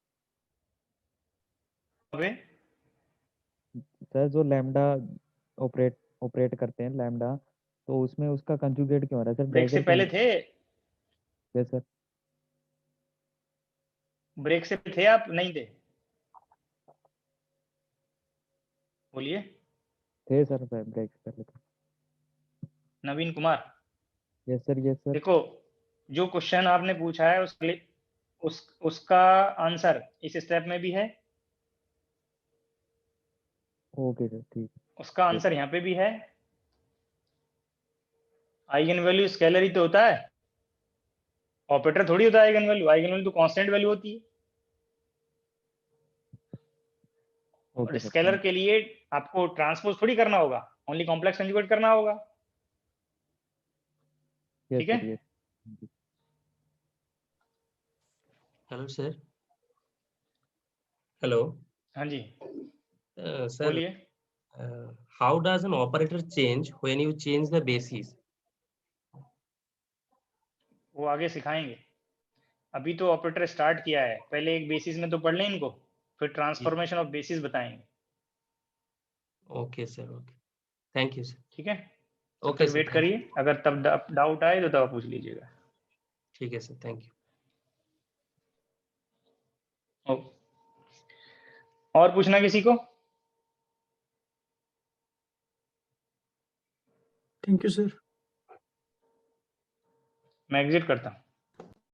अबे सर जो लैम्डा ऑपरेट ऑपरेट करते हैं लैम्डा, तो उसमें उसका कंजुगेट क्यों आ रहा है सर, ब्रेक से डैगर क्यों पहले नहीं? थे, यस सर। ब्रेक से थे आप नहीं थे? बोलिए। थे सर, ब्रेक से पहले तो। Naveen Kumar. Yes sir, yes sir. देखो, जो क्वेश्चन आपने पूछा है उसका आंसर इस स्टेप में भी है। ओके सर, ठीक है। उसका आंसर यहाँ पे भी है। आइगन वैल्यू स्केलर ही तो होता है, ऑपरेटर थोड़ी होता है आइगन वैल्यू। आइगन वैल्यू तो कांस्टेंट वैल्यू होती है। और ओके सर, स्केलर के लिए आपको ट्रांसपोज थोड़ी करना होगा, ओनली कॉम्प्लेक्स कंजुगेट करना होगा। यस ठीक है। Sir, yes. Hello sir. Hello हाँ जी सर, बोलिए। How does an operator change when you change the basis? वो आगे सिखाएंगे, अभी तो ऑपरेटर स्टार्ट किया है। पहले एक बेसिस में तो पढ़ लें इनको, फिर ट्रांसफॉर्मेशन ऑफ बेसिस बताएंगे। Okay sir, okay, thank you sir. ठीक है, तो ओके फिर सर, वेट करिए, अगर तब डाउट आए तो तब पूछ लीजिएगा। ठीक है सर, थैंक यू। और पूछना किसी को? Thank you sir. मैं एग्जिट करता हूँ।